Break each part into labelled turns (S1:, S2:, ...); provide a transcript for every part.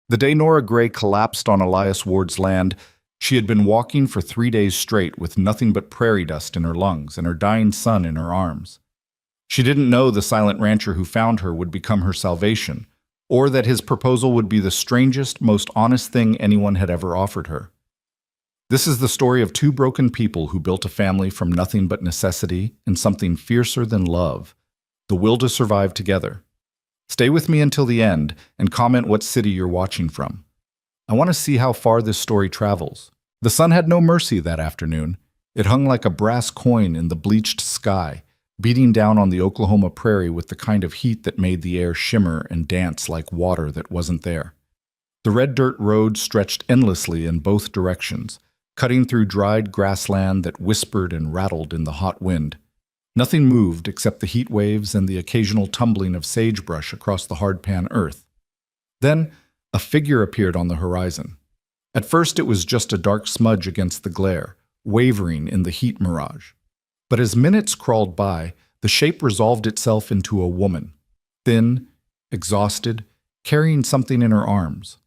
S1: The day Nora Gray collapsed on Elias Ward's land, she had been walking for 3 days straight with nothing but prairie dust in her lungs and her dying son in her arms. She didn't know the silent rancher who found her would become her salvation, or that his proposal would be the strangest, most honest thing anyone had ever offered her. This is the story of two broken people who built a family from nothing but necessity and something fiercer than love, the will to survive together. Stay with me until the end and comment what city you're watching from. I want to see how far this story travels. The sun had no mercy that afternoon. It hung like a brass coin in the bleached sky, beating down on the Oklahoma prairie with the kind of heat that made the air shimmer and dance like water that wasn't there. The red dirt road stretched endlessly in both directions, cutting through dried grassland that whispered and rattled in the hot wind. Nothing moved except the heat waves and the occasional tumbling of sagebrush across the hardpan earth. Then, a figure appeared on the horizon. At first it was just a dark smudge against the glare, wavering in the heat mirage. But as minutes crawled by, the shape resolved itself into a woman, thin, exhausted, carrying something in her arms.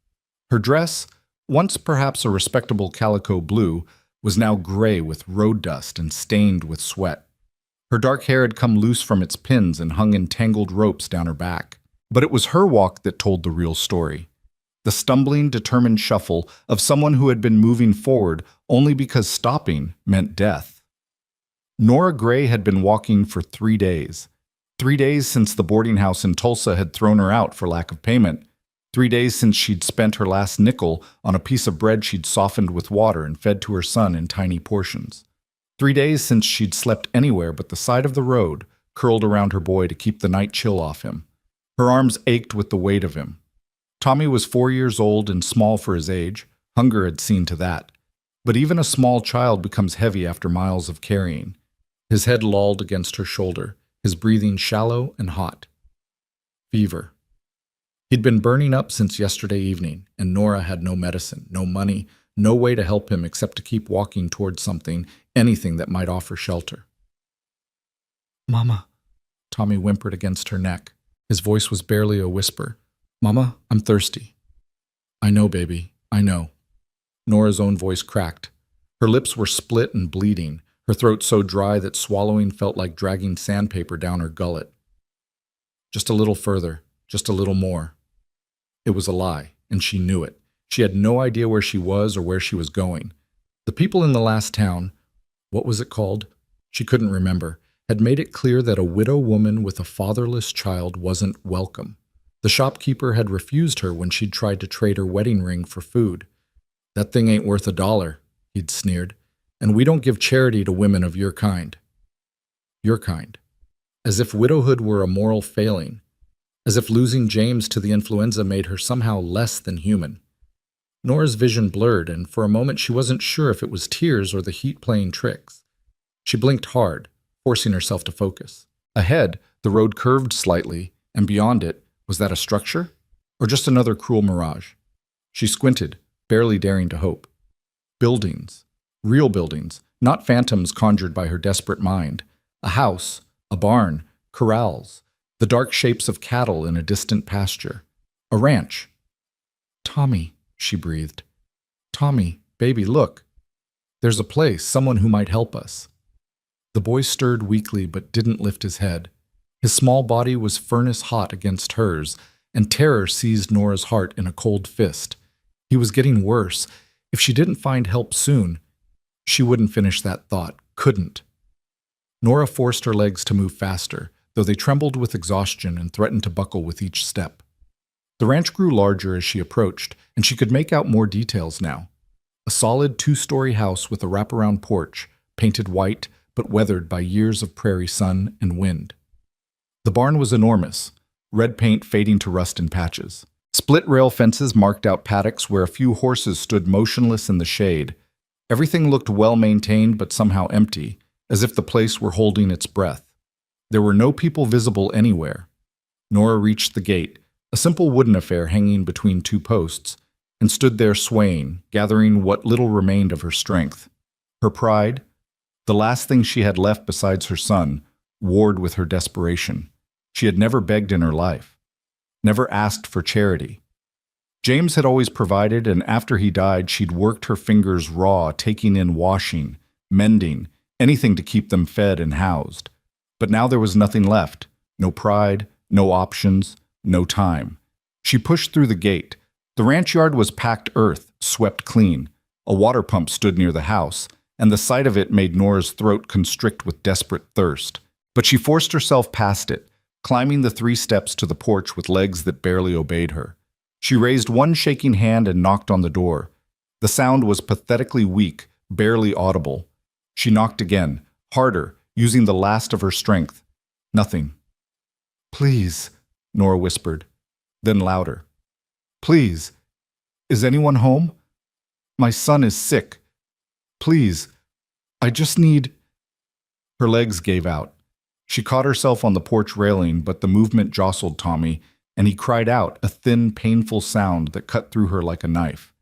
S1: Her dress, once perhaps a respectable calico blue, was now gray with road dust and stained with sweat. Her dark hair had come loose from its pins and hung in tangled ropes down her back. But it was her walk that told the real story. The stumbling, determined shuffle of someone who had been moving forward only because stopping meant death. Nora Gray had been walking for 3 days. 3 days since the boarding house in Tulsa had thrown her out for lack of payment. 3 days since she'd spent her last nickel on a piece of bread she'd softened with water and fed to her son in tiny portions. 3 days since she'd slept anywhere but the side of the road, curled around her boy to keep the night chill off him. Her arms ached with the weight of him. Tommy was 4 years old and small for his age. Hunger had seen to that. But even a small child becomes heavy after miles of carrying. His head lolled against her shoulder, his breathing shallow and hot. Fever. He'd been burning up since yesterday evening, and Nora had no medicine, no money, no way to help him except to keep walking towards something, anything that might offer shelter. "Mama," Tommy whimpered against her neck. His voice was barely a whisper. "Mama, I'm thirsty." "I know, baby, I know." Nora's own voice cracked. Her lips were split and bleeding, her throat so dry that swallowing felt like dragging sandpaper down her gullet. Just a little further, just a little more. It was a lie, and she knew it. She had no idea where she was or where she was going. The people in the last town, what was it called? She couldn't remember, had made it clear that a widow woman with a fatherless child wasn't welcome. The shopkeeper had refused her when she'd tried to trade her wedding ring for food. "That thing ain't worth $1, he'd sneered, "and we don't give charity to women of your kind." Your kind. As if widowhood were a moral failing. As if losing James to the influenza made her somehow less than human. Nora's vision blurred, and for a moment she wasn't sure if it was tears or the heat playing tricks. She blinked hard, forcing herself to focus. Ahead, the road curved slightly, and beyond it, was that a structure? Or just another cruel mirage? She squinted, barely daring to hope. Buildings. Real buildings, not phantoms conjured by her desperate mind. A house, a barn, corrals, the dark shapes of cattle in a distant pasture. A ranch. "Tommy," she breathed. "Tommy, baby, look. There's a place, someone who might help us." The boy stirred weakly but didn't lift his head. His small body was furnace hot against hers, and terror seized Nora's heart in a cold fist. He was getting worse. If she didn't find help soon, she wouldn't finish that thought, couldn't. Nora forced her legs to move faster, though they trembled with exhaustion and threatened to buckle with each step. The ranch grew larger as she approached, and she could make out more details now. A solid 2-story house with a wraparound porch, painted white but weathered by years of prairie sun and wind. The barn was enormous, red paint fading to rust in patches. Split rail fences marked out paddocks where a few horses stood motionless in the shade. Everything looked well maintained but somehow empty, as if the place were holding its breath. There were no people visible anywhere. Nora reached the gate, a simple wooden affair hanging between 2 posts, and stood there swaying, gathering what little remained of her strength. Her pride, the last thing she had left besides her son, warred with her desperation. She had never begged in her life, never asked for charity. James had always provided, and after he died, she'd worked her fingers raw, taking in washing, mending, anything to keep them fed and housed. But now there was nothing left. No pride, no options, no time. She pushed through the gate. The ranch yard was packed earth, swept clean. A water pump stood near the house, and the sight of it made Nora's throat constrict with desperate thirst. But she forced herself past it, climbing the 3 steps to the porch with legs that barely obeyed her. She raised one shaking hand and knocked on the door. The sound was pathetically weak, barely audible. She knocked again, harder, using the last of her strength. Nothing. "Please," Nora whispered, then louder. "Please. Is anyone home? My son is sick. Please. I just need—" Her legs gave out. She caught herself on the porch railing, but the movement jostled Tommy, and he cried out, a thin, painful sound that cut through her like a knife.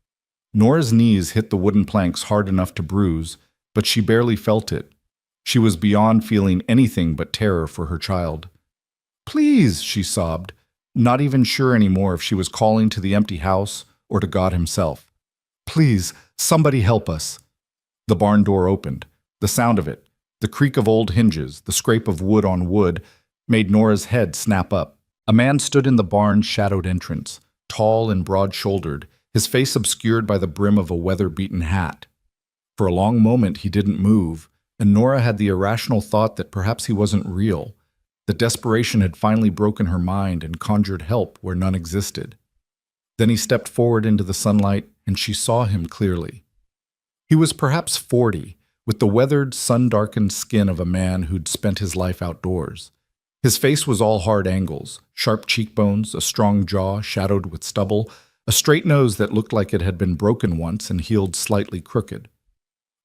S1: Nora's knees hit the wooden planks hard enough to bruise, but she barely felt it. She was beyond feeling anything but terror for her child. "Please," she sobbed, not even sure anymore if she was calling to the empty house or to God himself. "Please, somebody help us." The barn door opened. The sound of it, the creak of old hinges, the scrape of wood on wood, made Nora's head snap up. A man stood in the barn's shadowed entrance, tall and broad-shouldered, his face obscured by the brim of a weather-beaten hat. For a long moment he didn't move, and Nora had the irrational thought that perhaps he wasn't real, that desperation had finally broken her mind and conjured help where none existed. Then he stepped forward into the sunlight, and she saw him clearly. He was perhaps 40, with the weathered, sun-darkened skin of a man who'd spent his life outdoors. His face was all hard angles, sharp cheekbones, a strong jaw shadowed with stubble, a straight nose that looked like it had been broken once and healed slightly crooked.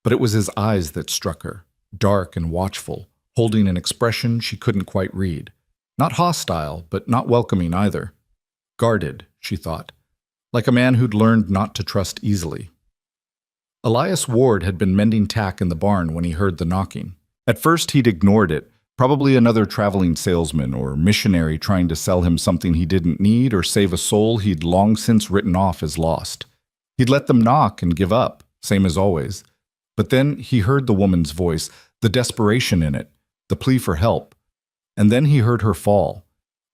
S1: But it was his eyes that struck her, dark and watchful, holding an expression she couldn't quite read. Not hostile, but not welcoming either. Guarded, she thought, like a man who'd learned not to trust easily. Elias Ward had been mending tack in the barn when he heard the knocking. At first he'd ignored it, probably another traveling salesman or missionary trying to sell him something he didn't need or save a soul he'd long since written off as lost. He'd let them knock and give up, same as always. But then he heard the woman's voice, the desperation in it, the plea for help. And then he heard her fall.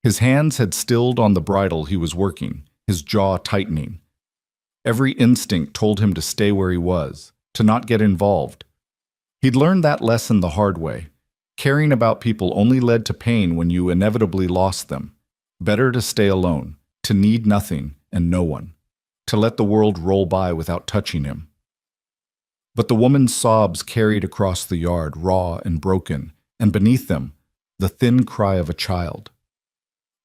S1: His hands had stilled on the bridle he was working, his jaw tightening. Every instinct told him to stay where he was, to not get involved. He'd learned that lesson the hard way. Caring about people only led to pain when you inevitably lost them. Better to stay alone, to need nothing and no one, to let the world roll by without touching him. But the woman's sobs carried across the yard, raw and broken, and beneath them, the thin cry of a child.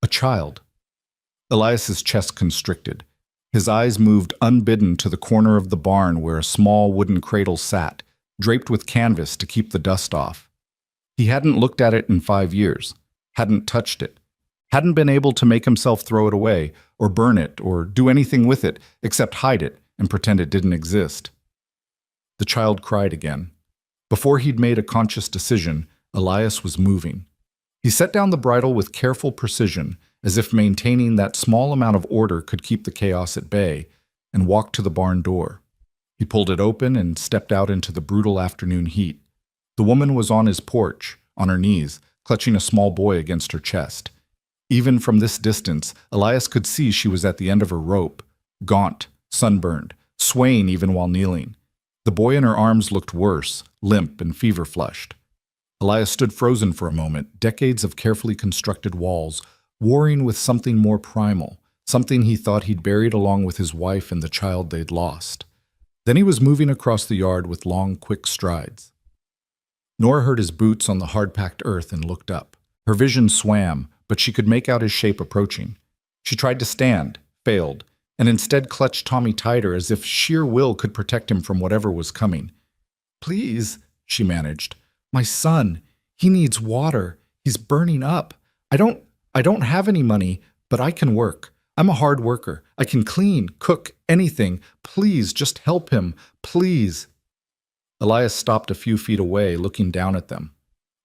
S1: A child. Elias's chest constricted. His eyes moved unbidden to the corner of the barn where a small wooden cradle sat, draped with canvas to keep the dust off. He hadn't looked at it in 5 years, hadn't touched it, hadn't been able to make himself throw it away, or burn it, or do anything with it except hide it and pretend it didn't exist. The child cried again. Before he'd made a conscious decision, Elias was moving. He set down the bridle with careful precision, as if maintaining that small amount of order could keep the chaos at bay, and walked to the barn door. He pulled it open and stepped out into the brutal afternoon heat. The woman was on his porch, on her knees, clutching a small boy against her chest. Even from this distance, Elias could see she was at the end of her rope, gaunt, sunburned, swaying even while kneeling. The boy in her arms looked worse, limp and fever-flushed. Elias stood frozen for a moment, decades of carefully constructed walls, warring with something more primal, something he thought he'd buried along with his wife and the child they'd lost. Then he was moving across the yard with long, quick strides. Nora heard his boots on the hard-packed earth and looked up. Her vision swam, but she could make out his shape approaching. She tried to stand, failed, and instead clutched Tommy tighter as if sheer will could protect him from whatever was coming. "Please," she managed. "My son, he needs water. He's burning up. I don't have any money, but I can work. I'm a hard worker. I can clean, cook, anything. Please, just help him. Please." Elias stopped a few feet away, looking down at them.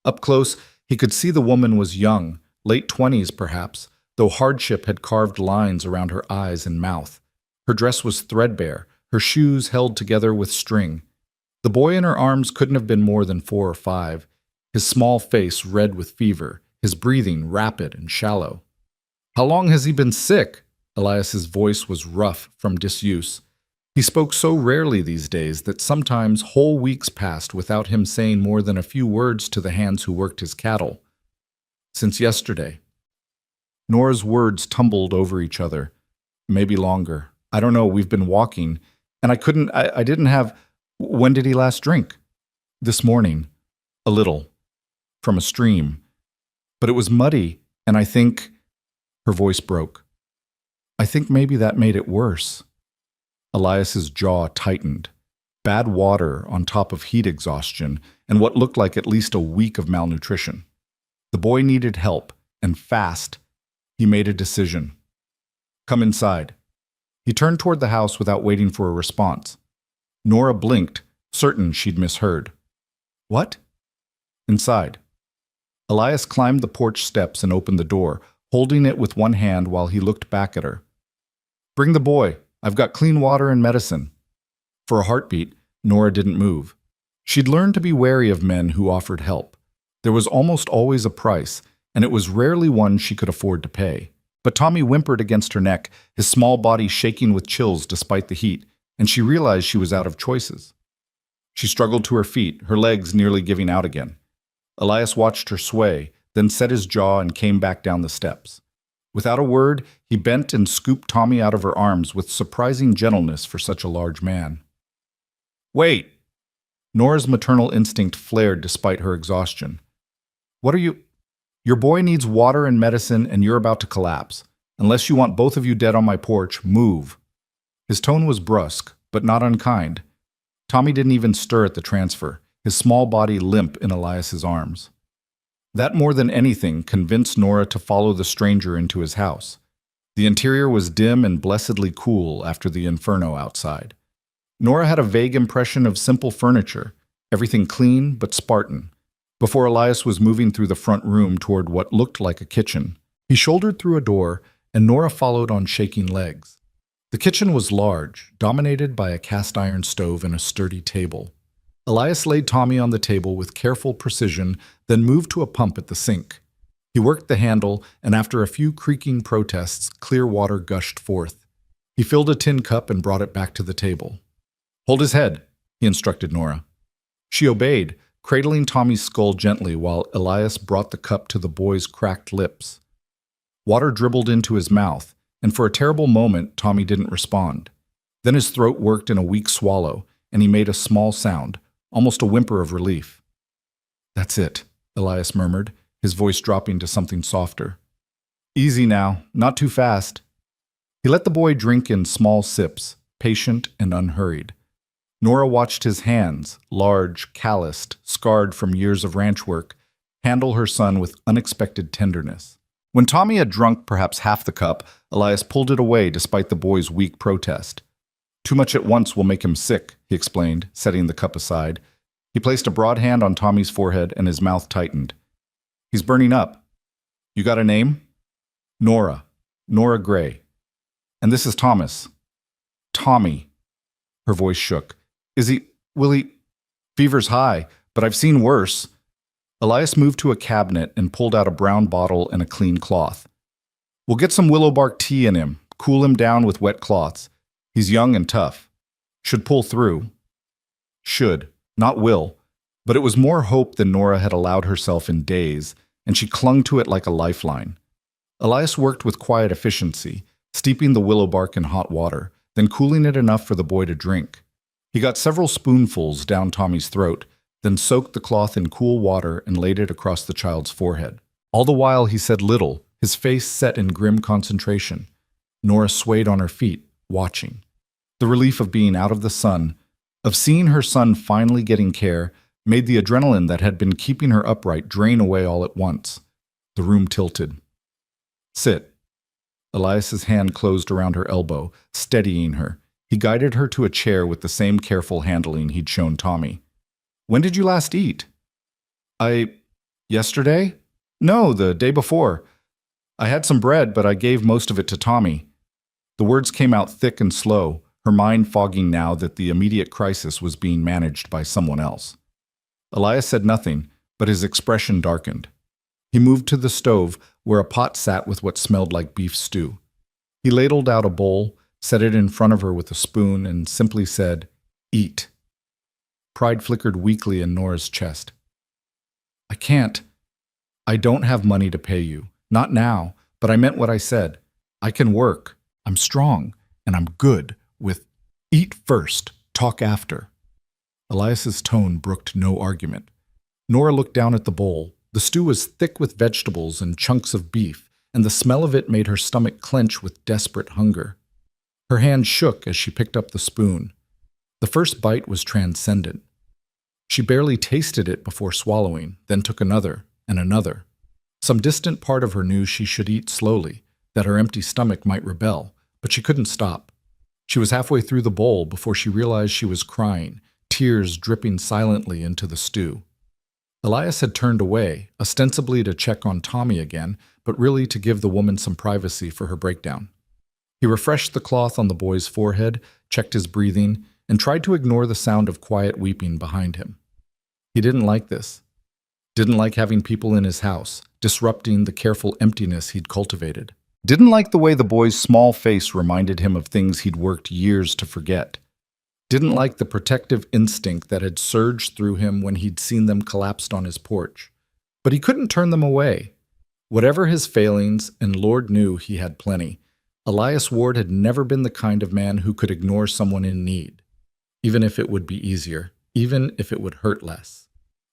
S1: Up close, he could see the woman was young, late 20s perhaps, though hardship had carved lines around her eyes and mouth. Her dress was threadbare, her shoes held together with string. The boy in her arms couldn't have been more than 4 or 5, his small face red with fever, his breathing rapid and shallow. "How long has he been sick?" Elias's voice was rough from disuse. He spoke so rarely these days that sometimes whole weeks passed without him saying more than a few words to the hands who worked his cattle. "Since yesterday." Nora's words tumbled over each other. "Maybe longer. I don't know, we've been walking, and I didn't have... When did he last drink?" "This morning. A little. From a stream. But it was muddy, and I think..." Her voice broke. "I think maybe that made it worse." Elias's jaw tightened. Bad water on top of heat exhaustion and what looked like at least a week of malnutrition. The boy needed help, and fast. He made a decision. "Come inside." He turned toward the house without waiting for a response. Nora blinked, certain she'd misheard. "What?" "Inside." Elias climbed the porch steps and opened the door, holding it with one hand while he looked back at her. "Bring the boy. I've got clean water and medicine." For a heartbeat, Nora didn't move. She'd learned to be wary of men who offered help. There was almost always a price, and it was rarely one she could afford to pay. But Tommy whimpered against her neck, his small body shaking with chills despite the heat, and she realized she was out of choices. She struggled to her feet, her legs nearly giving out again. Elias watched her sway, then set his jaw and came back down the steps. Without a word, he bent and scooped Tommy out of her arms with surprising gentleness for such a large man. "Wait!" Nora's maternal instinct flared despite her exhaustion. "What are you... Your boy needs water and medicine, and you're about to collapse. Unless you want both of you dead on my porch, move." His tone was brusque, but not unkind. Tommy didn't even stir at the transfer, his small body limp in Elias's arms. That more than anything convinced Nora to follow the stranger into his house. The interior was dim and blessedly cool after the inferno outside. Nora had a vague impression of simple furniture, everything clean but Spartan, before Elias was moving through the front room toward what looked like a kitchen. He shouldered through a door, and Nora followed on shaking legs. The kitchen was large, dominated by a cast-iron stove and a sturdy table. Elias laid Tommy on the table with careful precision, then moved to a pump at the sink. He worked the handle, and after a few creaking protests, clear water gushed forth. He filled a tin cup and brought it back to the table. "Hold his head," he instructed Nora. She obeyed, cradling Tommy's skull gently while Elias brought the cup to the boy's cracked lips. Water dribbled into his mouth, and for a terrible moment, Tommy didn't respond. Then his throat worked in a weak swallow, and he made a small sound, almost a whimper of relief. "That's it," Elias murmured, his voice dropping to something softer. "Easy now, not too fast." He let the boy drink in small sips, patient and unhurried. Nora watched his hands, large, calloused, scarred from years of ranch work, handle her son with unexpected tenderness. When Tommy had drunk perhaps half the cup, Elias pulled it away despite the boy's weak protest. "Too much at once will make him sick," he explained, setting the cup aside. He placed a broad hand on Tommy's forehead and his mouth tightened. "He's burning up. You got a name?" "Nora. Nora Gray. And this is Thomas." "Tommy." Her voice shook. Will he... Fever's high, but I've seen worse." Elias moved to a cabinet and pulled out a brown bottle and a clean cloth. "We'll get some willow bark tea in him, cool him down with wet cloths. He's young and tough. Should pull through." Should, not will. But it was more hope than Nora had allowed herself in days, and she clung to it like a lifeline. Elias worked with quiet efficiency, steeping the willow bark in hot water, then cooling it enough for the boy to drink. He got several spoonfuls down Tommy's throat, then soaked the cloth in cool water and laid it across the child's forehead. All the while he said little, his face set in grim concentration. Nora swayed on her feet, watching. The relief of being out of the sun, of seeing her son finally getting care, made the adrenaline that had been keeping her upright drain away all at once. The room tilted. "Sit." Elias's hand closed around her elbow, steadying her. He guided her to a chair with the same careful handling he'd shown Tommy. "When did you last eat?" Yesterday? No, the day before. I had some bread, but I gave most of it to Tommy." The words came out thick and slow, her mind fogging now that the immediate crisis was being managed by someone else. Elias said nothing, but his expression darkened. He moved to the stove, where a pot sat with what smelled like beef stew. He ladled out a bowl, set it in front of her with a spoon, and simply said, "Eat." Pride flickered weakly in Nora's chest. "I can't. I don't have money to pay you. Not now, but I meant what I said. I can work. I'm strong, and I'm good with eat first, talk after." Elias's tone brooked no argument. Nora looked down at the bowl. The stew was thick with vegetables and chunks of beef, and the smell of it made her stomach clench with desperate hunger. Her hand shook as she picked up the spoon. The first bite was transcendent. She barely tasted it before swallowing, then took another and another. Some distant part of her knew she should eat slowly, that her empty stomach might rebel, but she couldn't stop. She was halfway through the bowl before she realized she was crying, tears dripping silently into the stew. Elias had turned away, ostensibly to check on Tommy again, but really to give the woman some privacy for her breakdown. He refreshed the cloth on the boy's forehead, checked his breathing, and tried to ignore the sound of quiet weeping behind him. He didn't like this. Didn't like having people in his house, disrupting the careful emptiness he'd cultivated. Didn't like the way the boy's small face reminded him of things he'd worked years to forget. Didn't like the protective instinct that had surged through him when he'd seen them collapsed on his porch. But he couldn't turn them away. Whatever his failings, and Lord knew he had plenty, Elias Ward had never been the kind of man who could ignore someone in need, even if it would be easier, even if it would hurt less.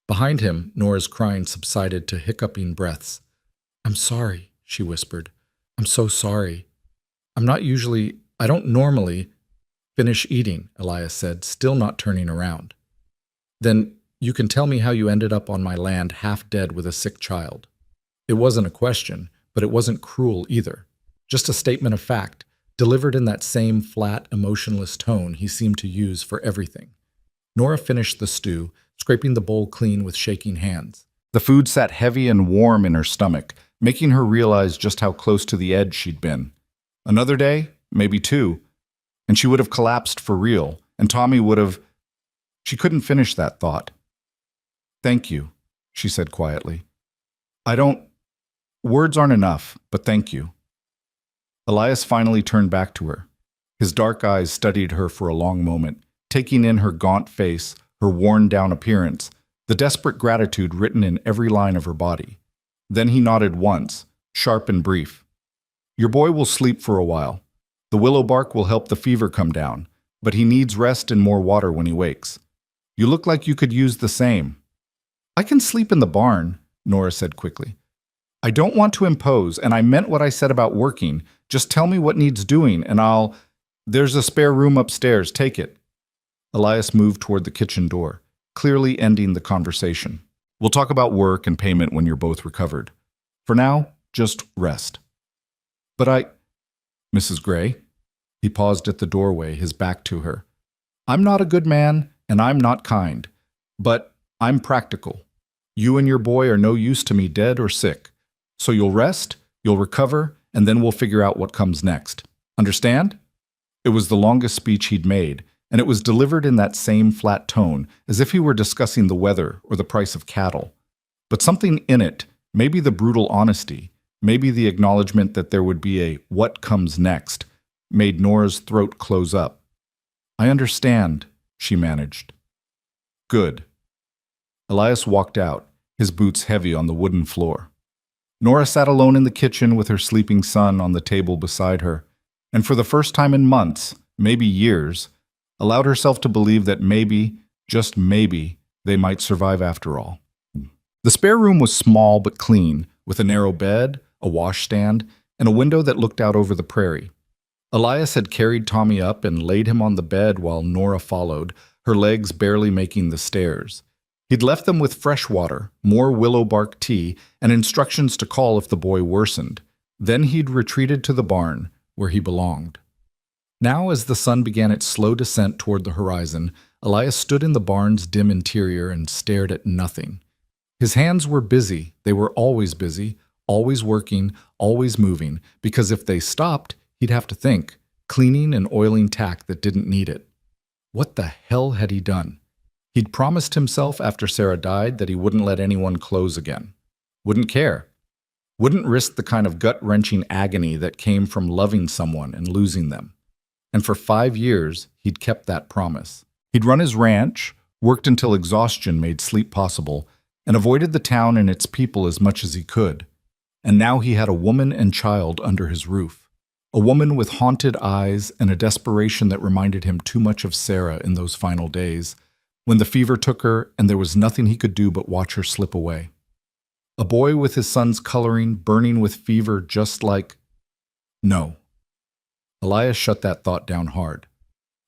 S1: Behind him, Nora's crying subsided to hiccuping breaths. "I'm sorry," she whispered. "I'm so sorry. I don't normally—" "Finish eating," Elias said, still not turning around. "Then you can tell me how you ended up on my land half dead with a sick child." It wasn't a question, but it wasn't cruel either. Just a statement of fact, delivered in that same flat, emotionless tone he seemed to use for everything. Nora finished the stew, scraping the bowl clean with shaking hands. The food sat heavy and warm in her stomach, making her realize just how close to the edge she'd been. Another day, maybe two, and she would have collapsed for real, and Tommy would have... She couldn't finish that thought. "Thank you," she said quietly. Words aren't enough, but thank you." Elias finally turned back to her. His dark eyes studied her for a long moment, taking in her gaunt face, her worn-down appearance, the desperate gratitude written in every line of her body. Then he nodded once, sharp and brief. "Your boy will sleep for a while. The willow bark will help the fever come down, but he needs rest and more water when he wakes. You look like you could use the same." "I can sleep in the barn," Nora said quickly. "I don't want to impose, and I meant what I said about working. Just tell me what needs doing, and There's a spare room upstairs, take it." Elias moved toward the kitchen door, clearly ending the conversation. "We'll talk about work and payment when you're both recovered. For now, just rest." "But Mrs. Gray?" He paused at the doorway, his back to her. "I'm not a good man, and I'm not kind. But I'm practical. You and your boy are no use to me dead or sick. So you'll rest, you'll recover, and then we'll figure out what comes next. Understand?" It was the longest speech he'd made, and it was delivered in that same flat tone, as if he were discussing the weather or the price of cattle. But something in it, maybe the brutal honesty, maybe the acknowledgement that there would be a what comes next, made Nora's throat close up. "I understand," she managed. "Good." Elias walked out, his boots heavy on the wooden floor. Nora sat alone in the kitchen with her sleeping son on the table beside her, and for the first time in months, maybe years, allowed herself to believe that maybe, just maybe, they might survive after all. The spare room was small but clean, with a narrow bed, a washstand, and a window that looked out over the prairie. Elias had carried Tommy up and laid him on the bed while Nora followed, her legs barely making the stairs. He'd left them with fresh water, more willow bark tea, and instructions to call if the boy worsened. Then he'd retreated to the barn, where he belonged. Now, as the sun began its slow descent toward the horizon, Elias stood in the barn's dim interior and stared at nothing. His hands were busy. They were always busy, always working, always moving, because if they stopped, he'd have to think, cleaning and oiling tack that didn't need it. What the hell had he done? He'd promised himself after Sarah died that he wouldn't let anyone close again. Wouldn't care. Wouldn't risk the kind of gut-wrenching agony that came from loving someone and losing them. And for 5 years, he'd kept that promise. He'd run his ranch, worked until exhaustion made sleep possible, and avoided the town and its people as much as he could. And now he had a woman and child under his roof. A woman with haunted eyes and a desperation that reminded him too much of Sarah in those final days, when the fever took her and there was nothing he could do but watch her slip away. A boy with his son's coloring, burning with fever just like... No. Elias shut that thought down hard.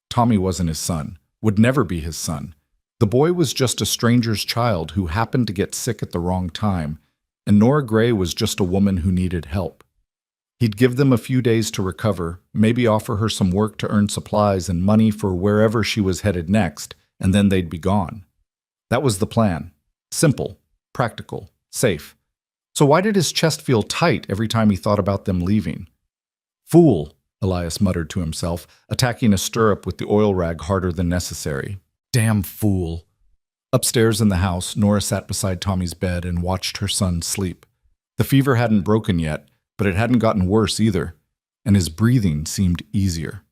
S1: Tommy wasn't his son, would never be his son. The boy was just a stranger's child who happened to get sick at the wrong time, and Nora Gray was just a woman who needed help. He'd give them a few days to recover, maybe offer her some work to earn supplies and money for wherever she was headed next, and then they'd be gone. That was the plan. Simple, practical, safe. So why did his chest feel tight every time he thought about them leaving? Fool, Elias muttered to himself, attacking a stirrup with the oil rag harder than necessary. Damn fool. Upstairs in the house, Nora sat beside Tommy's bed and watched her son sleep. The fever hadn't broken yet, but it hadn't gotten worse either, and his breathing seemed easier.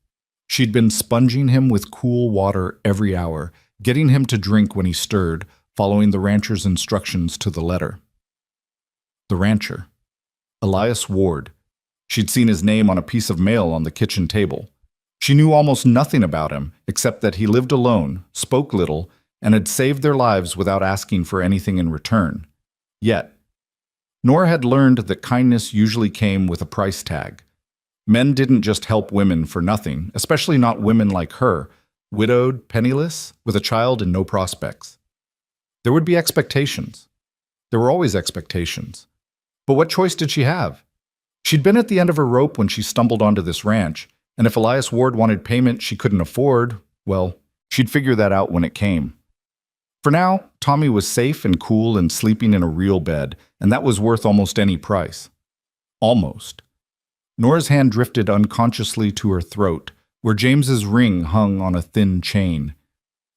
S1: She'd been sponging him with cool water every hour, getting him to drink when he stirred, following the rancher's instructions to the letter. The rancher. Elias Ward. She'd seen his name on a piece of mail on the kitchen table. She knew almost nothing about him, except that he lived alone, spoke little, and had saved their lives without asking for anything in return. Yet, Nora had learned that kindness usually came with a price tag. Men didn't just help women for nothing, especially not women like her, widowed, penniless, with a child and no prospects. There would be expectations. There were always expectations. But what choice did she have? She'd been at the end of her rope when she stumbled onto this ranch, and if Elias Ward wanted payment she couldn't afford, well, she'd figure that out when it came. For now, Tommy was safe and cool and sleeping in a real bed, and that was worth almost any price. Almost. Nora's hand drifted unconsciously to her throat, where James's ring hung on a thin chain.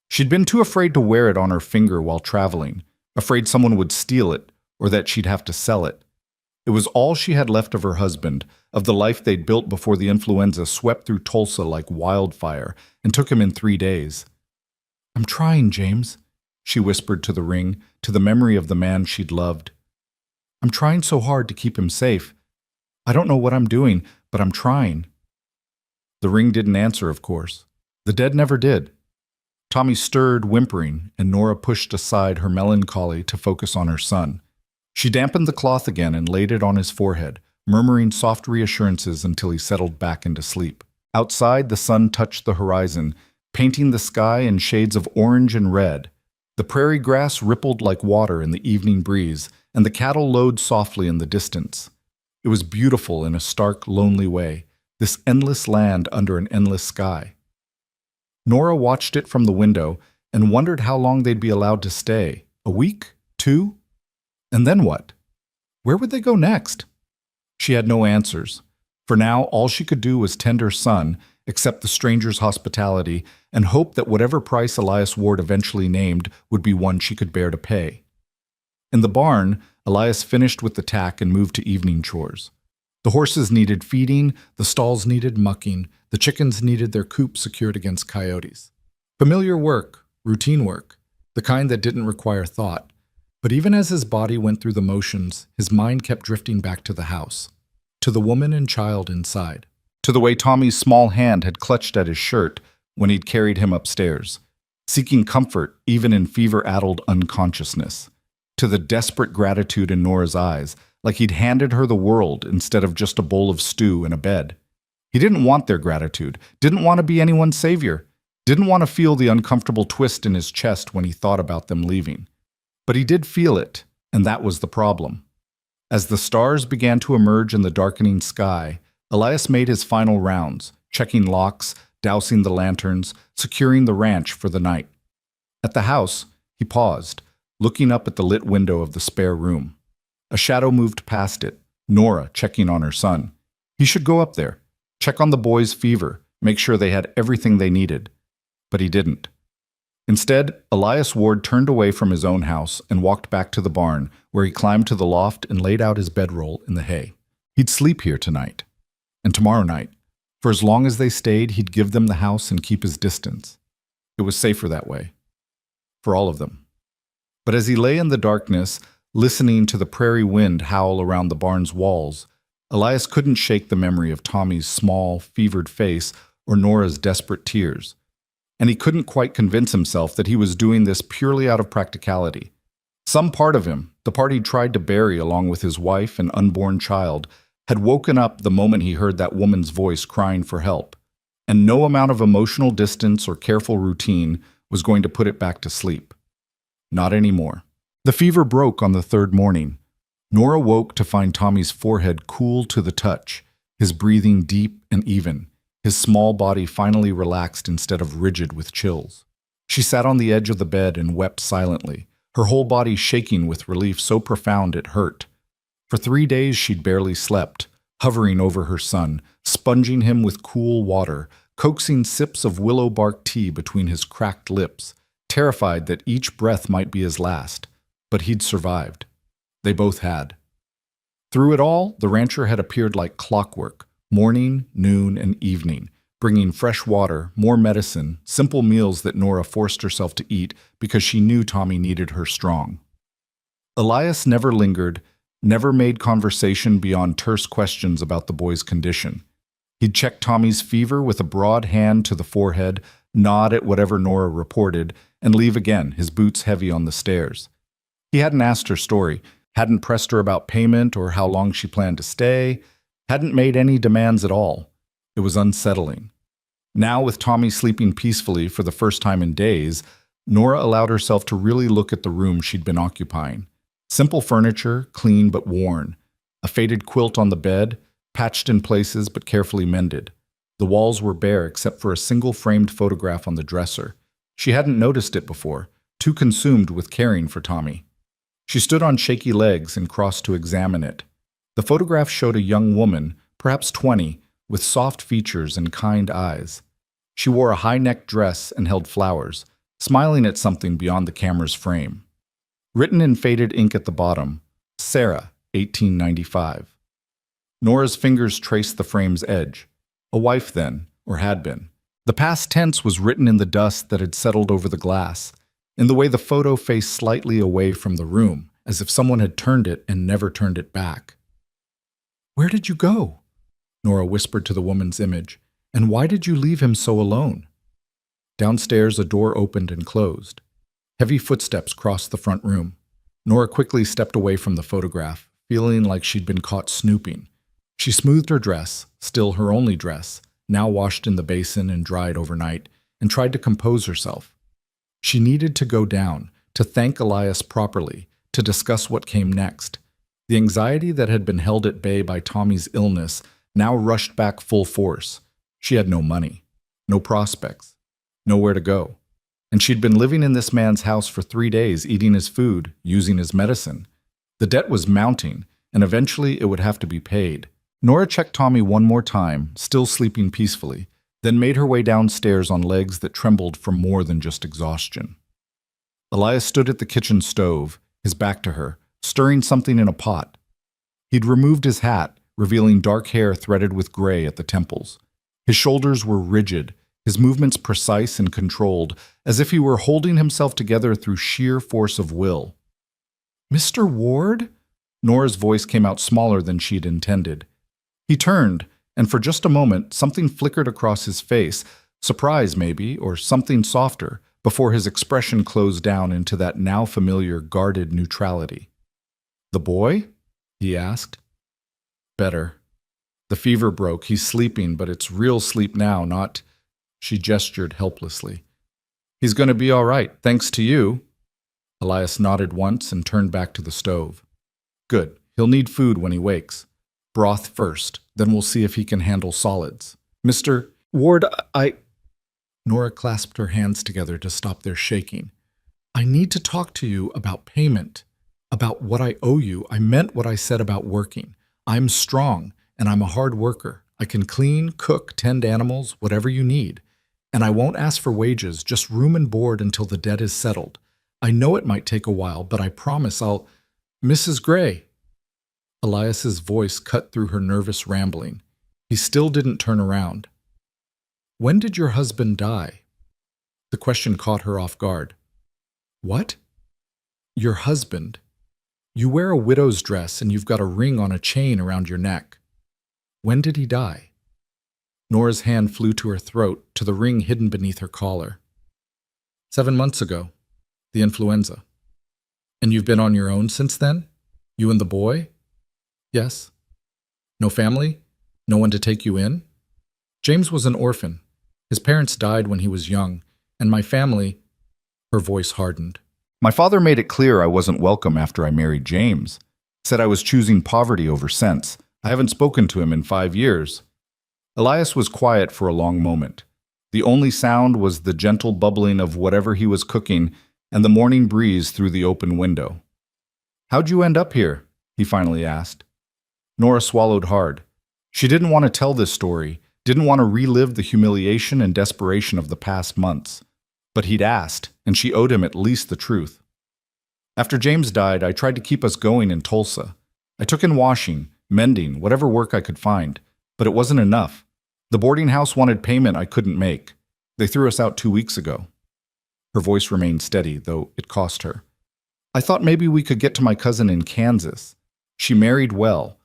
S1: She'd been too afraid to wear it on her finger while traveling, afraid someone would steal it, or that she'd have to sell it. It was all she had left of her husband, of the life they'd built before the influenza swept through Tulsa like wildfire and took him in 3 days. "I'm trying, James," she whispered to the ring, to the memory of the man she'd loved. "I'm trying so hard to keep him safe. I don't know what I'm doing, but I'm trying." The ring didn't answer, of course. The dead never did. Tommy stirred, whimpering, and Nora pushed aside her melancholy to focus on her son. She dampened the cloth again and laid it on his forehead, murmuring soft reassurances until he settled back into sleep. Outside, the sun touched the horizon, painting the sky in shades of orange and red. The prairie grass rippled like water in the evening breeze, and the cattle lowed softly in the distance. It was beautiful in a stark, lonely way, this endless land under an endless sky. Nora watched it from the window and wondered how long they'd be allowed to stay. A week? 2? And then what? Where would they go next? She had no answers. For now, all she could do was tend her son, accept the stranger's hospitality, and hope that whatever price Elias Ward eventually named would be one she could bear to pay. In the barn, Elias finished with the tack and moved to evening chores. The horses needed feeding, the stalls needed mucking, the chickens needed their coop secured against coyotes. Familiar work, routine work, the kind that didn't require thought. But even as his body went through the motions, his mind kept drifting back to the house, to the woman and child inside, to the way Tommy's small hand had clutched at his shirt when he'd carried him upstairs, seeking comfort even in fever-addled unconsciousness, to the desperate gratitude in Nora's eyes, like he'd handed her the world instead of just a bowl of stew and a bed. He didn't want their gratitude, didn't want to be anyone's savior, didn't want to feel the uncomfortable twist in his chest when he thought about them leaving. But he did feel it, and that was the problem. As the stars began to emerge in the darkening sky, Elias made his final rounds, checking locks, dousing the lanterns, securing the ranch for the night. At the house, he paused, looking up at the lit window of the spare room. A shadow moved past it, Nora checking on her son. He should go up there, check on the boy's fever, make sure they had everything they needed. But he didn't. Instead, Elias Ward turned away from his own house and walked back to the barn, where he climbed to the loft and laid out his bedroll in the hay. He'd sleep here tonight. And tomorrow night. For as long as they stayed, he'd give them the house and keep his distance. It was safer that way. For all of them. But as he lay in the darkness, listening to the prairie wind howl around the barn's walls, Elias couldn't shake the memory of Tommy's small, fevered face or Nora's desperate tears. And he couldn't quite convince himself that he was doing this purely out of practicality. Some part of him, the part he'd tried to bury along with his wife and unborn child, had woken up the moment he heard that woman's voice crying for help, and no amount of emotional distance or careful routine was going to put it back to sleep. Not anymore. The fever broke on the third morning. Nora woke to find Tommy's forehead cool to the touch, his breathing deep and even, his small body finally relaxed instead of rigid with chills. She sat on the edge of the bed and wept silently, her whole body shaking with relief so profound it hurt. For 3 days she'd barely slept, hovering over her son, sponging him with cool water, coaxing sips of willow bark tea between his cracked lips, terrified that each breath might be his last. But he'd survived. They both had. Through it all, the rancher had appeared like clockwork, morning, noon, and evening, bringing fresh water, more medicine, simple meals that Nora forced herself to eat because she knew Tommy needed her strong. Elias never lingered, never made conversation beyond terse questions about the boy's condition. He'd check Tommy's fever with a broad hand to the forehead, nod at whatever Nora reported, and leave again, his boots heavy on the stairs. He hadn't asked her story, hadn't pressed her about payment or how long she planned to stay, hadn't made any demands at all. It was unsettling. Now, with Tommy sleeping peacefully for the first time in days, Nora allowed herself to really look at the room she'd been occupying. Simple furniture, clean but worn. A faded quilt on the bed, patched in places but carefully mended. The walls were bare except for a single framed photograph on the dresser. She hadn't noticed it before, too consumed with caring for Tommy. She stood on shaky legs and crossed to examine it. The photograph showed a young woman, perhaps 20, with soft features and kind eyes. She wore a high-necked dress and held flowers, smiling at something beyond the camera's frame. Written in faded ink at the bottom, Sarah, 1895. Nora's fingers traced the frame's edge. A wife then, or had been. The past tense was written in the dust that had settled over the glass, in the way the photo faced slightly away from the room, as if someone had turned it and never turned it back. "Where did you go?" Nora whispered to the woman's image. "And why did you leave him so alone?" Downstairs, a door opened and closed. Heavy footsteps crossed the front room. Nora quickly stepped away from the photograph, feeling like she'd been caught snooping. She smoothed her dress, still her only dress, now washed in the basin and dried overnight, and tried to compose herself. She needed to go down, to thank Elias properly, to discuss what came next. The anxiety that had been held at bay by Tommy's illness now rushed back full force. She had no money, no prospects, nowhere to go. And she'd been living in this man's house for 3 days, eating his food, using his medicine. The debt was mounting, and eventually it would have to be paid. Nora checked Tommy one more time, still sleeping peacefully, then made her way downstairs on legs that trembled from more than just exhaustion. Elias stood at the kitchen stove, his back to her, stirring something in a pot. He'd removed his hat, revealing dark hair threaded with gray at the temples. His shoulders were rigid, his movements precise and controlled, as if he were holding himself together through sheer force of will. "Mr. Ward?" Nora's voice came out smaller than she'd intended. He turned, and for just a moment, something flickered across his face, surprise maybe, or something softer, before his expression closed down into that now familiar guarded neutrality. "The boy?" he asked. "Better. The fever broke. He's sleeping, but it's real sleep now, not—" She gestured helplessly. "He's going to be all right, thanks to you." Elias nodded once and turned back to the stove. "Good. He'll need food when he wakes. Broth first, then we'll see if he can handle solids. Mr. Ward, Nora clasped her hands together to stop their shaking. "I need to talk to you about payment, about what I owe you. I meant what I said about working. I'm strong, and I'm a hard worker. I can clean, cook, tend animals, whatever you need. And I won't ask for wages, just room and board until the debt is settled. I know it might take a while, but I promise I'll— Mrs. Gray. Elias's voice cut through her nervous rambling. He still didn't turn around. When did your husband die? The question caught her off guard. What? Your husband. You wear a widow's dress and you've got a ring on a chain around your neck. When did he die? Nora's hand flew to her throat, to the ring hidden beneath her collar. 7 months ago. The influenza. And you've been on your own since then? You and the boy? Yes. No family? No one to take you in? James was an orphan. His parents died when he was young, and my family— Her voice hardened. My father made it clear I wasn't welcome after I married James. Said I was choosing poverty over sense. I haven't spoken to him in 5 years. Elias was quiet for a long moment. The only sound was the gentle bubbling of whatever he was cooking and the morning breeze through the open window. How'd you end up here? He finally asked. Nora swallowed hard. She didn't want to tell this story, didn't want to relive the humiliation and desperation of the past months. But he'd asked, and she owed him at least the truth. After James died, I tried to keep us going in Tulsa. I took in washing, mending, whatever work I could find, but it wasn't enough. The boarding house wanted payment I couldn't make. They threw us out 2 weeks ago. Her voice remained steady, though it cost her. I thought maybe we could get to my cousin in Kansas. She married well.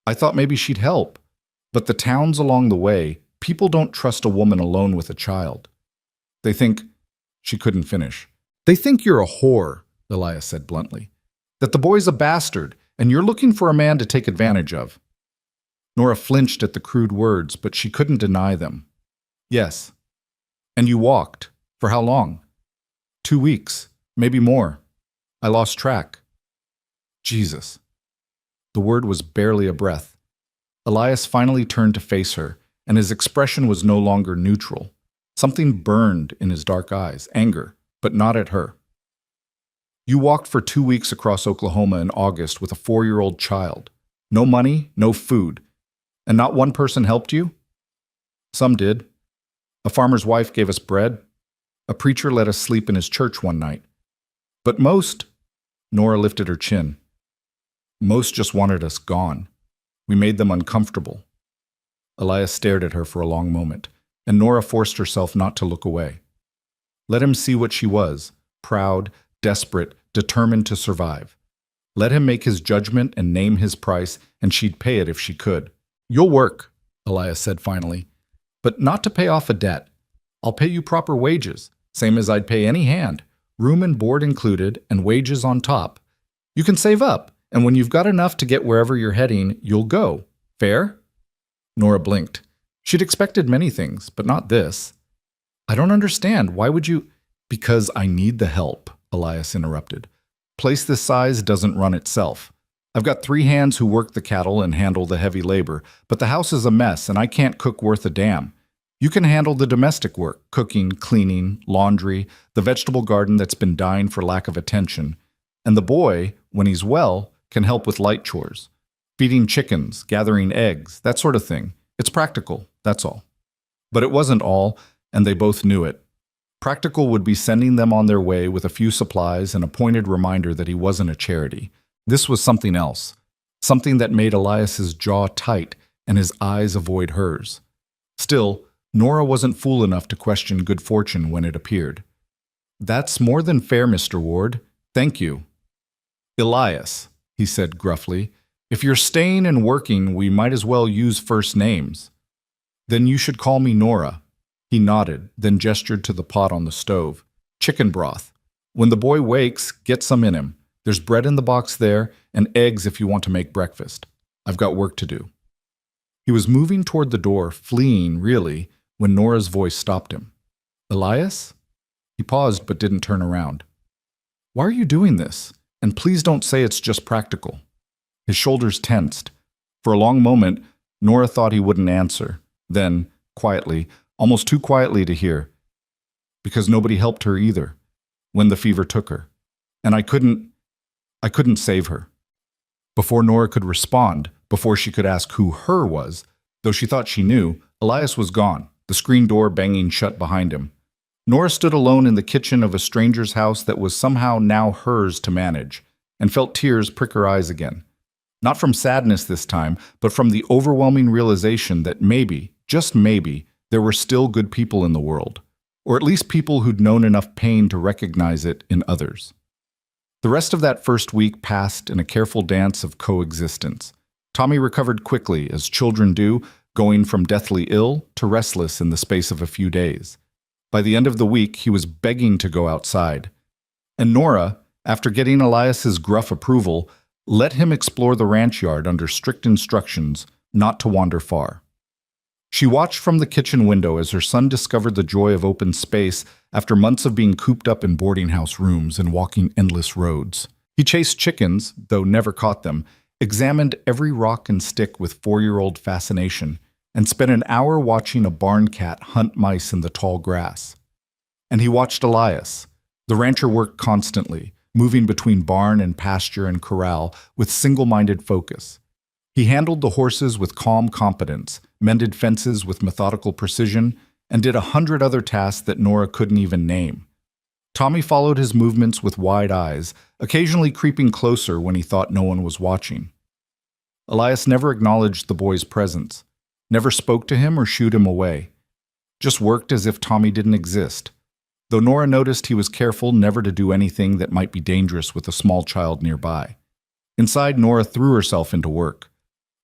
S1: I thought maybe she'd help. But the towns along the way, people don't trust a woman alone with a child. They think— She couldn't finish. They think you're a whore, Elias said bluntly. That the boy's a bastard, and you're looking for a man to take advantage of. Nora flinched at the crude words, but she couldn't deny them. Yes. And you walked. For how long? 2 weeks, maybe more. I lost track. Jesus. The word was barely a breath. Elias finally turned to face her, and his expression was no longer neutral. Something burned in his dark eyes, anger, but not at her. You walked for 2 weeks across Oklahoma in August with a 4-year-old child. No money, no food. And not one person helped you? Some did. A farmer's wife gave us bread. A preacher let us sleep in his church one night. But most— Nora lifted her chin. Most just wanted us gone. We made them uncomfortable. Elias stared at her for a long moment, and Nora forced herself not to look away. Let him see what she was, proud, desperate, determined to survive. Let him make his judgment and name his price, and she'd pay it if she could. You'll work, Elias said finally, but not to pay off a debt. I'll pay you proper wages, same as I'd pay any hand, room and board included, and wages on top. You can save up, and when you've got enough to get wherever you're heading, you'll go. Fair? Nora blinked. She'd expected many things, but not this. I don't understand. Why would you— Because I need the help, Elias interrupted. Place this size doesn't run itself. I've got 3 hands who work the cattle and handle the heavy labor, but the house is a mess and I can't cook worth a damn. You can handle the domestic work, cooking, cleaning, laundry, the vegetable garden that's been dying for lack of attention. And the boy, when he's well, can help with light chores. Feeding chickens, gathering eggs, that sort of thing. It's practical, that's all. But it wasn't all, and they both knew it. Practical would be sending them on their way with a few supplies and a pointed reminder that he wasn't a charity. This was something else. Something that made Elias's jaw tight and his eyes avoid hers. Still, Nora wasn't fool enough to question good fortune when it appeared. That's more than fair, Mr. Ward. Thank you. Elias, he said gruffly, if you're staying and working, we might as well use first names. Then you should call me Nora. He nodded, then gestured to the pot on the stove. Chicken broth. When the boy wakes, get some in him. There's bread in the box there, and eggs if you want to make breakfast. I've got work to do. He was moving toward the door, fleeing, really, when Nora's voice stopped him. Elias? He paused but didn't turn around. Why are you doing this? And please don't say it's just practical. His shoulders tensed. For a long moment, Nora thought he wouldn't answer. Then, quietly, almost too quietly to hear, because nobody helped her either, when the fever took her. And I couldn't save her. Before Nora could respond, before she could ask who her was, Though she thought she knew, Elias was gone, the screen door banging shut behind him. Nora stood alone in the kitchen of a stranger's house that was somehow now hers to manage, and felt tears prick her eyes again. Not from sadness this time, but from the overwhelming realization that maybe, just maybe, there were still good people in the world, or at least people who'd known enough pain to recognize it in others. The rest of that first week passed in a careful dance of coexistence. Tommy recovered quickly, as children do, going from deathly ill to restless in the space of a few days. By the end of the week, he was begging to go outside. And Nora, after getting Elias's gruff approval, let him explore the ranch yard under strict instructions not to wander far. She watched from the kitchen window as her son discovered the joy of open space after months of being cooped up in boarding house rooms and walking endless roads. He chased chickens, though never caught them, examined every rock and stick with 4-year-old fascination, and spent an hour watching a barn cat hunt mice in the tall grass. And he watched Elias. The rancher worked constantly, moving between barn and pasture and corral with single-minded focus. He handled the horses with calm competence, mended fences with methodical precision, and did 100 other tasks that Nora couldn't even name. Tommy followed his movements with wide eyes, occasionally creeping closer when he thought no one was watching. Elias never acknowledged the boy's presence, never spoke to him or shooed him away, just worked as if Tommy didn't exist, though Nora noticed he was careful never to do anything that might be dangerous with a small child nearby. Inside, Nora threw herself into work.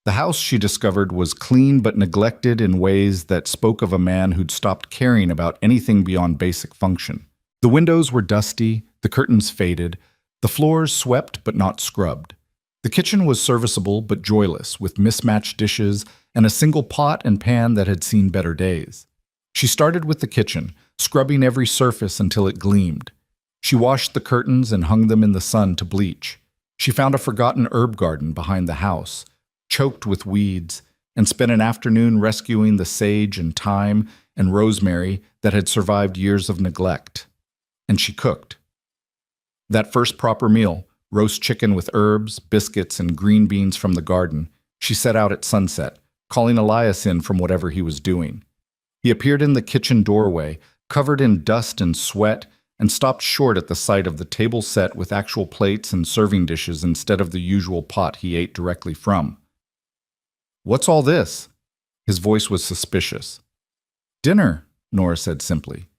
S1: The house, she discovered, was clean but neglected in ways that spoke of a man who'd stopped caring about anything beyond basic function. The windows were dusty, the curtains faded, the floors swept but not scrubbed. The kitchen was serviceable but joyless, with mismatched dishes and a single pot and pan that had seen better days. She started with the kitchen, scrubbing every surface until it gleamed. She washed the curtains and hung them in the sun to bleach. She found a forgotten herb garden behind the house, choked with weeds, and spent an afternoon rescuing the sage and thyme and rosemary that had survived years of neglect. And she cooked. That first proper meal, roast chicken with herbs, biscuits, and green beans from the garden, she set out at sunset, calling Elias in from whatever he was doing. He appeared in the kitchen doorway, covered in dust and sweat, and stopped short at the sight of the table set with actual plates and serving dishes instead of the usual pot he ate directly from. "What's all this?" His voice was suspicious. "Dinner," Nora said simply.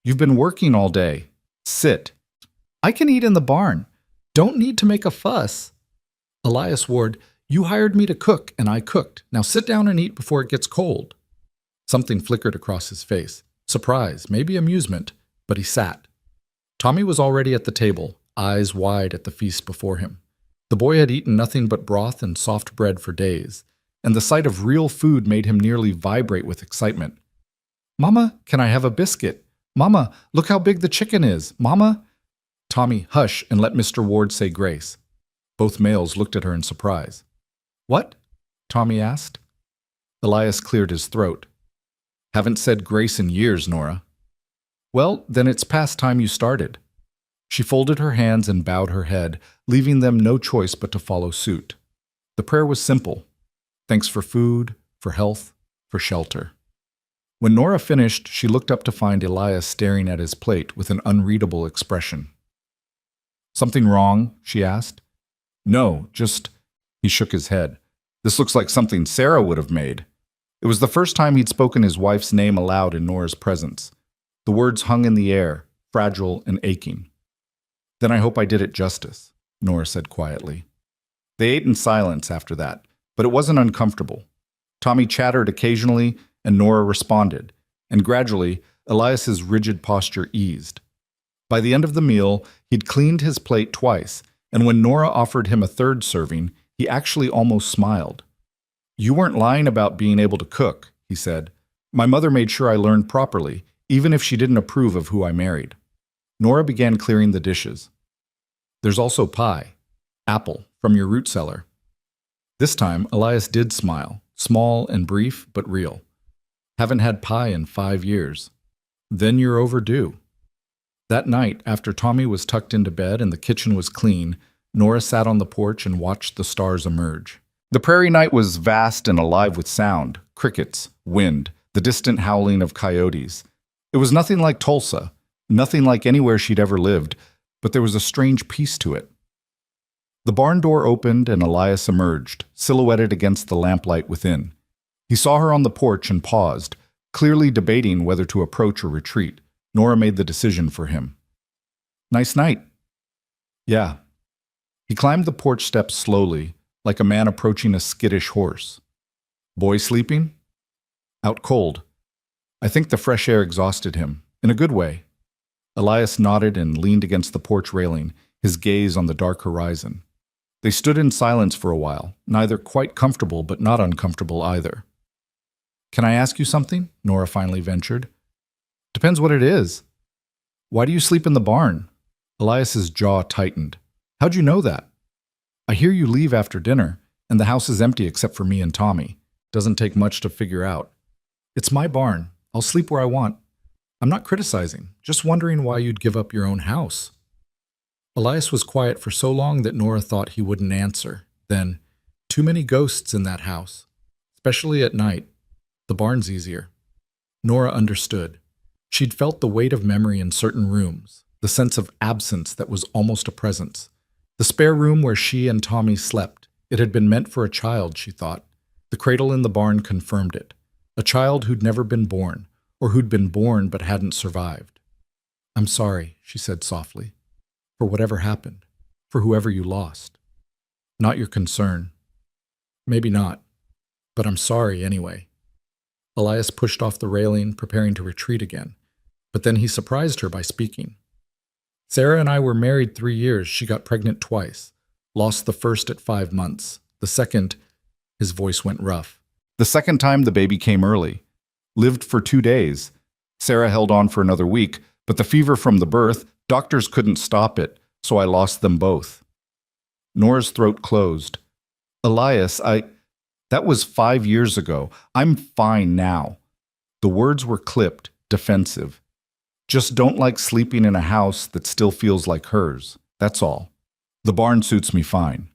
S1: "You've been working all day. Sit." "I can eat in the barn. Don't need to make a fuss." Elias Ward, "You hired me to cook, and I cooked. Now sit down and eat before it gets cold." Something flickered across his face. Surprise, maybe amusement, but he sat. Tommy was already at the table, eyes wide at the feast before him. The boy had eaten nothing but broth and soft bread for days, and the sight of real food made him nearly vibrate with excitement. "Mama, can I have a biscuit? Mama, look how big the chicken is. Mama?" "Tommy, hush and let Mr. Ward say grace." Both males looked at her in surprise. "What?" Tommy asked. Elias cleared his throat. "Haven't said grace in years, Nora." "Well, then it's past time you started." She folded her hands and bowed her head, leaving them no choice but to follow suit. The prayer was simple. Thanks for food, for health, for shelter. When Nora finished, she looked up to find Elias staring at his plate with an unreadable expression. "Something wrong?" she asked. "No, just—" He shook his head. "This looks like something Sarah would have made." It was the first time he'd spoken his wife's name aloud in Nora's presence. The words hung in the air, fragile and aching. "Then I hope I did it justice," Nora said quietly. They ate in silence after that, but it wasn't uncomfortable. Tommy chattered occasionally, and Nora responded, and gradually, Elias's rigid posture eased. By the end of the meal, he'd cleaned his plate twice, and when Nora offered him a third serving, he actually almost smiled. "You weren't lying about being able to cook," he said. "My mother made sure I learned properly, even if she didn't approve of who I married." Nora began clearing the dishes. "There's also pie. Apple, from your root cellar." This time, Elias did smile, small and brief, but real. "Haven't had pie in 5 years." "Then you're overdue." That night, after Tommy was tucked into bed and the kitchen was clean, Nora sat on the porch and watched the stars emerge. The prairie night was vast and alive with sound, crickets, wind, the distant howling of coyotes. It was nothing like Tulsa, nothing like anywhere she'd ever lived, but there was a strange peace to it. The barn door opened and Elias emerged, silhouetted against the lamplight within. He saw her on the porch and paused, clearly debating whether to approach or retreat. Nora made the decision for him. "Nice night." "Yeah." He climbed the porch steps slowly, like a man approaching a skittish horse. "Boy sleeping?" "Out cold. I think the fresh air exhausted him, in a good way." Elias nodded and leaned against the porch railing, his gaze on the dark horizon. They stood in silence for a while, neither quite comfortable but not uncomfortable either. "Can I ask you something?" Nora finally ventured. "Depends what it is." "Why do you sleep in the barn?" Elias's jaw tightened. "How'd you know that?" "I hear you leave after dinner, and the house is empty except for me and Tommy. Doesn't take much to figure out." "It's my barn. I'll sleep where I want." "I'm not criticizing, just wondering why you'd give up your own house." Elias was quiet for so long that Nora thought he wouldn't answer. Then, "Too many ghosts in that house, especially at night. The barn's easier." Nora understood. She'd felt the weight of memory in certain rooms, the sense of absence that was almost a presence. The spare room where she and Tommy slept. It had been meant for a child, she thought. The cradle in the barn confirmed it. A child who'd never been born, or who'd been born but hadn't survived. "I'm sorry," she said softly, "for whatever happened, for whoever you lost. Not your concern. Maybe not, but I'm sorry anyway." Elias pushed off the railing, preparing to retreat again, but then he surprised her by speaking. "Sarah and I were married 3 years. She got pregnant twice. Lost the first at 5 months. The second," his voice went rough. "The second time the baby came early. Lived for 2 days. Sarah held on for another week, but the fever from the birth, doctors couldn't stop it, so I lost them both." Nora's throat closed. "Elias, that was 5 years ago. I'm fine now." The words were clipped, defensive. "Just don't like sleeping in a house that still feels like hers. That's all. The barn suits me fine."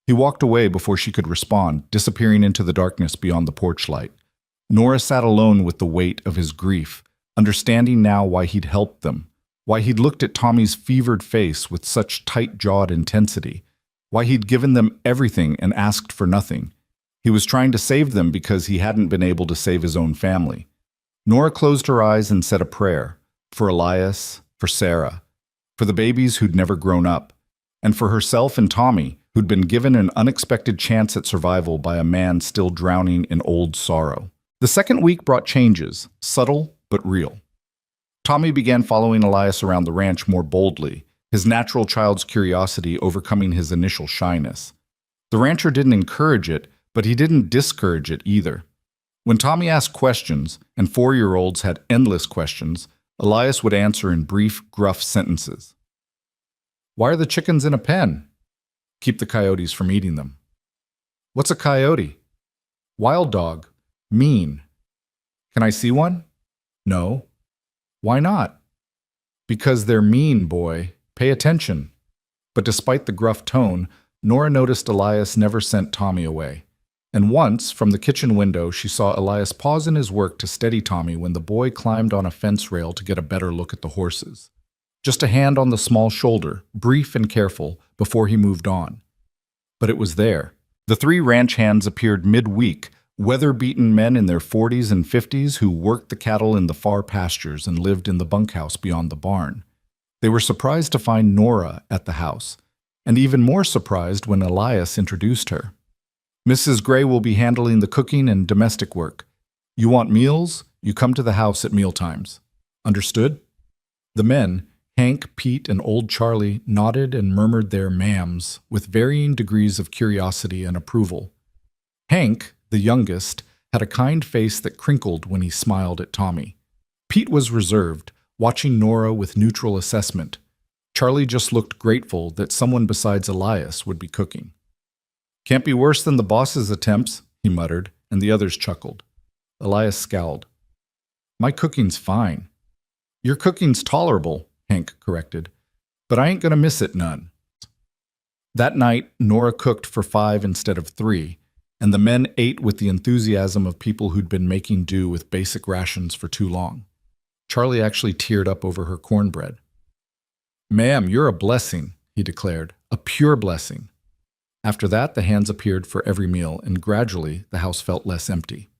S1: He walked away before she could respond, disappearing into the darkness beyond the porch light. Nora sat alone with the weight of his grief, understanding now why he'd helped them, why he'd looked at Tommy's fevered face with such tight-jawed intensity, why he'd given them everything and asked for nothing. He was trying to save them because he hadn't been able to save his own family. Nora closed her eyes and said a prayer, for Elias, for Sarah, for the babies who'd never grown up, and for herself and Tommy, who'd been given an unexpected chance at survival by a man still drowning in old sorrow. The second week brought changes, subtle but real. Tommy began following Elias around the ranch more boldly, his natural child's curiosity overcoming his initial shyness. The rancher didn't encourage it, but he didn't discourage it either. When Tommy asked questions, and 4-year-olds had endless questions, Elias would answer in brief, gruff sentences. "Why are the chickens in a pen?" "Keep the coyotes from eating them." "What's a coyote?" "Wild dog. Mean." "Can I see one?" "No." "Why not?" "Because they're mean, boy. Pay attention." But despite the gruff tone, Nora noticed Elias never sent Tommy away. And once, from the kitchen window, she saw Elias pause in his work to steady Tommy when the boy climbed on a fence rail to get a better look at the horses. Just a hand on the small shoulder, brief and careful, before he moved on. But it was there. The 3 ranch hands appeared midweek, weather-beaten men in their 40s and 50s who worked the cattle in the far pastures and lived in the bunkhouse beyond the barn. They were surprised to find Nora at the house, and even more surprised when Elias introduced her. "Mrs. Gray will be handling the cooking and domestic work. You want meals? You come to the house at mealtimes. Understood?" The men, Hank, Pete, and old Charlie, nodded and murmured their ma'ams with varying degrees of curiosity and approval. Hank, the youngest, had a kind face that crinkled when he smiled at Tommy. Pete was reserved, watching Nora with neutral assessment. Charlie just looked grateful that someone besides Elias would be cooking. "Can't be worse than the boss's attempts," he muttered, and the others chuckled. Elias scowled. "My cooking's fine." "Your cooking's tolerable," Hank corrected, "but I ain't gonna miss it none." That night, Nora cooked for 5 instead of 3, and the men ate with the enthusiasm of people who'd been making do with basic rations for too long. Charlie actually teared up over her cornbread. "Ma'am, you're a blessing," he declared, "a pure blessing." After that, the hands appeared for every meal, and gradually the house felt less empty.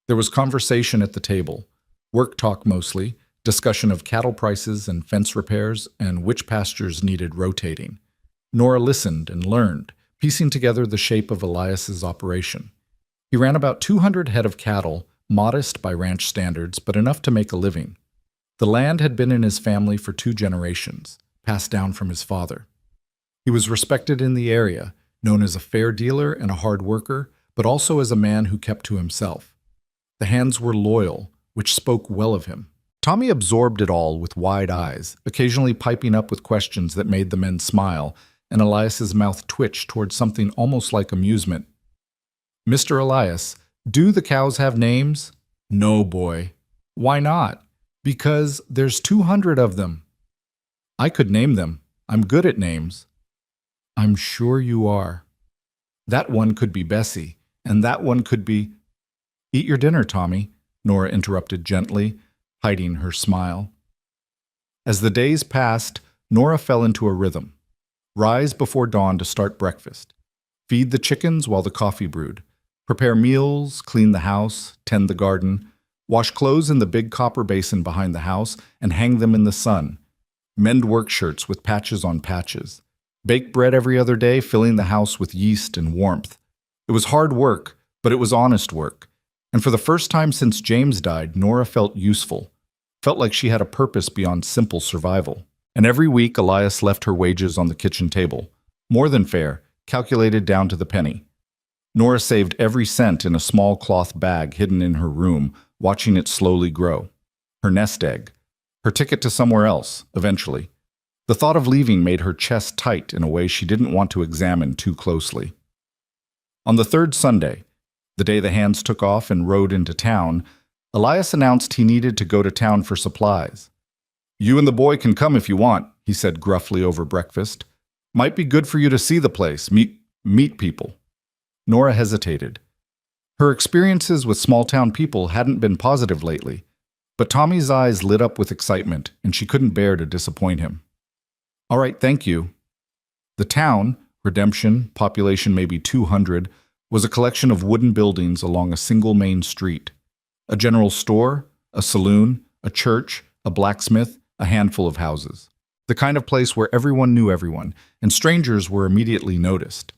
S1: There was conversation at the table, work talk mostly, discussion of cattle prices and fence repairs and which pastures needed rotating. Nora listened and learned, piecing together the shape of Elias's operation. He ran about 200 head of cattle, modest by ranch standards, but enough to make a living. The land had been in his family for 2 generations, passed down from his father. He was respected in the area, known as a fair dealer and a hard worker, but also as a man who kept to himself. The hands were loyal, which spoke well of him. Tommy absorbed it all with wide eyes, occasionally piping up with questions that made the men smile, and Elias's mouth twitched toward something almost like amusement. "Mr. Elias, do the cows have names?" "No, boy." "Why not?" "Because there's 200 of them." "I could name them. I'm good at names." "I'm sure you are." "That one could be Bessie, and that one could be—" "Eat your dinner, Tommy," Nora interrupted gently, hiding her smile. As the days passed, Nora fell into a rhythm. Rise before dawn to start breakfast. Feed the chickens while the coffee brewed. Prepare meals, clean the house, tend the garden. Wash clothes in the big copper basin behind the house and hang them in the sun. Mend work shirts with patches on patches. Bake bread every other day, filling the house with yeast and warmth. It was hard work, but it was honest work. And for the first time since James died, Nora felt useful. Felt like she had a purpose beyond simple survival. And every week, Elias left her wages on the kitchen table. More than fair, calculated down to the penny. Nora saved every cent in a small cloth bag hidden in her room, watching it slowly grow. Her nest egg. Her ticket to somewhere else, eventually. The thought of leaving made her chest tight in a way she didn't want to examine too closely. On the 3rd Sunday, the day the hands took off and rode into town, Elias announced he needed to go to town for supplies. "You and the boy can come if you want," he said gruffly over breakfast. "Might be good for you to see the place, meet people." Nora hesitated. Her experiences with small-town people hadn't been positive lately, but Tommy's eyes lit up with excitement, and she couldn't bear to disappoint him. "All right, thank you." The town, Redemption, population maybe 200, was a collection of wooden buildings along a single main street. A general store, a saloon, a church, a blacksmith, a handful of houses. The kind of place where everyone knew everyone, and strangers were immediately noticed.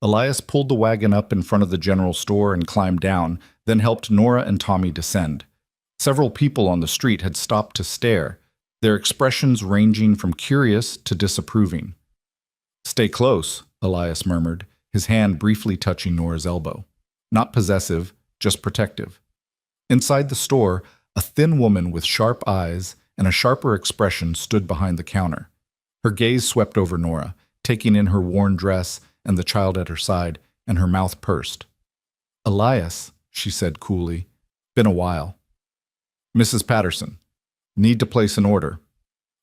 S1: Elias pulled the wagon up in front of the general store and climbed down, then helped Nora and Tommy descend. Several people on the street had stopped to stare, their expressions ranging from curious to disapproving. "Stay close," Elias murmured, his hand briefly touching Nora's elbow. Not possessive, just protective. Inside the store, a thin woman with sharp eyes and a sharper expression stood behind the counter. Her gaze swept over Nora, taking in her worn dress and the child at her side, and her mouth pursed. "Elias," she said coolly, "been a while." "Mrs. Patterson, need to place an order."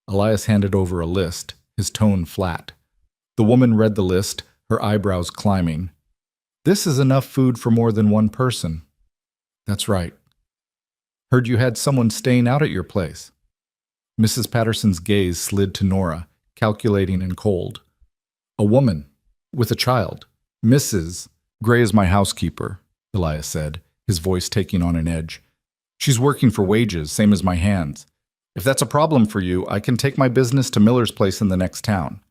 S1: Elias handed over a list, his tone flat. The woman read the list, her eyebrows climbing. "This is enough food for more than one person." "That's right." "Heard you had someone staying out at your place." Mrs. Patterson's gaze slid to Nora, calculating and cold. "A woman, with a child. Mrs. Gray is my housekeeper," Elias said, his voice taking on an edge. "She's working for wages, same as my hands. If that's a problem for you, I can take my business to Miller's place in the next town."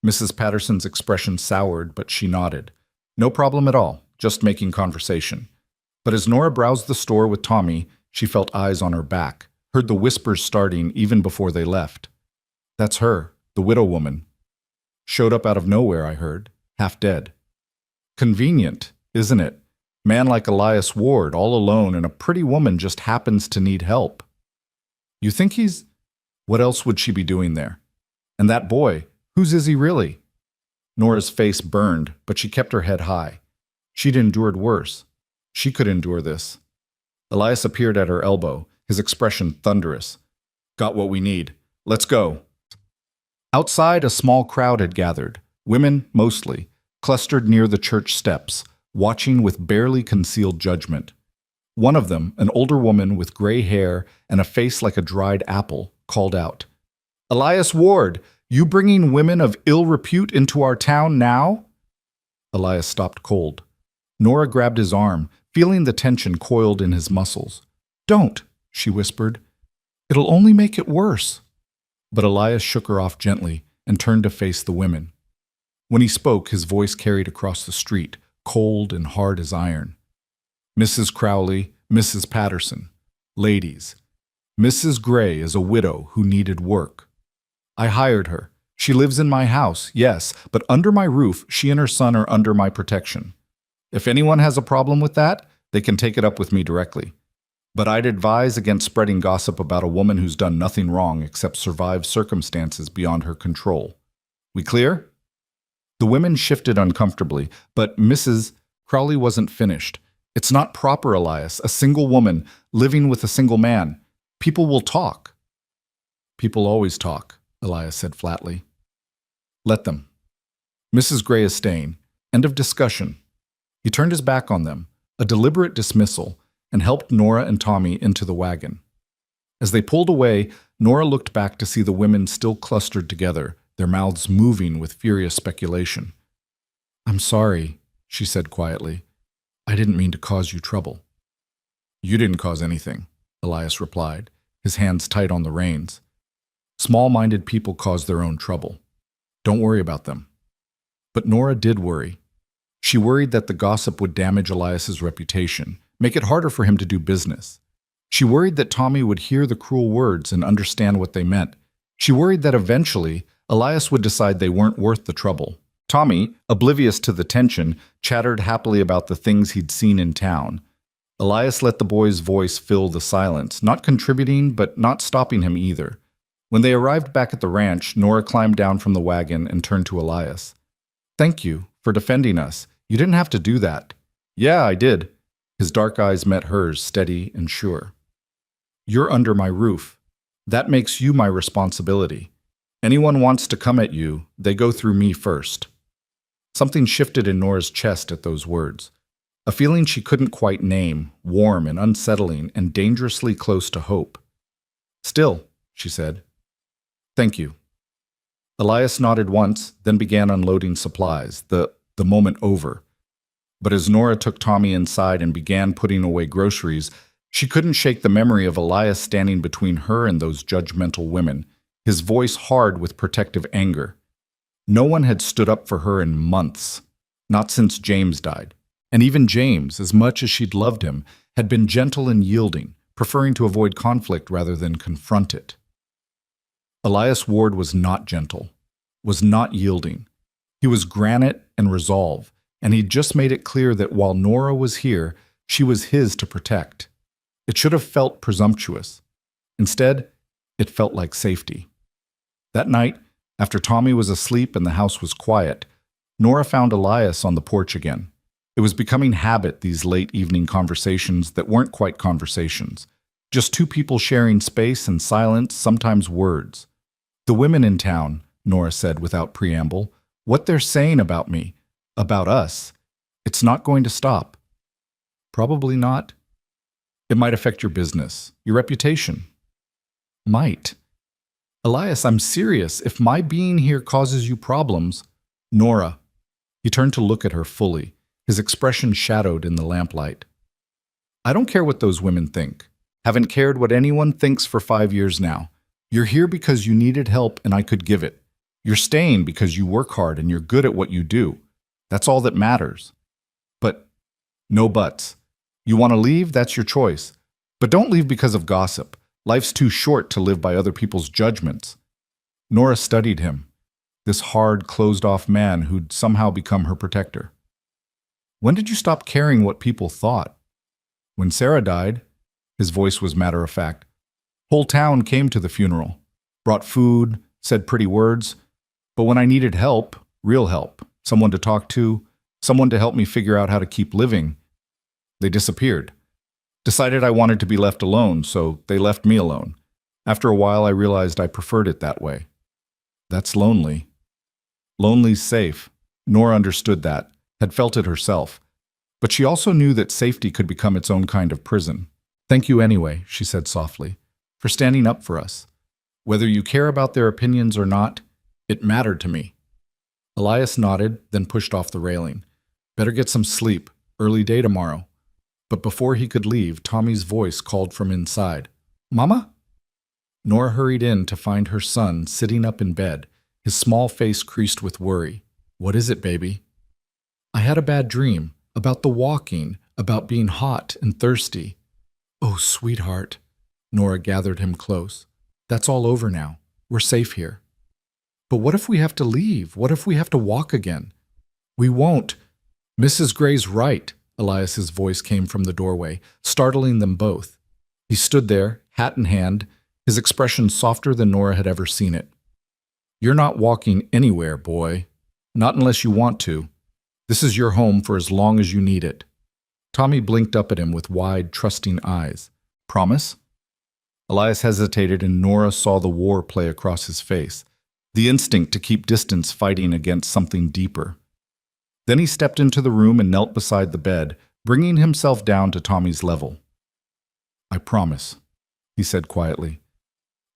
S1: Mrs. Patterson's expression soured, but she nodded. "No problem at all, just making conversation." But as Nora browsed the store with Tommy, she felt eyes on her back, heard the whispers starting even before they left. "That's her, the widow woman. Showed up out of nowhere, I heard, half dead." "Convenient, isn't it? Man like Elias Ward, all alone, and a pretty woman just happens to need help." "You think he's—" "What else would she be doing there? And that boy, whose is he really?" Nora's face burned, but she kept her head high. She'd endured worse. She could endure this. Elias appeared at her elbow, his expression thunderous. "Got what we need. Let's go." Outside, a small crowd had gathered, women mostly, clustered near the church steps, watching with barely concealed judgment. One of them, an older woman with gray hair and a face like a dried apple, called out, "Elias Ward, you bringing women of ill repute into our town now?" Elias stopped cold. Nora grabbed his arm, feeling the tension coiled in his muscles. "Don't," she whispered. "It'll only make it worse." But Elias shook her off gently and turned to face the women. When he spoke, his voice carried across the street, cold and hard as iron. "Mrs. Crowley, Mrs. Patterson, ladies, Mrs. Gray is a widow who needed work. I hired her. She lives in my house, yes, but under my roof, she and her son are under my protection. If anyone has a problem with that, they can take it up with me directly. But I'd advise against spreading gossip about a woman who's done nothing wrong except survive circumstances beyond her control. We clear?" The women shifted uncomfortably, but Mrs. Crowley wasn't finished. "It's not proper, Elias, a single woman living with a single man. People will talk." "People always talk," Elias said flatly. "Let them. Mrs. Gray is staying. End of discussion." He turned his back on them, a deliberate dismissal, and helped Nora and Tommy into the wagon. As they pulled away, Nora looked back to see the women still clustered together, their mouths moving with furious speculation. "I'm sorry," she said quietly. "I didn't mean to cause you trouble." "You didn't cause anything," Elias replied, his hands tight on the reins. "Small-minded people cause their own trouble. Don't worry about them." But Nora did worry. She worried that the gossip would damage Elias's reputation, make it harder for him to do business. She worried that Tommy would hear the cruel words and understand what they meant. She worried that eventually, Elias would decide they weren't worth the trouble. Tommy, oblivious to the tension, chattered happily about the things he'd seen in town. Elias let the boy's voice fill the silence, not contributing but not stopping him either. When they arrived back at the ranch, Nora climbed down from the wagon and turned to Elias. "Thank you for defending us. You didn't have to do that." "Yeah, I did." His dark eyes met hers, steady and sure. "You're under my roof. That makes you my responsibility. Anyone wants to come at you, they go through me first." Something shifted in Nora's chest at those words. A feeling she couldn't quite name, warm and unsettling and dangerously close to hope. "Still," she said. "Thank you." Elias nodded once, then began unloading supplies, the moment over. But as Nora took Tommy inside and began putting away groceries, she couldn't shake the memory of Elias standing between her and those judgmental women, his voice hard with protective anger. No one had stood up for her in months, not since James died. And even James, as much as she'd loved him, had been gentle and yielding, preferring to avoid conflict rather than confront it. Elias Ward was not gentle, was not yielding. He was granite and resolve, and he'd just made it clear that while Nora was here, she was his to protect. It should have felt presumptuous. Instead, it felt like safety. That night, after Tommy was asleep and the house was quiet, Nora found Elias on the porch again. It was becoming habit, these late evening conversations that weren't quite conversations. Just two people sharing space and silence, sometimes words. "The women in town," Nora said without preamble, "what they're saying about me, about us, it's not going to stop." "Probably not." "It might affect your business, your reputation." "Might." "Elias, I'm serious. If my being here causes you problems—" "Nora." He turned to look at her fully, his expression shadowed in the lamplight. "I don't care what those women think. Haven't cared what anyone thinks for 5 years now. You're here because you needed help and I could give it. You're staying because you work hard and you're good at what you do. That's all that matters. But no buts. You want to leave, that's your choice. But don't leave because of gossip. Life's too short to live by other people's judgments." Nora studied him, this hard, closed-off man who'd somehow become her protector. "When did you stop caring what people thought?" "When Sarah died." His voice was matter-of-fact. "Whole town came to the funeral, brought food, said pretty words. But when I needed help, real help, someone to talk to, someone to help me figure out how to keep living, they disappeared. Decided I wanted to be left alone, so they left me alone. After a while, I realized I preferred it that way." "That's lonely." "Lonely's safe." Nora understood that, had felt it herself. But she also knew that safety could become its own kind of prison. "Thank you anyway," she said softly, "for standing up for us. Whether you care about their opinions or not, it mattered to me." Elias nodded, then pushed off the railing. "Better get some sleep. Early day tomorrow." But before he could leave, Tommy's voice called from inside. "Mama?" Nora hurried in to find her son sitting up in bed, his small face creased with worry. "What is it, baby?" "I had a bad dream. About the walking, about being hot and thirsty." "Oh, sweetheart." Nora gathered him close. "That's all over now. We're safe here." "But what if we have to leave? What if we have to walk again?" "We won't. Mrs. Gray's right." Elias's voice came from the doorway, startling them both. He stood there, hat in hand, his expression softer than Nora had ever seen it. "You're not walking anywhere, boy. Not unless you want to. This is your home for as long as you need it." Tommy blinked up at him with wide, trusting eyes. "Promise?" Elias hesitated, and Nora saw the war play across his face, the instinct to keep distance fighting against something deeper. Then he stepped into the room and knelt beside the bed, bringing himself down to Tommy's level. "I promise," he said quietly.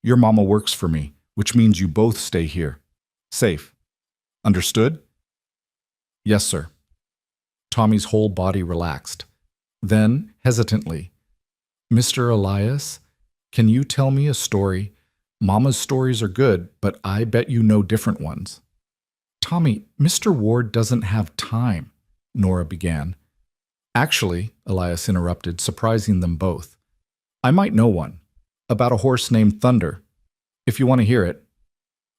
S1: "Your mama works for me, which means you both stay here. Safe. Understood?" "Yes, sir." Tommy's whole body relaxed. Then, hesitantly, "Mr. Elias, can you tell me a story? Mama's stories are good, but I bet you know different ones." "Tommy, Mr. Ward doesn't have time," Nora began. "Actually," Elias interrupted, surprising them both, "I might know one. About a horse named Thunder. If you want to hear it."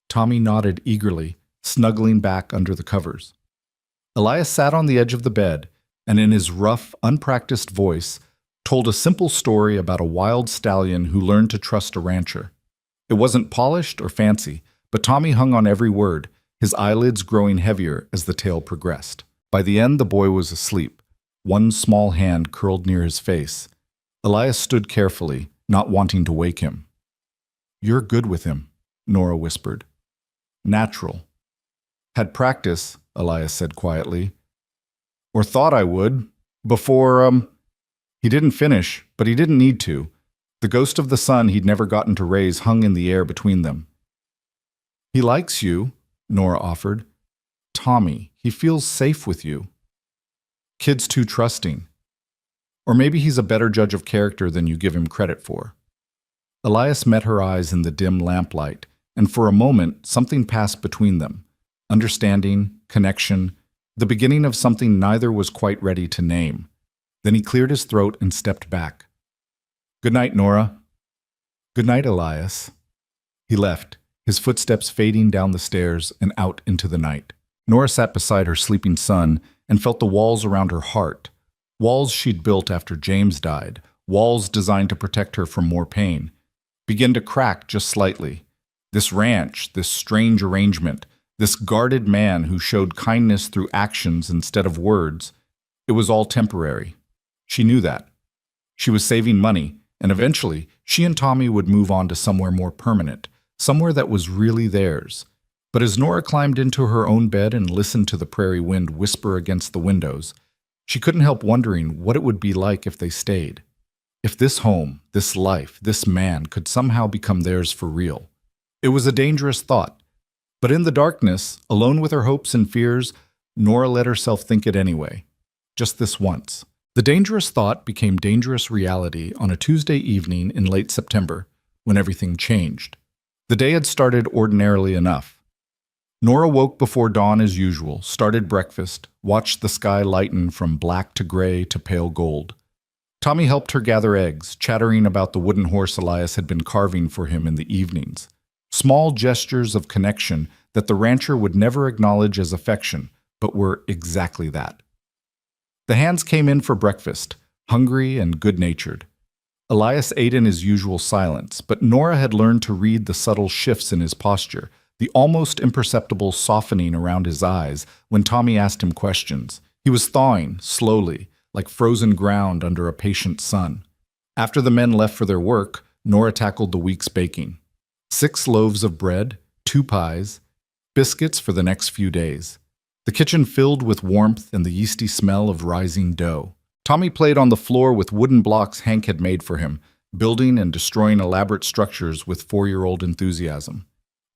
S1: Tommy nodded eagerly, snuggling back under the covers. Elias sat on the edge of the bed, and in his rough, unpracticed voice, told a simple story about a wild stallion who learned to trust a rancher. It wasn't polished or fancy, but Tommy hung on every word, his eyelids growing heavier as the tale progressed. By the end, the boy was asleep, one small hand curled near his face. Elias stood carefully, not wanting to wake him. "You're good with him," Nora whispered. "Natural." "Had practice," Elias said quietly. "Or thought I would. Before, He didn't finish, but he didn't need to. The ghost of the son he'd never gotten to raise hung in the air between them." "He likes you," Nora offered. "Tommy, he feels safe with you." "Kid's too trusting. Or maybe he's a better judge of character than you give him credit for." Elias met her eyes in the dim lamplight, and for a moment something passed between them. Understanding, connection, the beginning of something neither was quite ready to name. Then he cleared his throat and stepped back. "Good night, Nora." "Good night, Elias." He left, his footsteps fading down the stairs and out into the night. Nora sat beside her sleeping son and felt the walls around her heart, walls she'd built after James died, walls designed to protect her from more pain, begin to crack just slightly. This ranch, this strange arrangement, this guarded man who showed kindness through actions instead of words, it was all temporary. She knew that. She was saving money, and eventually she and Tommy would move on to somewhere more permanent, somewhere that was really theirs. But as Nora climbed into her own bed and listened to the prairie wind whisper against the windows, she couldn't help wondering what it would be like if they stayed. If this home, this life, this man could somehow become theirs for real. It was a dangerous thought. But in the darkness, alone with her hopes and fears, Nora let herself think it anyway. Just this once. The dangerous thought became dangerous reality on a Tuesday evening in late September, when everything changed. The day had started ordinarily enough. Nora woke before dawn as usual, started breakfast, watched the sky lighten from black to gray to pale gold. Tommy helped her gather eggs, chattering about the wooden horse Elias had been carving for him in the evenings. Small gestures of connection that the rancher would never acknowledge as affection, but were exactly that. The hands came in for breakfast, hungry and good-natured. Elias ate in his usual silence, but Nora had learned to read the subtle shifts in his posture, the almost imperceptible softening around his eyes when Tommy asked him questions. He was thawing, slowly, like frozen ground under a patient sun. After the men left for their work, Nora tackled the week's baking. 6 loaves of bread, 2 pies, biscuits for the next few days. the kitchen filled with warmth and the yeasty smell of rising dough. Tommy played on the floor with wooden blocks Hank had made for him, building and destroying elaborate structures with 4-year-old enthusiasm.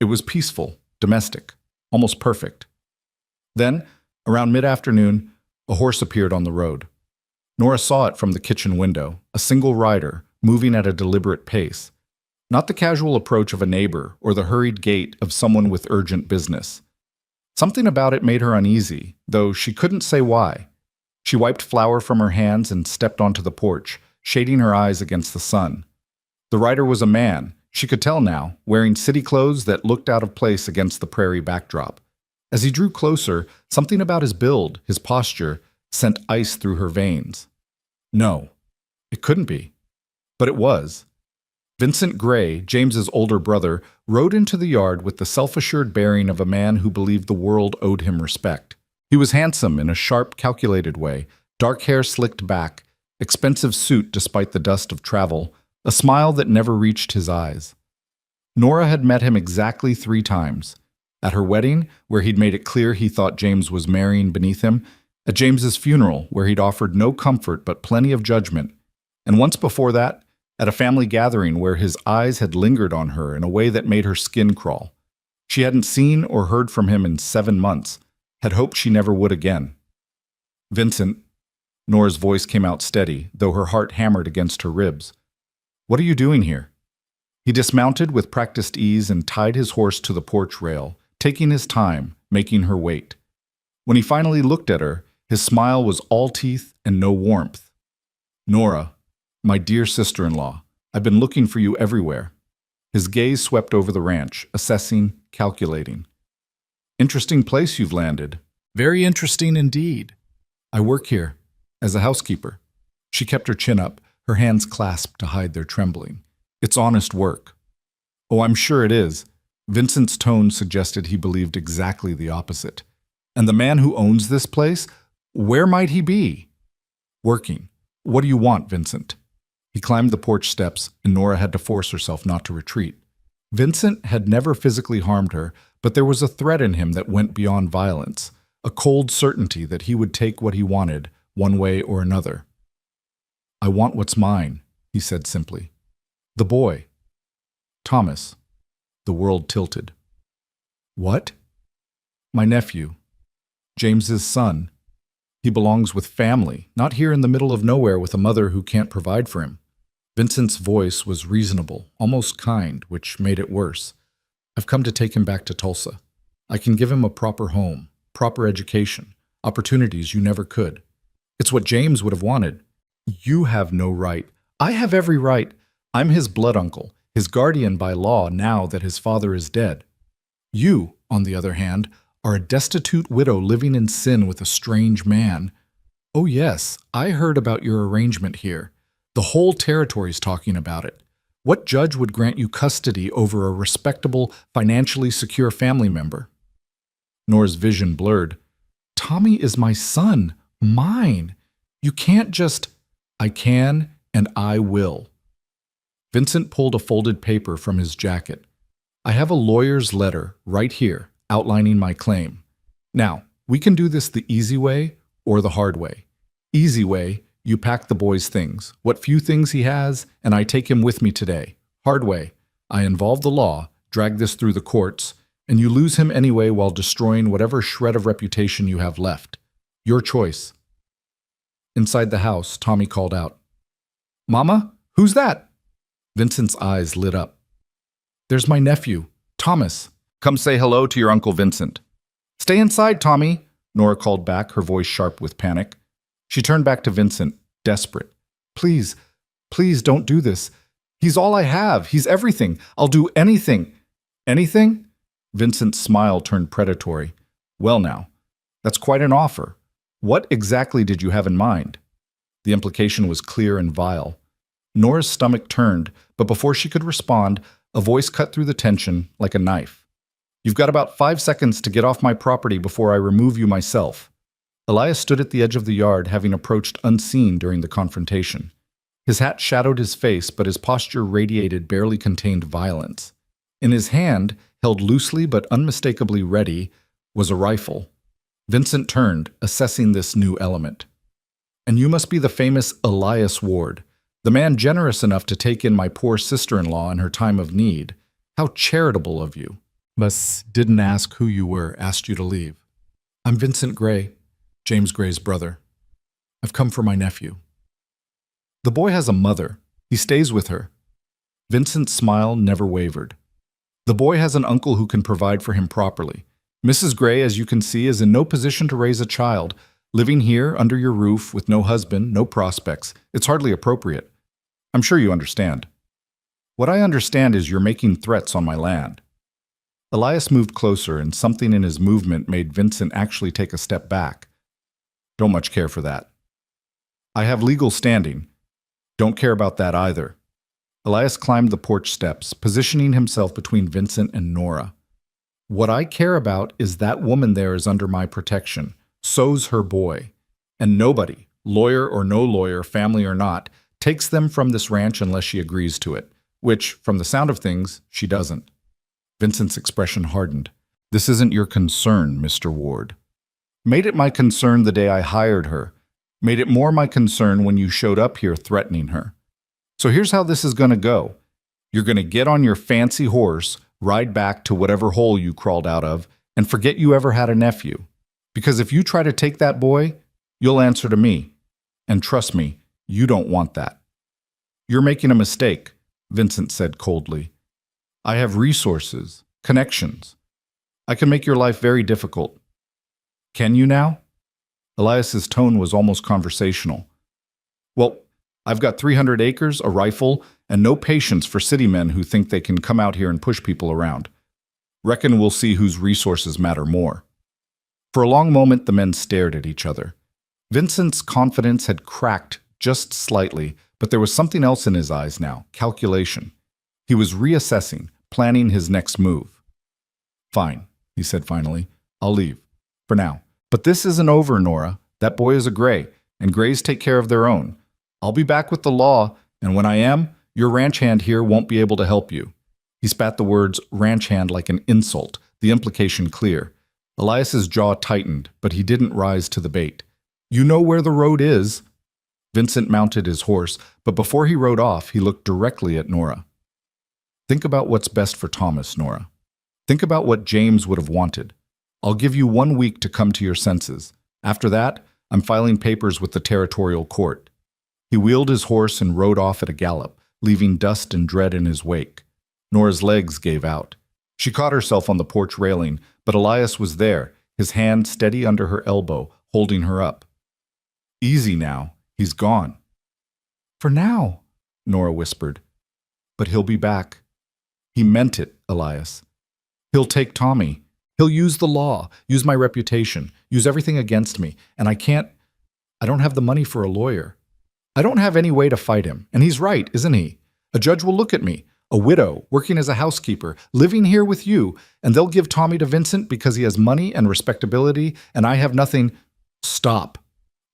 S1: It was peaceful, domestic, almost perfect. Then, around mid-afternoon, a horse appeared on the road. Nora saw it from the kitchen window, a single rider, moving at a deliberate pace. Not the casual approach of a neighbor or the hurried gait of someone with urgent business. Something about it made her uneasy, though she couldn't say why. She wiped flour from her hands and stepped onto the porch, shading her eyes against the sun. The rider was a man, she could tell now, wearing city clothes that looked out of place against the prairie backdrop. As he drew closer, something about his build, his posture, sent ice through her veins. No, it couldn't be. But it was. Vincent Gray, James's older brother, rode into the yard with the self-assured bearing of a man who believed the world owed him respect. He was handsome in a sharp, calculated way, dark hair slicked back, expensive suit despite the dust of travel, a smile that never reached his eyes. Nora had met him exactly 3 times. At her wedding, where he'd made it clear he thought James was marrying beneath him, at James's funeral, where he'd offered no comfort but plenty of judgment, and once before that, at a family gathering where his eyes had lingered on her in a way that made her skin crawl. She hadn't seen or heard from him in 7 months, had hoped she never would again. Vincent, Nora's voice came out steady, though her heart hammered against her ribs. What are you doing here? He dismounted with practiced ease and tied his horse to the porch rail, taking his time, making her wait. When he finally looked at her, his smile was all teeth and no warmth. Nora, my dear sister-in-law, I've been looking for you everywhere. His gaze swept over the ranch, assessing, calculating. Interesting place you've landed. Very interesting indeed. I work here, as a housekeeper. She kept her chin up, her hands clasped to hide their trembling. It's honest work. Oh, I'm sure it is. Vincent's tone suggested he believed exactly the opposite. And the man who owns this place, where might he be? Working. What do you want, Vincent? He climbed the porch steps, and Nora had to force herself not to retreat. Vincent had never physically harmed her, but there was a threat in him that went beyond violence, a cold certainty that he would take what he wanted, one way or another. I want what's mine, he said simply. The boy. Thomas. The world tilted. What? My nephew. James's son. He belongs with family, not here in the middle of nowhere with a mother who can't provide for him. Vincent's voice was reasonable, almost kind, which made it worse. I've come to take him back to Tulsa. I can give him a proper home, proper education, opportunities you never could. It's what James would have wanted. You have no right. I have every right. I'm his blood uncle, his guardian by law now that his father is dead. You, on the other hand, are a destitute widow living in sin with a strange man. Oh yes, I heard about your arrangement here. The whole territory's talking about it. What judge would grant you custody over a respectable, financially secure family member? Nora's vision blurred. Tommy is my son, mine. You can't just... I can, and I will. Vincent pulled a folded paper from his jacket. I have a lawyer's letter right here, outlining my claim. Now, we can do this the easy way or the hard way. Easy way, you pack the boy's things, what few things he has, and I take him with me today. Hard way, I involve the law, drag this through the courts, and you lose him anyway while destroying whatever shred of reputation you have left. Your choice. Inside the house, Tommy called out, Mama, who's that? Vincent's eyes lit up. There's my nephew, Thomas. Come say hello to your Uncle Vincent. Stay inside, Tommy, Nora called back, her voice sharp with panic. She turned back to Vincent, desperate. Please, please don't do this. He's all I have. He's everything. I'll do anything. Anything? Vincent's smile turned predatory. Well now, that's quite an offer. What exactly did you have in mind? The implication was clear and vile. Nora's stomach turned, but before she could respond, a voice cut through the tension like a knife. You've got about 5 seconds to get off my property before I remove you myself. Elias stood at the edge of the yard, having approached unseen during the confrontation. His hat shadowed his face, but his posture radiated barely contained violence. In his hand, held loosely but unmistakably ready, was a rifle. Vincent turned, assessing this new element. And you must be the famous Elias Ward, the man generous enough to take in my poor sister-in-law in her time of need. How charitable of you. But didn't ask who you were, asked you to leave. I'm Vincent Gray, James Gray's brother. I've come for my nephew. The boy has a mother. He stays with her. Vincent's smile never wavered. The boy has an uncle who can provide for him properly. Mrs. Gray, as you can see, is in no position to raise a child. Living here, under your roof, with no husband, no prospects, it's hardly appropriate. I'm sure you understand. What I understand is you're making threats on my land. Elias moved closer, and something in his movement made Vincent actually take a step back. Don't much care for that. I have legal standing. Don't care about that either. Elias climbed the porch steps, positioning himself between Vincent and Nora. What I care about is that woman there is under my protection. So's her boy. And nobody, lawyer or no lawyer, family or not, takes them from this ranch unless she agrees to it, which, from the sound of things, she doesn't. Vincent's expression hardened. This isn't your concern, Mr. Ward. Made it my concern the day I hired her. Made it more my concern when you showed up here threatening her. So here's how this is going to go. You're going to get on your fancy horse, ride back to whatever hole you crawled out of, and forget you ever had a nephew. Because if you try to take that boy, you'll answer to me. And trust me, you don't want that. You're making a mistake, Vincent said coldly. I have resources, connections. I can make your life very difficult. Can you now? Elias's tone was almost conversational. Well, I've got 300 acres, a rifle, and no patience for city men who think they can come out here and push people around. Reckon we'll see whose resources matter more. For a long moment, the men stared at each other. Vincent's confidence had cracked just slightly, but there was something else in his eyes now, calculation. He was reassessing, planning his next move. Fine, he said finally. I'll leave. For now. But this isn't over, Nora. That boy is a Gray, and Grays take care of their own. I'll be back with the law, and when I am, your ranch hand here won't be able to help you. He spat the words ranch hand like an insult, the implication clear. Elias's jaw tightened, but he didn't rise to the bait. You know where the road is. Vincent mounted his horse, but before he rode off, he looked directly at Nora. Think about what's best for Thomas, Nora. Think about what James would have wanted. I'll give you 1 week to come to your senses. After that, I'm filing papers with the territorial court. He wheeled his horse and rode off at a gallop, leaving dust and dread in his wake. Nora's legs gave out. She caught herself on the porch railing, but Elias was there, his hand steady under her elbow, holding her up. Easy now. He's gone. For now, Nora whispered. But he'll be back. He meant it, Elias. He'll take Tommy. He'll use the law, use my reputation, use everything against me, and I don't have the money for a lawyer. I don't have any way to fight him, and he's right, isn't he? A judge will look at me, a widow, working as a housekeeper, living here with you, and they'll give Tommy to Vincent because he has money and respectability, and I have nothing. Stop.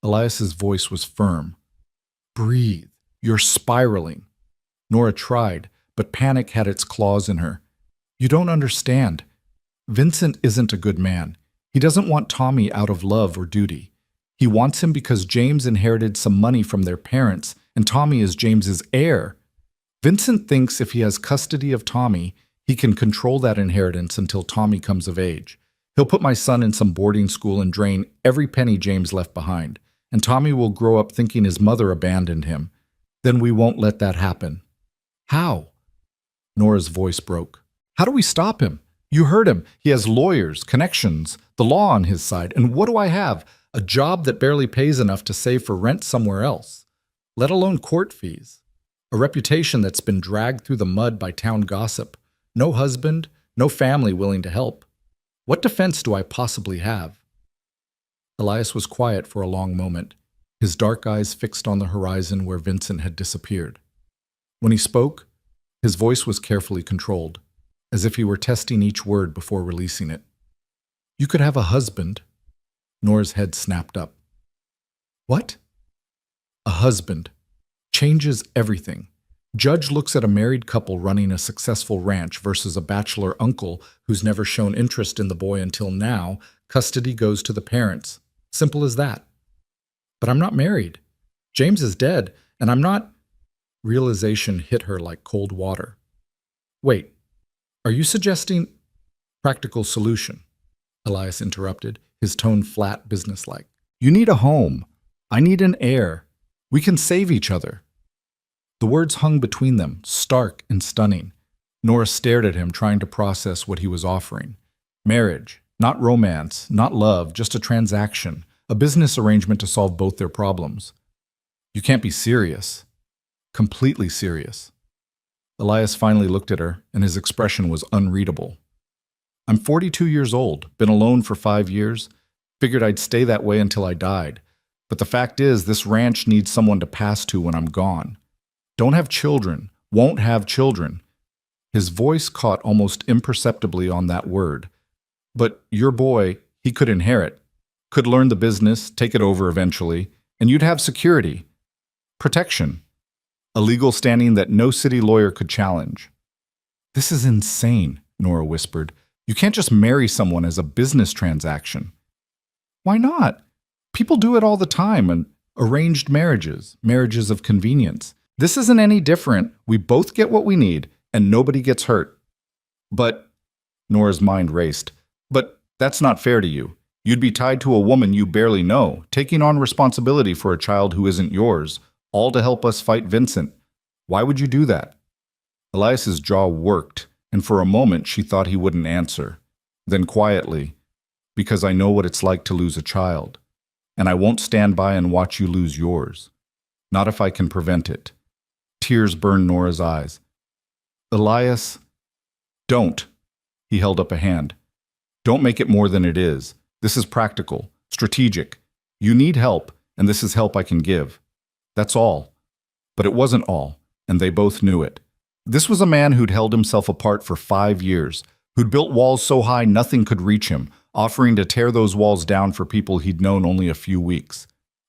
S1: Elias's voice was firm. Breathe. You're spiraling. Nora tried, but panic had its claws in her. You don't understand. Vincent isn't a good man. He doesn't want Tommy out of love or duty. He wants him because James inherited some money from their parents, and Tommy is James's heir. Vincent thinks if he has custody of Tommy, he can control that inheritance until Tommy comes of age. He'll put my son in some boarding school and drain every penny James left behind, and Tommy will grow up thinking his mother abandoned him. Then we won't let that happen. How? Nora's voice broke. How do we stop him? You heard him. He has lawyers, connections, the law on his side. And what do I have? A job that barely pays enough to save for rent somewhere else, let alone court fees. A reputation that's been dragged through the mud by town gossip. No husband, no family willing to help. What defense do I possibly have? Elias was quiet for a long moment, his dark eyes fixed on the horizon where Vincent had disappeared. When he spoke, his voice was carefully controlled, as if he were testing each word before releasing it. You could have a husband. Nora's head snapped up. What? A husband changes everything. Judge looks at a married couple running a successful ranch versus a bachelor uncle who's never shown interest in the boy until now. Custody goes to the parents. Simple as that. But I'm not married. James is dead, and I'm not. Realization hit her like cold water. Wait, are you suggesting practical solution? Elias interrupted, his tone flat, businesslike. You need a home. I need an heir. We can save each other. The words hung between them, stark and stunning. Nora stared at him, trying to process what he was offering. Marriage, not romance, not love, just a transaction, a business arrangement to solve both their problems. You can't be serious. Completely serious. Elias finally looked at her, and his expression was unreadable. I'm 42 years old, been alone for 5 years, figured I'd stay that way until I died. But the fact is, this ranch needs someone to pass to when I'm gone. Don't have children, won't have children. His voice caught almost imperceptibly on that word. But your boy, he could inherit, could learn the business, take it over eventually, and you'd have security, protection, a legal standing that no city lawyer could challenge. This is insane, Nora whispered. You can't just marry someone as a business transaction. Why not? People do it all the time, and arranged marriages, marriages of convenience. This isn't any different. We both get what we need, and nobody gets hurt. But, Nora's mind raced, but that's not fair to you. You'd be tied to a woman you barely know, taking on responsibility for a child who isn't yours, all to help us fight Vincent. Why would you do that? Elias's jaw worked, and for a moment she thought he wouldn't answer. Then quietly, because I know what it's like to lose a child, and I won't stand by and watch you lose yours. Not if I can prevent it. Tears burned Nora's eyes. Elias, don't. He held up a hand. Don't make it more than it is. This is practical, strategic. You need help, and this is help I can give. That's all. But it wasn't all, and they both knew it. This was a man who'd held himself apart for 5 years, who'd built walls so high nothing could reach him, offering to tear those walls down for people he'd known only a few weeks.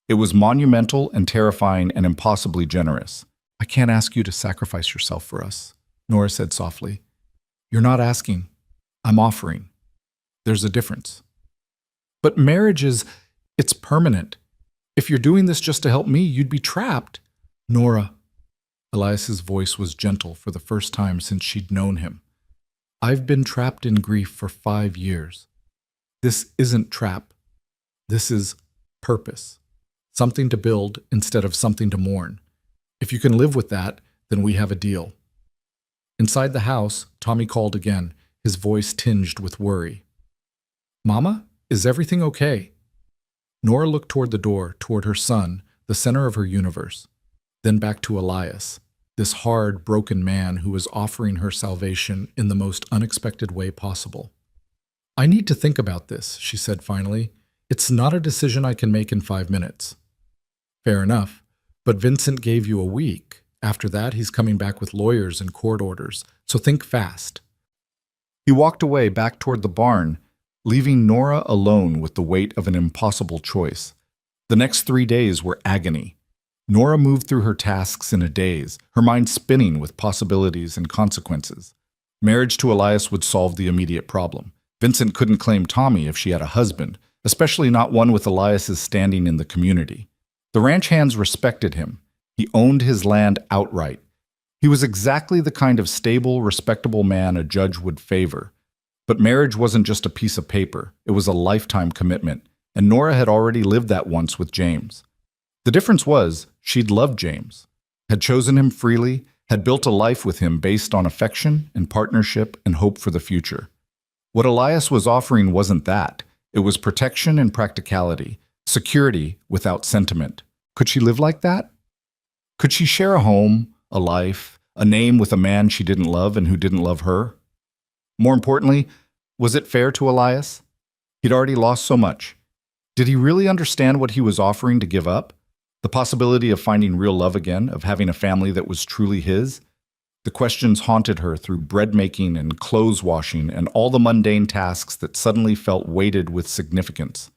S1: It was monumental and terrifying and impossibly generous. I can't ask you to sacrifice yourself for us, Nora said softly. You're not asking. I'm offering. There's a difference. But marriage it's permanent. If you're doing this just to help me, you'd be trapped. Nora. Elias's voice was gentle for the first time since she'd known him. I've been trapped in grief for 5 years. This isn't trap. This is purpose. Something to build instead of something to mourn. If you can live with that, then we have a deal. Inside the house, Tommy called again, his voice tinged with worry. Mama, is everything okay? Nora looked toward the door, toward her son, the center of her universe, then back to Elias, this hard, broken man who was offering her salvation in the most unexpected way possible. I need to think about this, she said finally. It's not a decision I can make in 5 minutes. Fair enough. But Vincent gave you a week. After that, he's coming back with lawyers and court orders, so think fast. He walked away back toward the barn, leaving Nora alone with the weight of an impossible choice. The next 3 days were agony. Nora moved through her tasks in a daze, her mind spinning with possibilities and consequences. Marriage to Elias would solve the immediate problem. Vincent couldn't claim Tommy if she had a husband, especially not one with Elias's standing in the community. The ranch hands respected him. He owned his land outright. He was exactly the kind of stable, respectable man a judge would favor. But marriage wasn't just a piece of paper. It was a lifetime commitment, and Nora had already lived that once with James. The difference was, she'd loved James, had chosen him freely, had built a life with him based on affection and partnership and hope for the future. What Elias was offering wasn't that. It was protection and practicality, security without sentiment. Could she live like that? Could she share a home, a life, a name with a man she didn't love and who didn't love her? More importantly, was it fair to Elias? He'd already lost so much. Did he really understand what he was offering to give up? The possibility of finding real love again, of having a family that was truly his? The questions haunted her through bread making and clothes washing and all the mundane tasks that suddenly felt weighted with significance.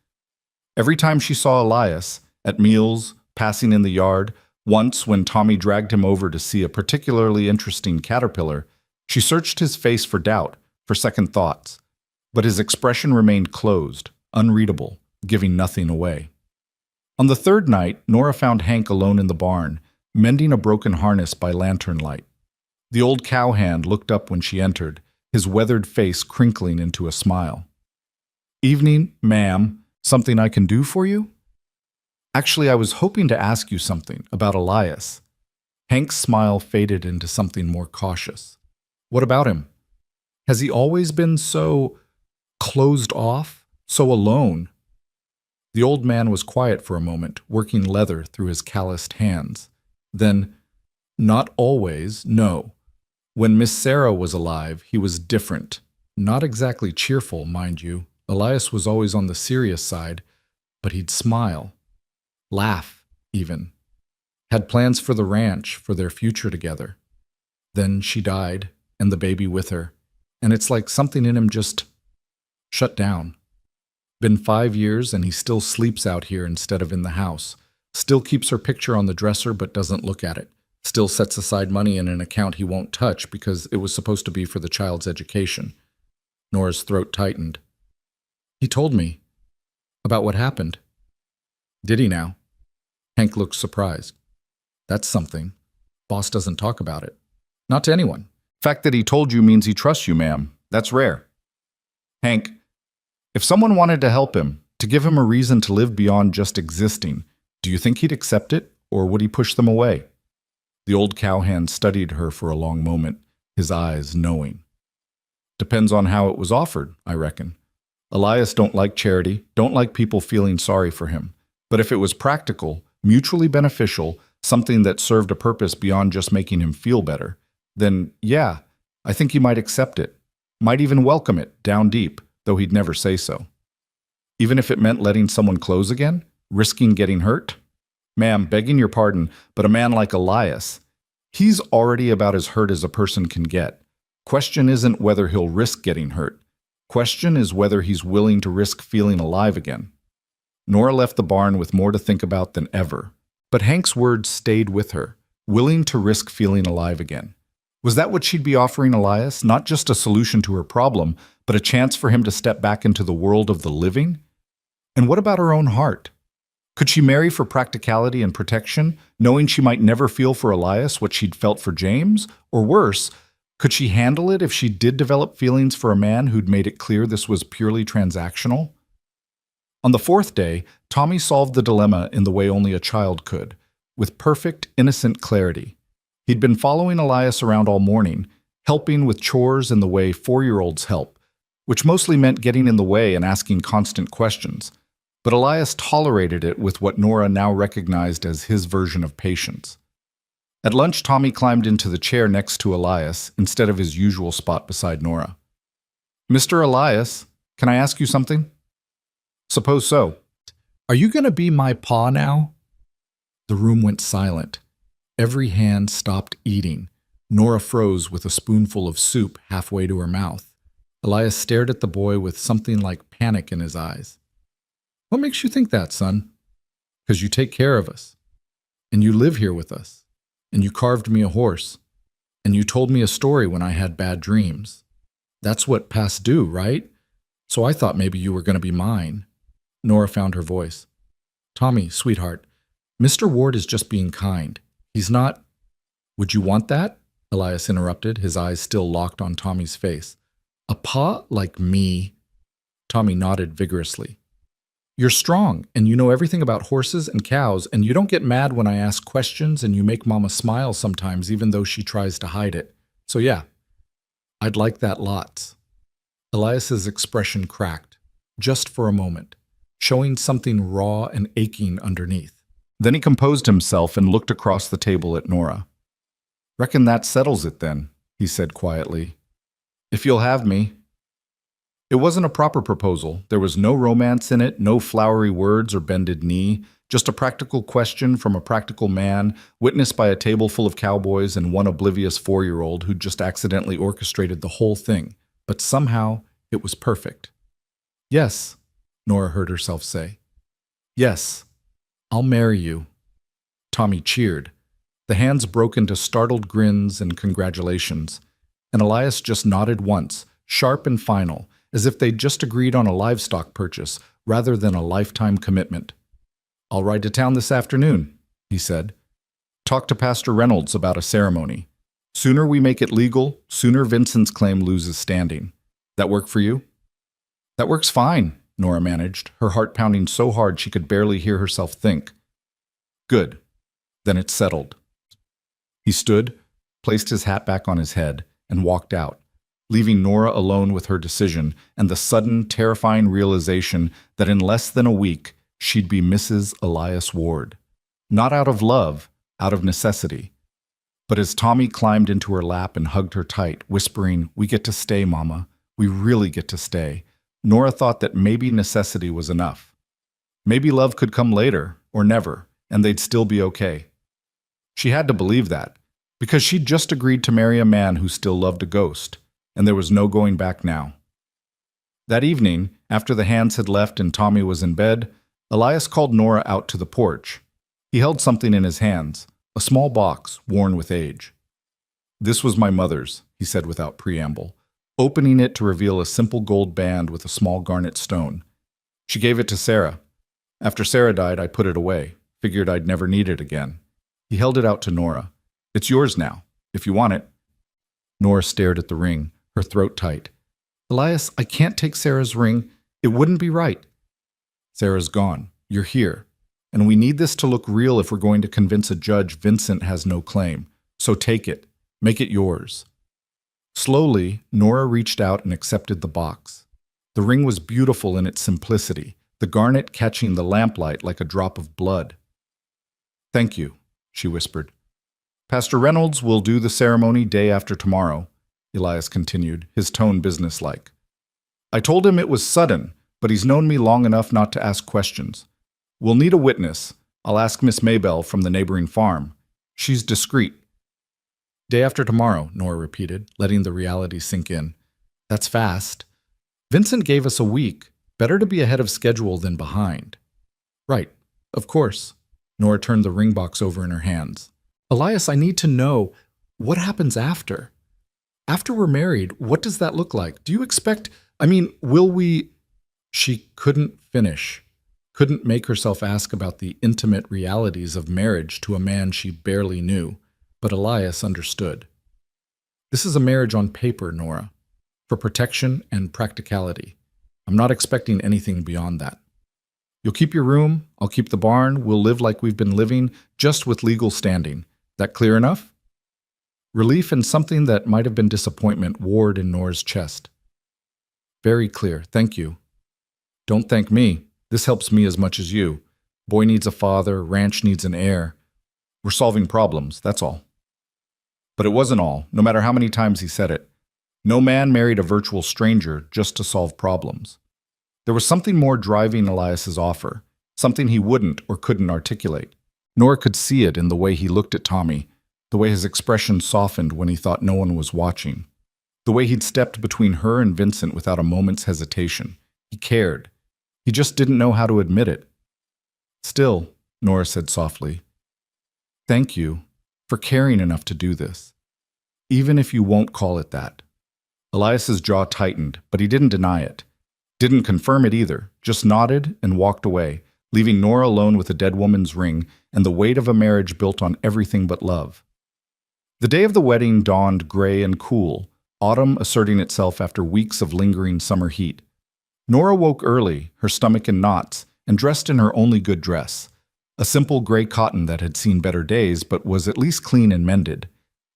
S1: Every time she saw Elias, at meals, passing in the yard, Once, when Tommy dragged him over to see a particularly interesting caterpillar, she searched his face for doubt, for second thoughts. But his expression remained closed, unreadable, giving nothing away. On the third night, Nora found Hank alone in the barn, mending a broken harness by lantern light. The old cowhand looked up when she entered, his weathered face crinkling into a smile. "Evening, ma'am. Something I can do for you?" "Actually, I was hoping to ask you something about Elias." Hank's smile faded into something more cautious. "What about him? Has he always been so closed off, so alone?" The old man was quiet for a moment, working leather through his calloused hands. Then, "Not always, no. When Miss Sarah was alive, he was different. Not exactly cheerful, mind you. Elias was always on the serious side, but he'd smile. Laugh, even. Had plans for the ranch, for their future together. Then she died, and the baby with her, and it's like something in him just shut down. Been 5 years, and he still sleeps out here instead of in the house. Still keeps her picture on the dresser but doesn't look at it. Still sets aside money in an account he won't touch because it was supposed to be for the child's education." Nora's throat tightened. "He told me about what happened." "Did he now?" Hank looked surprised. "That's something. Boss doesn't talk about it. Not to anyone. Fact that he told you means he trusts you, ma'am. That's rare." "Hank, if someone wanted to help him, to give him a reason to live beyond just existing, do you think he'd accept it, or would he push them away?" The old cowhand studied her for a long moment, his eyes knowing. "Depends on how it was offered, I reckon. Elias don't like charity, don't like people feeling sorry for him. But if it was practical, mutually beneficial, something that served a purpose beyond just making him feel better, then yeah, I think he might accept it. Might even welcome it, down deep, though he'd never say so. Even if it meant letting someone close again, risking getting hurt? Ma'am, begging your pardon, but a man like Elias, he's already about as hurt as a person can get. Question isn't whether he'll risk getting hurt. Question is whether he's willing to risk feeling alive again." Nora left the barn with more to think about than ever. But Hank's words stayed with her, willing to risk feeling alive again. Was that what she'd be offering Elias? Not just a solution to her problem, but a chance for him to step back into the world of the living? And what about her own heart? Could she marry for practicality and protection, knowing she might never feel for Elias what she'd felt for James? Or worse, could she handle it if she did develop feelings for a man who'd made it clear this was purely transactional? On the fourth day, Tommy solved the dilemma in the way only a child could, with perfect, innocent clarity. He'd been following Elias around all morning, helping with chores in the way 4-year-olds help, which mostly meant getting in the way and asking constant questions. But Elias tolerated it with what Nora now recognized as his version of patience. At lunch, Tommy climbed into the chair next to Elias instead of his usual spot beside Nora. "Mr. Elias, can I ask you something?" "Suppose so." "Are you going to be my pa now?" The room went silent. Every hand stopped eating. Nora froze with a spoonful of soup halfway to her mouth. Elias stared at the boy with something like panic in his eyes. "What makes you think that, son?" "'Cause you take care of us. And you live here with us. And you carved me a horse. And you told me a story when I had bad dreams. That's what pasts do, right? So I thought maybe you were going to be mine." Nora found her voice. "Tommy, sweetheart, Mr. Ward is just being kind. He's not—" "Would you want that?" Elias interrupted, his eyes still locked on Tommy's face. "A pa like me?" Tommy nodded vigorously. "You're strong, and you know everything about horses and cows, and you don't get mad when I ask questions, and you make Mama smile sometimes even though she tries to hide it. So yeah, I'd like that lots." Elias's expression cracked, just for a moment, showing something raw and aching underneath. Then he composed himself and looked across the table at Nora. "Reckon that settles it then," he said quietly. "If you'll have me." It wasn't a proper proposal. There was no romance in it, no flowery words or bended knee, just a practical question from a practical man, witnessed by a table full of cowboys and one oblivious 4-year-old who'd just accidentally orchestrated the whole thing. But somehow, it was perfect. "Yes," Nora heard herself say. "Yes, I'll marry you." Tommy cheered. The hands broke into startled grins and congratulations, and Elias just nodded once, sharp and final, as if they'd just agreed on a livestock purchase rather than a lifetime commitment. "I'll ride to town this afternoon," he said. "Talk to Pastor Reynolds about a ceremony. Sooner we make it legal, sooner Vincent's claim loses standing. That work for you?" "That works fine," Nora managed, her heart pounding so hard she could barely hear herself think. "Good. Then it's settled." He stood, placed his hat back on his head, and walked out, leaving Nora alone with her decision and the sudden, terrifying realization that in less than a week, she'd be Mrs. Elias Ward. Not out of love, out of necessity. But as Tommy climbed into her lap and hugged her tight, whispering, "We get to stay, Mama. We really get to stay," Nora thought that maybe necessity was enough. Maybe love could come later, or never, and they'd still be okay. She had to believe that, because she'd just agreed to marry a man who still loved a ghost, and there was no going back now. That evening, after the hands had left and Tommy was in bed, Elias called Nora out to the porch. He held something in his hands, a small box worn with age. "This was my mother's," he said without preamble, opening it to reveal a simple gold band with a small garnet stone. "She gave it to Sarah. After Sarah died, I put it away. Figured I'd never need it again." He held it out to Nora. "It's yours now, if you want it." Nora stared at the ring, her throat tight. "Elias, I can't take Sarah's ring. It wouldn't be right." "Sarah's gone. You're here. And we need this to look real if we're going to convince a judge Vincent has no claim. So take it. Make it yours." Slowly, Nora reached out and accepted the box. The ring was beautiful in its simplicity, the garnet catching the lamplight like a drop of blood. "Thank you," she whispered. "Pastor Reynolds will do the ceremony day after tomorrow," Elias continued, his tone businesslike. "I told him it was sudden, but he's known me long enough not to ask questions. We'll need a witness. I'll ask Miss Maybelle from the neighboring farm. She's discreet." "Day after tomorrow," Nora repeated, letting the reality sink in. "That's fast. Vincent gave us a week. Better to be ahead of schedule than behind." "Right. Of course." Nora turned the ring box over in her hands. "Elias, I need to know, what happens after? After we're married, what does that look like? Do you expect, will we—" She couldn't finish, couldn't make herself ask about the intimate realities of marriage to a man she barely knew, but Elias understood. "This is a marriage on paper, Nora, for protection and practicality. I'm not expecting anything beyond that. You'll keep your room, I'll keep the barn, we'll live like we've been living, just with legal standing. That clear enough?" Relief and something that might have been disappointment warred in Nora's chest. "Very clear, thank you." "Don't thank me. This helps me as much as you. Boy needs a father, ranch needs an heir. We're solving problems, that's all." But it wasn't all, no matter how many times he said it. No man married a virtual stranger just to solve problems. There was something more driving Elias's offer, something he wouldn't or couldn't articulate. Nora could see it in the way he looked at Tommy, the way his expression softened when he thought no one was watching, the way he'd stepped between her and Vincent without a moment's hesitation. He cared. He just didn't know how to admit it. "Still," Nora said softly, "thank you for caring enough to do this, even if you won't call it that." Elias's jaw tightened, but he didn't deny it. Didn't confirm it either, just nodded and walked away, leaving Nora alone with a dead woman's ring and the weight of a marriage built on everything but love. The day of the wedding dawned gray and cool, autumn asserting itself after weeks of lingering summer heat. Nora woke early, her stomach in knots, and dressed in her only good dress, a simple gray cotton that had seen better days but was at least clean and mended.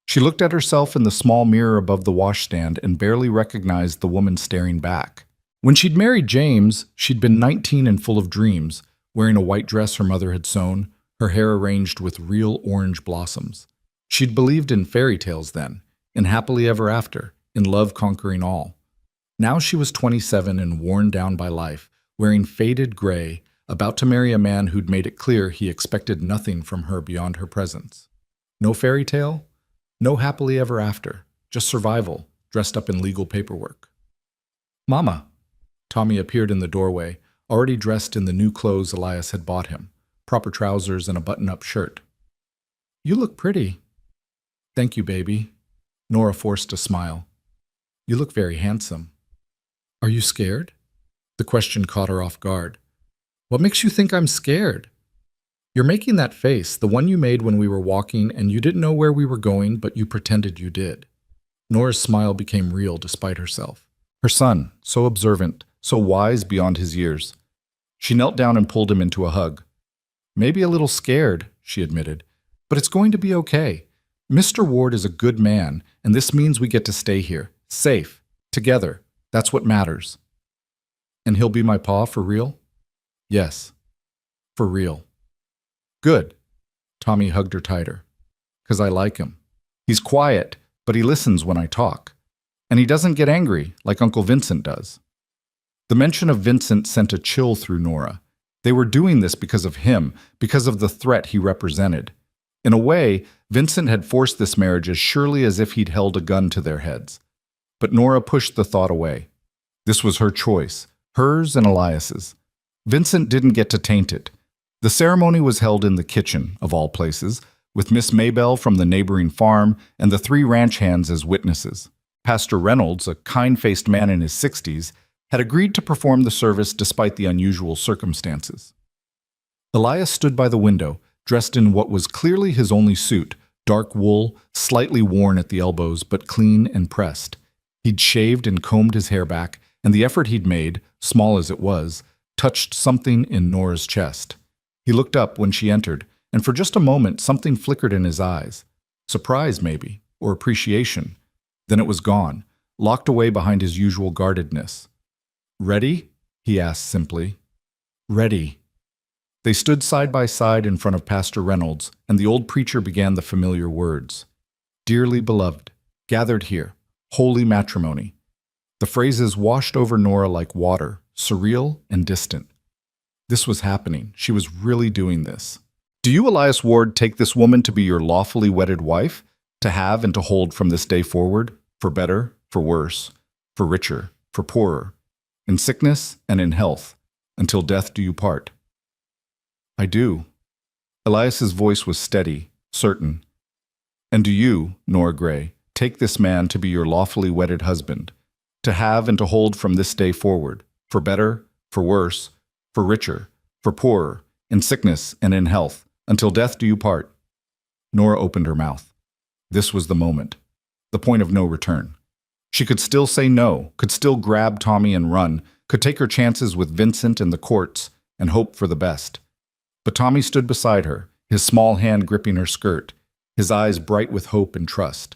S1: She looked at herself in the small mirror above the washstand and barely recognized the woman staring back. When she'd married James, she'd been 19 and full of dreams, wearing a white dress her mother had sewn, her hair arranged with real orange blossoms. She'd believed in fairy tales then, in happily ever after, in love conquering all. Now she was 27 and worn down by life, wearing faded gray, about to marry a man who'd made it clear he expected nothing from her beyond her presence. No fairy tale, no happily ever after, just survival, dressed up in legal paperwork. "Mama!" Tommy appeared in the doorway, already dressed in the new clothes Elias had bought him, proper trousers and a button-up shirt. You look pretty. Thank you, baby. Nora forced a smile. You look very handsome. Are you scared? The question caught her off guard. What makes you think I'm scared? You're making that face, the one you made when we were walking and you didn't know where we were going, but you pretended you did. Nora's smile became real despite herself. Her son, so observant, so wise beyond his years. She knelt down and pulled him into a hug. Maybe a little scared, she admitted, but it's going to be okay. Mr. Ward is a good man, and this means we get to stay here, safe, together. That's what matters. And he'll be my pa for real? Yes, for real. Good. Tommy hugged her tighter. 'Cause I like him. He's quiet, but he listens when I talk. And he doesn't get angry like Uncle Vincent does. The mention of Vincent sent a chill through Nora. They were doing this because of him, because of the threat he represented. In a way, Vincent had forced this marriage as surely as if he'd held a gun to their heads. But Nora pushed the thought away. This was her choice, hers and Elias's. Vincent didn't get to taint it. The ceremony was held in the kitchen, of all places, with Miss Maybelle from the neighboring farm and the 3 ranch hands as witnesses. Pastor Reynolds, a kind-faced man in his 60s, had agreed to perform the service despite the unusual circumstances. Elias stood by the window, dressed in what was clearly his only suit, dark wool, slightly worn at the elbows but clean and pressed. He'd shaved and combed his hair back, and the effort he'd made, small as it was, touched something in Nora's chest. He looked up when she entered, and for just a moment something flickered in his eyes. Surprise, maybe, or appreciation. Then it was gone, locked away behind his usual guardedness. "Ready?" he asked simply. "Ready." They stood side by side in front of Pastor Reynolds, and the old preacher began the familiar words. "Dearly beloved, gathered here, holy matrimony." The phrases washed over Nora like water, surreal and distant. This was happening. She was really doing this. "Do you, Elias Ward, take this woman to be your lawfully wedded wife, to have and to hold from this day forward, for better, for worse, for richer, for poorer, in sickness and in health, until death do you part?" "I do." Elias's voice was steady, certain. "And do you, Nora Gray, take this man to be your lawfully wedded husband, to have and to hold from this day forward, for better, for worse, for richer, for poorer, in sickness and in health, until death do you part?" Nora opened her mouth. This was the moment, the point of no return. She could still say no, could still grab Tommy and run, could take her chances with Vincent and the courts, and hope for the best. But Tommy stood beside her, his small hand gripping her skirt, his eyes bright with hope and trust.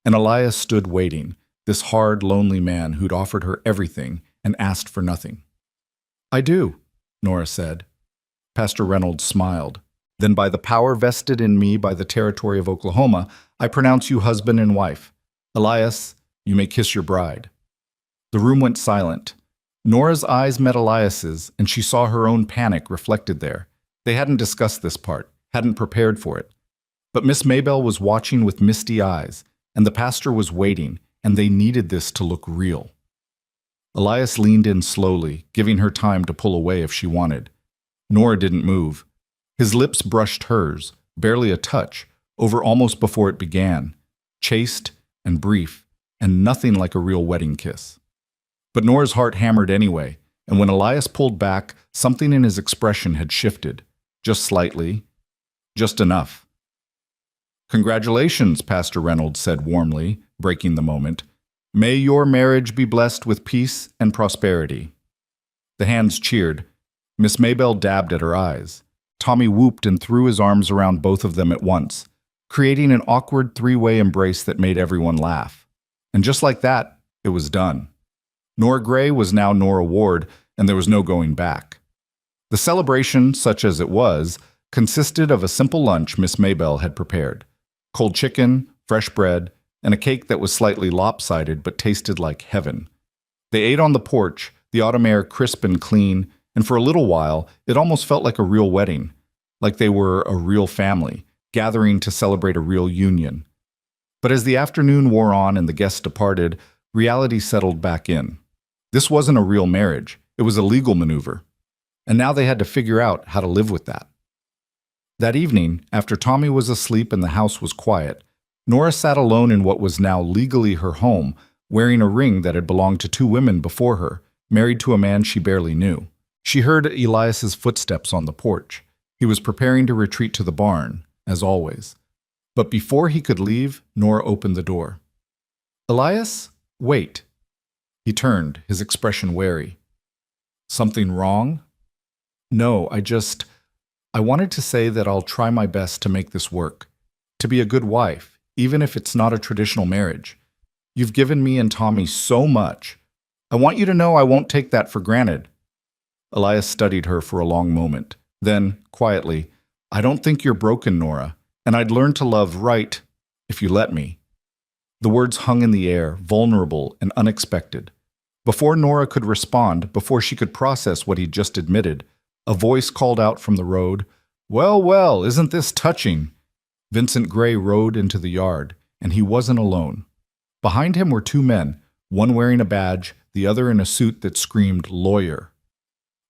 S1: And Elias stood waiting, this hard, lonely man who'd offered her everything and asked for nothing. "I do," Nora said. Pastor Reynolds smiled. "Then by the power vested in me by the territory of Oklahoma, I pronounce you husband and wife. Elias, you may kiss your bride." The room went silent. Nora's eyes met Elias's, and she saw her own panic reflected there. They hadn't discussed this part, hadn't prepared for it. But Miss Maybelle was watching with misty eyes, and the pastor was waiting, and they needed this to look real. Elias leaned in slowly, giving her time to pull away if she wanted. Nora didn't move. His lips brushed hers, barely a touch, over almost before it began, chaste and brief, and nothing like a real wedding kiss. But Nora's heart hammered anyway, and when Elias pulled back, something in his expression had shifted, just slightly, just enough. "Congratulations," Pastor Reynolds said warmly, breaking the moment. "May your marriage be blessed with peace and prosperity." The hands cheered. Miss Maybelle dabbed at her eyes. Tommy whooped and threw his arms around both of them at once, creating an awkward 3-way embrace that made everyone laugh. And just like that, it was done. Nora Gray was now Nora Ward, and there was no going back. The celebration, such as it was, consisted of a simple lunch Miss Maybelle had prepared. Cold chicken, fresh bread, and a cake that was slightly lopsided but tasted like heaven. They ate on the porch, the autumn air crisp and clean, and for a little while, it almost felt like a real wedding, like they were a real family, gathering to celebrate a real union. But as the afternoon wore on and the guests departed, reality settled back in. This wasn't a real marriage. It was a legal maneuver. And now they had to figure out how to live with that. That evening, after Tommy was asleep and the house was quiet, Nora sat alone in what was now legally her home, wearing a ring that had belonged to two women before her, married to a man she barely knew. She heard Elias's footsteps on the porch. He was preparing to retreat to the barn, as always. But before he could leave, Nora opened the door. "Elias, wait." He turned, his expression wary. "Something wrong?" "No, I wanted to say that I'll try my best to make this work. To be a good wife, even if it's not a traditional marriage. You've given me and Tommy so much. I want you to know I won't take that for granted." Elias studied her for a long moment. Then, quietly, "I don't think you're broken, Nora, and I'd learn to love right if you let me." The words hung in the air, vulnerable and unexpected. Before Nora could respond, before she could process what he'd just admitted, a voice called out from the road, "Well, well, isn't this touching?" Vincent Gray rode into the yard, and he wasn't alone. Behind him were two men, one wearing a badge, the other in a suit that screamed lawyer.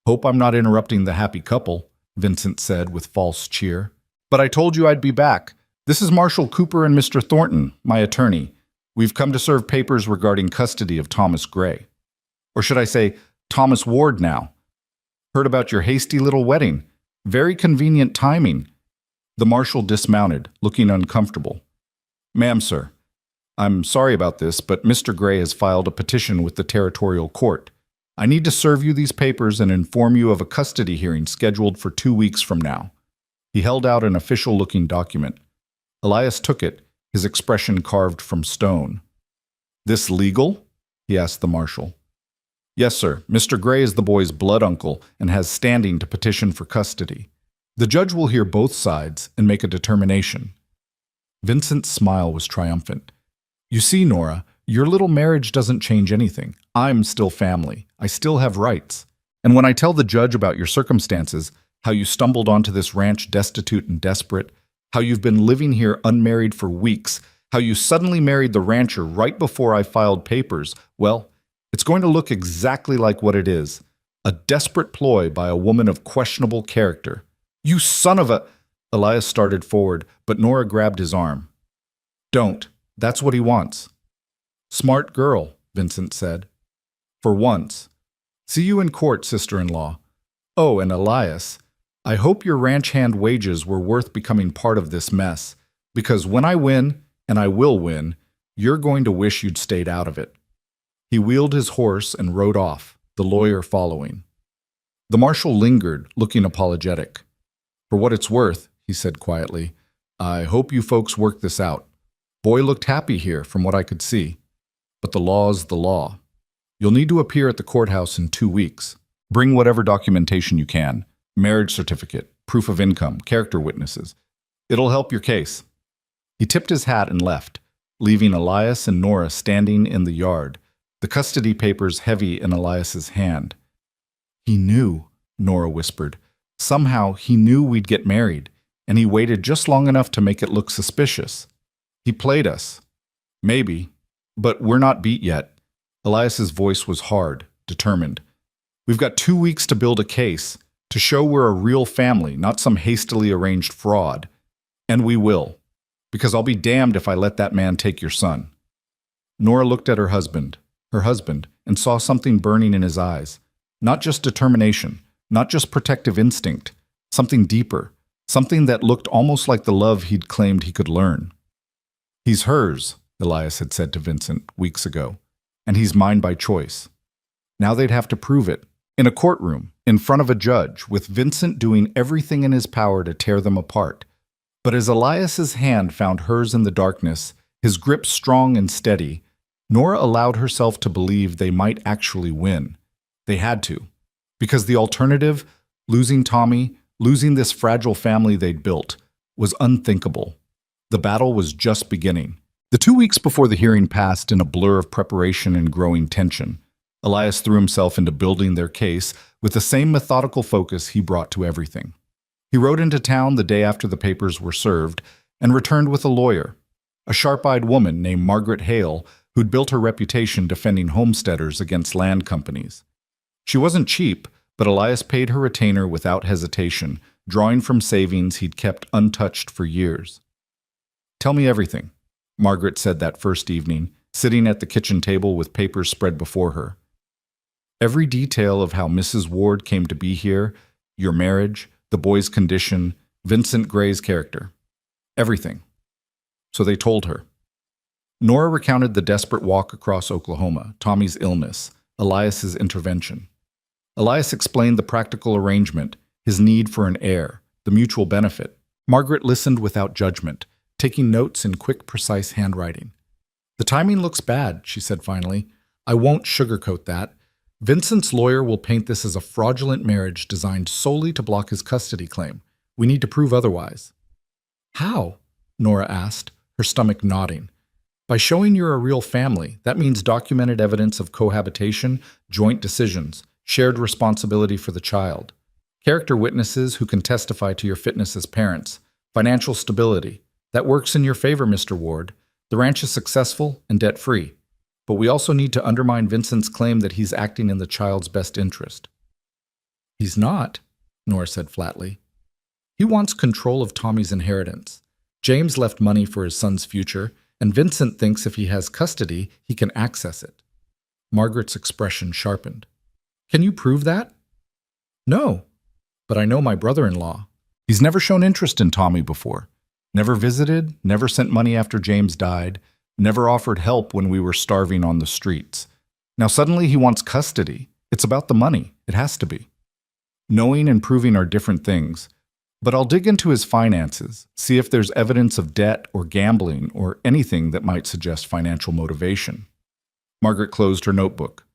S1: "Hope I'm not interrupting the happy couple," Vincent said with false cheer. "But I told you I'd be back. This is Marshal Cooper and Mr. Thornton, my attorney. We've come to serve papers regarding custody of Thomas Gray. Or should I say, Thomas Ward now. Heard about your hasty little wedding. Very convenient timing." The marshal dismounted, looking uncomfortable. "Ma'am, sir, I'm sorry about this, but Mr. Gray has filed a petition with the territorial court. I need to serve you these papers and inform you of a custody hearing scheduled for 2 weeks from now." He held out an official-looking document. Elias took it, his expression carved from stone. "This legal?" he asked the marshal. "Yes, sir. Mr. Gray is the boy's blood uncle and has standing to petition for custody. The judge will hear both sides and make a determination." Vincent's smile was triumphant. "You see, Nora, your little marriage doesn't change anything. I'm still family. I still have rights. And when I tell the judge about your circumstances, how you stumbled onto this ranch destitute and desperate, how you've been living here unmarried for weeks, how you suddenly married the rancher right before I filed papers, well, it's going to look exactly like what it is, a desperate ploy by a woman of questionable character. You son of a—" Elias started forward, but Nora grabbed his arm. "Don't. That's what he wants." "Smart girl," Vincent said. "For once. See you in court, sister-in-law. Oh, and Elias, I hope your ranch hand wages were worth becoming part of this mess, because when I win, and I will win, you're going to wish you'd stayed out of it." He wheeled his horse and rode off, the lawyer following. The marshal lingered, looking apologetic. "For what it's worth," he said quietly, "I hope you folks work this out. Boy looked happy here, from what I could see. But the law's the law. You'll need to appear at the courthouse in 2 weeks. Bring whatever documentation you can. Marriage certificate, proof of income, character witnesses. It'll help your case." He tipped his hat and left, leaving Elias and Nora standing in the yard, the custody papers heavy in Elias's hand. "He knew," Nora whispered. "Somehow he knew we'd get married, and he waited just long enough to make it look suspicious. He played us. Maybe. But we're not beat yet." Elias's voice was hard, determined. "We've got 2 weeks to build a case, to show we're a real family, not some hastily arranged fraud. And we will. Because I'll be damned if I let that man take your son." Nora looked at her husband, and saw something burning in his eyes. Not just determination, not just protective instinct, something deeper, something that looked almost like the love he'd claimed he could learn. "He's hers," Elias had said to Vincent weeks ago, "and he's mine by choice." Now they'd have to prove it, in a courtroom, in front of a judge, with Vincent doing everything in his power to tear them apart. But as Elias's hand found hers in the darkness, his grip strong and steady, Nora allowed herself to believe they might actually win. They had to. Because the alternative, losing Tommy, losing this fragile family they'd built, was unthinkable. The battle was just beginning. The 2 weeks before the hearing passed in a blur of preparation and growing tension. Elias threw himself into building their case with the same methodical focus he brought to everything. He rode into town the day after the papers were served and returned with a lawyer, a sharp-eyed woman named Margaret Hale, who'd built her reputation defending homesteaders against land companies. She wasn't cheap, but Elias paid her retainer without hesitation, drawing from savings he'd kept untouched for years. "Tell me everything," Margaret said that first evening, sitting at the kitchen table with papers spread before her. "Every detail of how Mrs. Ward came to be here, your marriage, the boy's condition, Vincent Gray's character. Everything." So they told her. Nora recounted the desperate walk across Oklahoma, Tommy's illness, Elias's intervention. Elias explained the practical arrangement, his need for an heir, the mutual benefit. Margaret listened without judgment, taking notes in quick, precise handwriting. "The timing looks bad," she said finally. "I won't sugarcoat that. Vincent's lawyer will paint this as a fraudulent marriage designed solely to block his custody claim. We need to prove otherwise." "How?" Nora asked, her stomach nodding. "By showing you're a real family. That means documented evidence of cohabitation, joint decisions, shared responsibility for the child. Character witnesses who can testify to your fitness as parents. Financial stability. That works in your favor, Mr. Ward. The ranch is successful and debt-free. But we also need to undermine Vincent's claim that he's acting in the child's best interest." "He's not," Nora said flatly. "He wants control of Tommy's inheritance. James left money for his son's future, and Vincent thinks if he has custody, he can access it." Margaret's expression sharpened. "Can you prove that?" "No, but I know my brother-in-law. He's never shown interest in Tommy before. Never visited, never sent money after James died, never offered help when we were starving on the streets. Now suddenly he wants custody. It's about the money. It has to be. Knowing and proving are different things. But I'll dig into his finances, see if there's evidence of debt or gambling or anything that might suggest financial motivation." Margaret closed her notebook.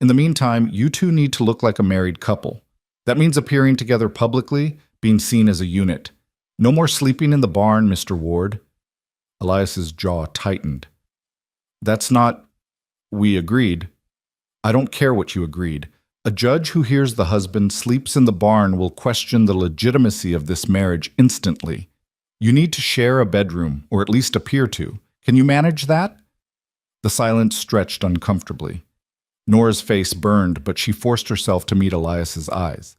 S1: "In the meantime, you two need to look like a married couple. That means appearing together publicly, being seen as a unit. No more sleeping in the barn, Mr. Ward." Elias's jaw tightened. "That's not—" "We agreed." "I don't care what you agreed. A judge who hears the husband sleeps in the barn will question the legitimacy of this marriage instantly. You need to share a bedroom, or at least appear to. Can you manage that?" The silence stretched uncomfortably. Nora's face burned, but she forced herself to meet Elias's eyes.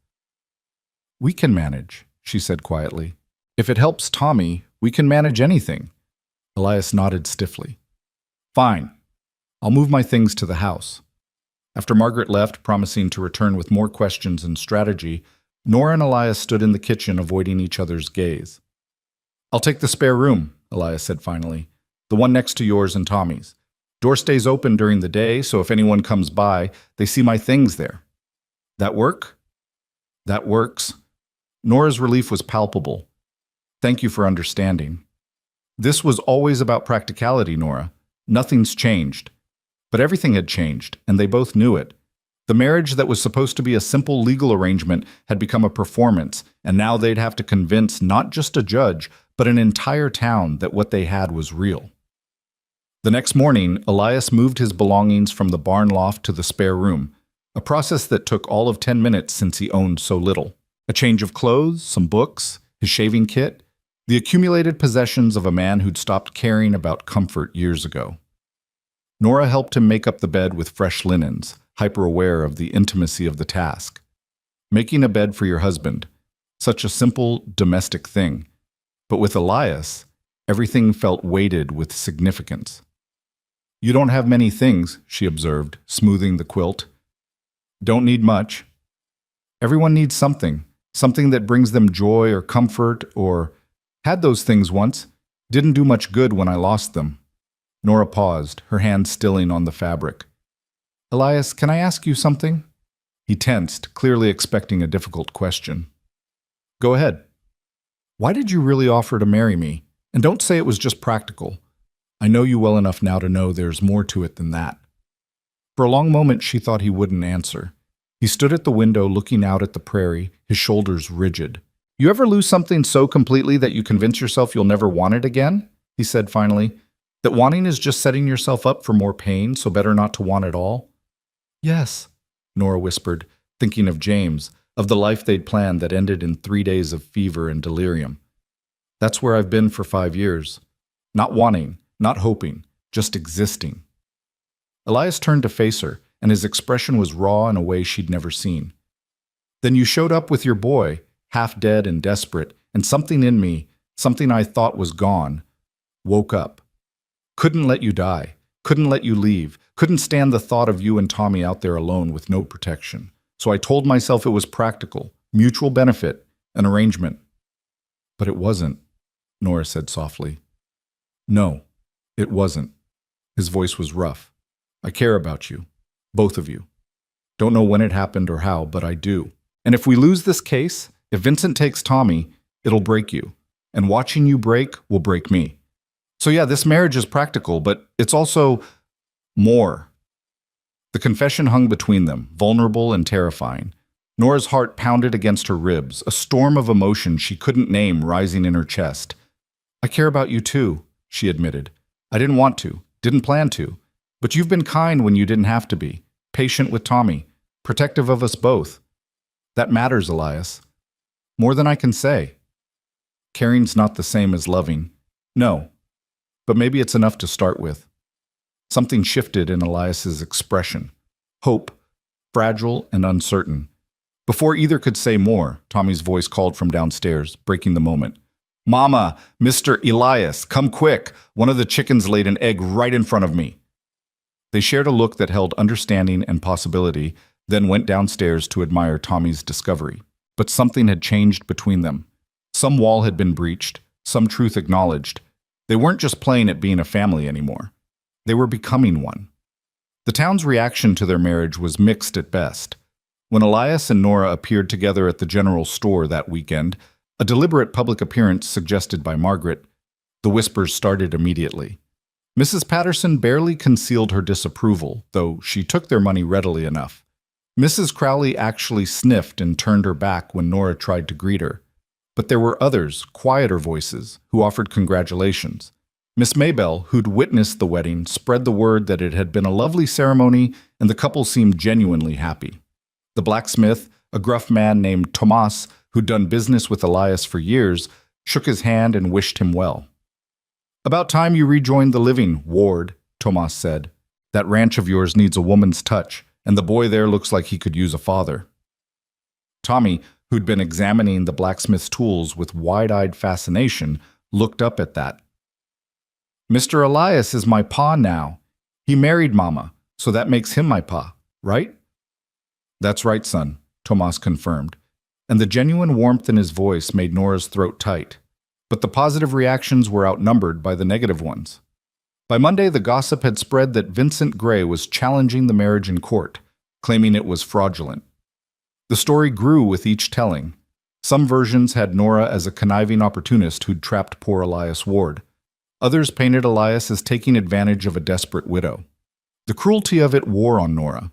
S1: "We can manage," she said quietly. "If it helps Tommy, we can manage anything." Elias nodded stiffly. "Fine. I'll move my things to the house." After Margaret left, promising to return with more questions and strategy, Nora and Elias stood in the kitchen, avoiding each other's gaze. "I'll take the spare room," Elias said finally. "The one next to yours and Tommy's. Door stays open during the day, so if anyone comes by, they see my things there." "That work?" "That works." Nora's relief was palpable. "Thank you for understanding." "This was always about practicality, Nora. Nothing's changed." But everything had changed, and they both knew it. The marriage that was supposed to be a simple legal arrangement had become a performance, and now they'd have to convince not just a judge, but an entire town that what they had was real. The next morning, Elias moved his belongings from the barn loft to the spare room, a process that took all of 10 minutes since he owned so little. A change of clothes, some books, his shaving kit, the accumulated possessions of a man who'd stopped caring about comfort years ago. Nora helped him make up the bed with fresh linens, hyper-aware of the intimacy of the task. Making a bed for your husband, such a simple, domestic thing. But with Elias, everything felt weighted with significance. "You don't have many things," she observed, smoothing the quilt. "Don't need much. Everyone needs something, something that brings them joy or comfort or, had those things once, didn't do much good when I lost them." Nora paused, her hand stilling on the fabric. "Elias, can I ask you something?" He tensed, clearly expecting a difficult question. "Go ahead." "Why did you really offer to marry me? And don't say it was just practical. I know you well enough now to know there's more to it than that." For a long moment she thought he wouldn't answer. He stood at the window looking out at the prairie, his shoulders rigid. "You ever lose something so completely that you convince yourself you'll never want it again?" he said finally. "That wanting is just setting yourself up for more pain, so better not to want it all?" "Yes," Nora whispered, thinking of James, of the life they'd planned that ended in 3 days of fever and delirium. "That's where I've been for 5 years. Not wanting, not hoping, just existing." Elias turned to face her, and his expression was raw in a way she'd never seen. "Then you showed up with your boy. half dead and desperate, and something in me, something I thought was gone, woke up. Couldn't let you die, couldn't let you leave, couldn't stand the thought of you and Tommy out there alone with no protection. So I told myself it was practical, mutual benefit, an arrangement. But it wasn't, Nora said softly. No, it wasn't. His voice was rough. I care about you, both of you. Don't know when it happened or how, but I do. And if we lose this case, if Vincent takes Tommy, it'll break you. And watching you break will break me. So yeah, this marriage is practical, but it's also more. The confession hung between them, vulnerable and terrifying. Nora's heart pounded against her ribs, a storm of emotion she couldn't name rising in her chest. I care about you too, she admitted. I didn't want to, didn't plan to. But you've been kind when you didn't have to be. Patient with Tommy. Protective of us both. That matters, Elias. More than I can say. Caring's not the same as loving. No. But maybe it's enough to start with. Something shifted in Elias's expression. Hope, fragile and uncertain. Before either could say more, Tommy's voice called from downstairs, breaking the moment. Mama, Mr. Elias, come quick. One of the chickens laid an egg right in front of me. They shared a look that held understanding and possibility, then went downstairs to admire Tommy's discovery. But something had changed between them. Some wall had been breached, some truth acknowledged. They weren't just playing at being a family anymore. They were becoming one. The town's reaction to their marriage was mixed at best. When Elias and Nora appeared together at the general store that weekend, a deliberate public appearance suggested by Margaret, the whispers started immediately. Mrs. Patterson barely concealed her disapproval, though she took their money readily enough. Mrs. Crowley actually sniffed and turned her back when Nora tried to greet her. But there were others, quieter voices, who offered congratulations. Miss Maybelle, who'd witnessed the wedding, spread the word that it had been a lovely ceremony and the couple seemed genuinely happy. The blacksmith, a gruff man named Tomas, who'd done business with Elias for years, shook his hand and wished him well. About time you rejoined the living, Ward, Tomas said. That ranch of yours needs a woman's touch, and the boy there looks like he could use a father. Tommy, who'd been examining the blacksmith's tools with wide-eyed fascination, looked up at that. Mr. Elias is my pa now. He married Mama, so that makes him my pa, right? That's right, son, Tomas confirmed, and the genuine warmth in his voice made Nora's throat tight. But the positive reactions were outnumbered by the negative ones. By Monday, the gossip had spread that Vincent Gray was challenging the marriage in court, claiming it was fraudulent. The story grew with each telling. Some versions had Nora as a conniving opportunist who'd trapped poor Elias Ward. Others painted Elias as taking advantage of a desperate widow. The cruelty of it wore on Nora.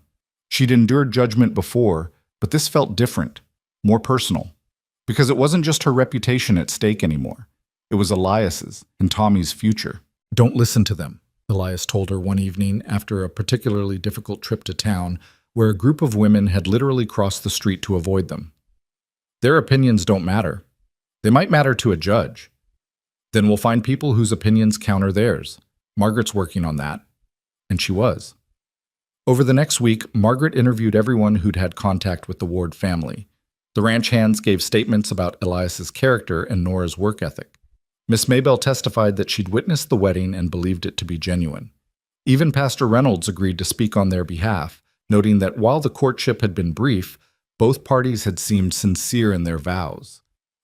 S1: She'd endured judgment before, but this felt different, more personal. Because it wasn't just her reputation at stake anymore. It was Elias's and Tommy's future. Don't listen to them, Elias told her one evening after a particularly difficult trip to town where a group of women had literally crossed the street to avoid them. Their opinions don't matter. They might matter to a judge. Then we'll find people whose opinions counter theirs. Margaret's working on that. And she was. Over the next week, Margaret interviewed everyone who'd had contact with the Ward family. The ranch hands gave statements about Elias's character and Nora's work ethic. Miss Maybelle testified that she'd witnessed the wedding and believed it to be genuine. Even Pastor Reynolds agreed to speak on their behalf, noting that while the courtship had been brief, both parties had seemed sincere in their vows.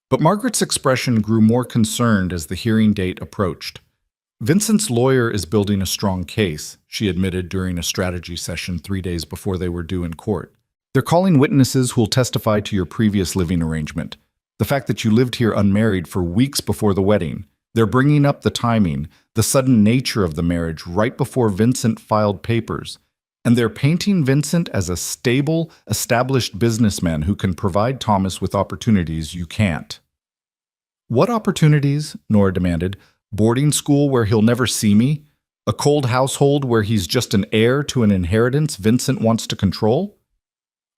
S1: But Margaret's expression grew more concerned as the hearing date approached. Vincent's lawyer is building a strong case, she admitted during a strategy session 3 days before they were due in court. They're calling witnesses who'll testify to your previous living arrangement. The fact that you lived here unmarried for weeks before the wedding. They're bringing up the timing, the sudden nature of the marriage right before Vincent filed papers. And they're painting Vincent as a stable, established businessman who can provide Thomas with opportunities you can't. What opportunities? Nora demanded. Boarding school where he'll never see me? A cold household where he's just an heir to an inheritance Vincent wants to control?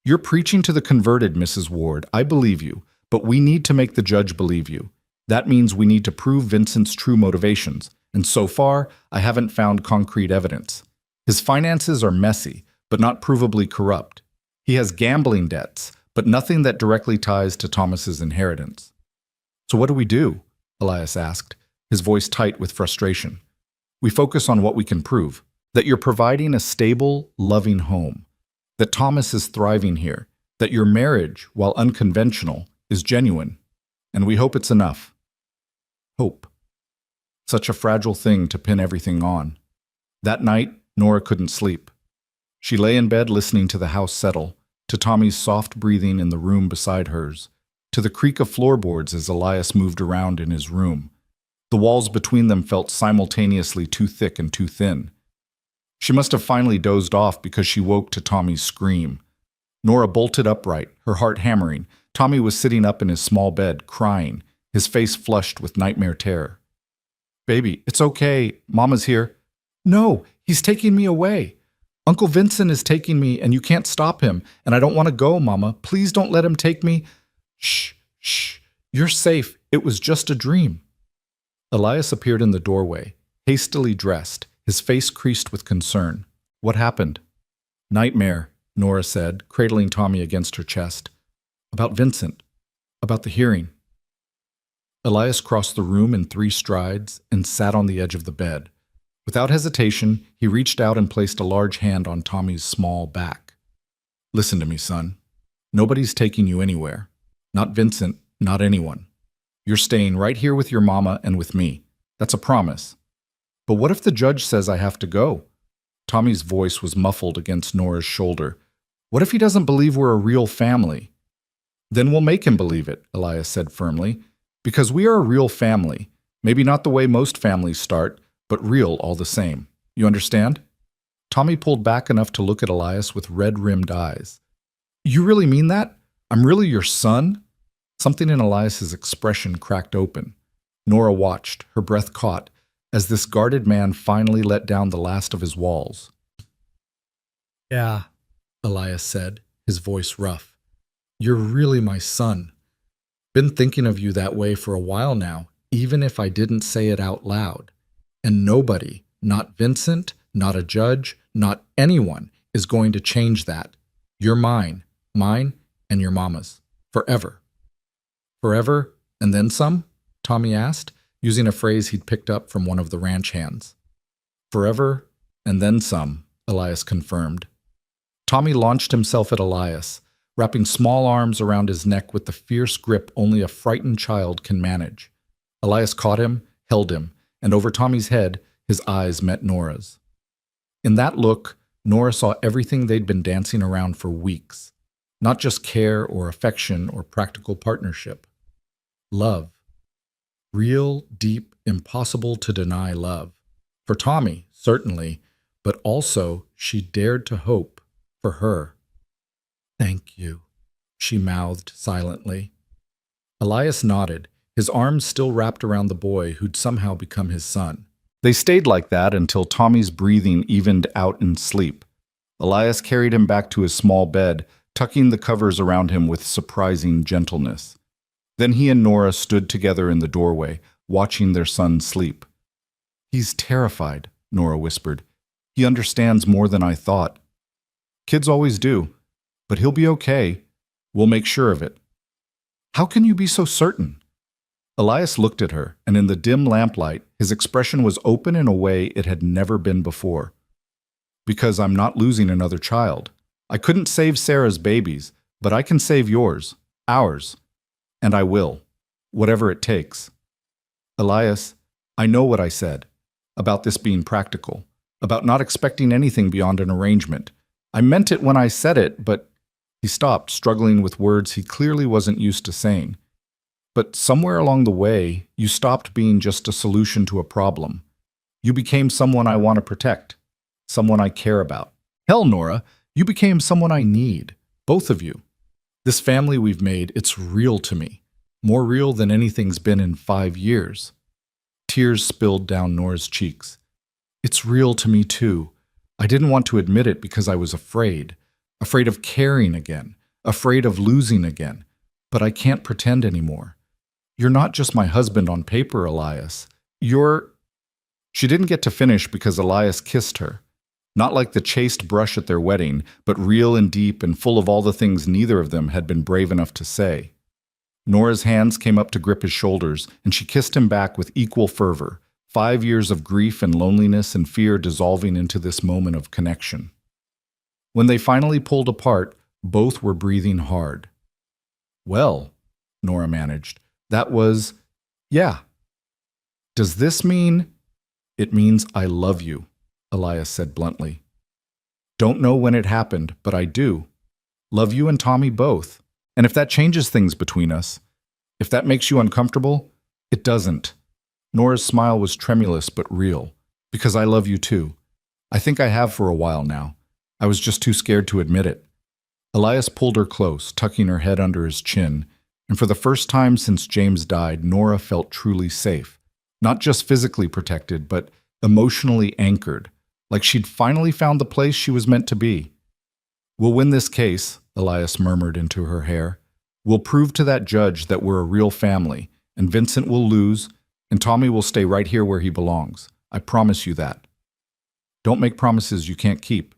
S1: You're preaching to the converted, Mrs. Ward. I believe you, but we need to make the judge believe you. That means we need to prove Vincent's true motivations, and so far, I haven't found concrete evidence. His finances are messy, but not provably corrupt. He has gambling debts, but nothing that directly ties to Thomas's inheritance. So what do we do? Elias asked, his voice tight with frustration. We focus on what we can prove, that you're providing a stable, loving home, that Thomas is thriving here, that your marriage, while unconventional, is genuine, and we hope it's enough. Hope. Such a fragile thing to pin everything on. That night, Nora couldn't sleep. She lay in bed listening to the house settle, to Tommy's soft breathing in the room beside hers, to the creak of floorboards as Elias moved around in his room. The walls between them felt simultaneously too thick and too thin. She must have finally dozed off because she woke to Tommy's scream. Nora bolted upright, her heart hammering. Tommy was sitting up in his small bed, crying, his face flushed with nightmare terror. "Baby, it's okay. Mama's here." "No, he's taking me away. Uncle Vincent is taking me, and you can't stop him, and I don't want to go, Mama. Please don't let him take me." "Shh, shh. You're safe. It was just a dream." Elias appeared in the doorway, hastily dressed, his face creased with concern. "What happened?" "Nightmare," Nora said, cradling Tommy against her chest. "About Vincent. About the hearing." Elias crossed the room in 3 strides and sat on the edge of the bed. Without hesitation, he reached out and placed a large hand on Tommy's small back. "Listen to me, son. Nobody's taking you anywhere. Not Vincent, not anyone. You're staying right here with your mama and with me. That's a promise. But what if the judge says I have to go?" Tommy's voice was muffled against Nora's shoulder. "What if he doesn't believe we're a real family?" "Then we'll make him believe it," Elias said firmly. "Because we are a real family. Maybe not the way most families start, but real all the same. You understand?" Tommy pulled back enough to look at Elias with red-rimmed eyes. "You really mean that? I'm really your son?" Something in Elias's expression cracked open. Nora watched, her breath caught, as this guarded man finally let down the last of his walls. "Yeah," Elias said, his voice rough. "You're really my son. Been thinking of you that way for a while now, even if I didn't say it out loud. And nobody, not Vincent, not a judge, not anyone, is going to change that. You're mine, and your mama's. Forever." "Forever, and then some?" Tommy asked, using a phrase he'd picked up from one of the ranch hands. "Forever, and then some," Elias confirmed. Tommy launched himself at Elias, wrapping small arms around his neck with the fierce grip only a frightened child can manage. Elias caught him, held him, and over Tommy's head, his eyes met Nora's. In that look, Nora saw everything they'd been dancing around for weeks. Not just care or affection or practical partnership. Love. Real, deep, impossible to deny love. For Tommy, certainly, but also, she dared to hope, for her. "Thank you," she mouthed silently. Elias nodded, his arms still wrapped around the boy who'd somehow become his son. They stayed like that until Tommy's breathing evened out in sleep. Elias carried him back to his small bed, tucking the covers around him with surprising gentleness. Then he and Nora stood together in the doorway, watching their son sleep. "He's terrified," Nora whispered. "He understands more than I thought." "Kids always do. But he'll be okay. We'll make sure of it." "How can you be so certain?" Elias looked at her, and in the dim lamplight, his expression was open in a way it had never been before. "Because I'm not losing another child. I couldn't save Sarah's babies, but I can save yours, ours. And I will, whatever it takes." "Elias, I know what I said, about this being practical, about not expecting anything beyond an arrangement. I meant it when I said it, but—" He stopped, struggling with words he clearly wasn't used to saying. "But somewhere along the way, you stopped being just a solution to a problem. You became someone I want to protect, someone I care about. Hell, Nora, you became someone I need, both of you. This family we've made, it's real to me, more real than anything's been in 5 years." Tears spilled down Nora's cheeks. "It's real to me too. I didn't want to admit it because I was afraid of caring again, afraid of losing again. But I can't pretend anymore. You're not just my husband on paper, Elias. You're—" She didn't get to finish because Elias kissed her. Not like the chaste brush at their wedding, but real and deep and full of all the things neither of them had been brave enough to say. Nora's hands came up to grip his shoulders, and she kissed him back with equal fervor, 5 years of grief and loneliness and fear dissolving into this moment of connection. When they finally pulled apart, both were breathing hard. "Well," Nora managed, "that was, yeah." "Does this mean—" "It means I love you," Elias said bluntly. "Don't know when it happened, but I do. Love you and Tommy both. And if that changes things between us, if that makes you uncomfortable, it doesn't." Nora's smile was tremulous but real. "Because I love you too. I think I have for a while now. I was just too scared to admit it." Elias pulled her close, tucking her head under his chin, and for the first time since James died, Nora felt truly safe. Not just physically protected, but emotionally anchored, like she'd finally found the place she was meant to be. "We'll win this case," Elias murmured into her hair. "We'll prove to that judge that we're a real family, and Vincent will lose, and Tommy will stay right here where he belongs. I promise you that." "Don't make promises you can't keep."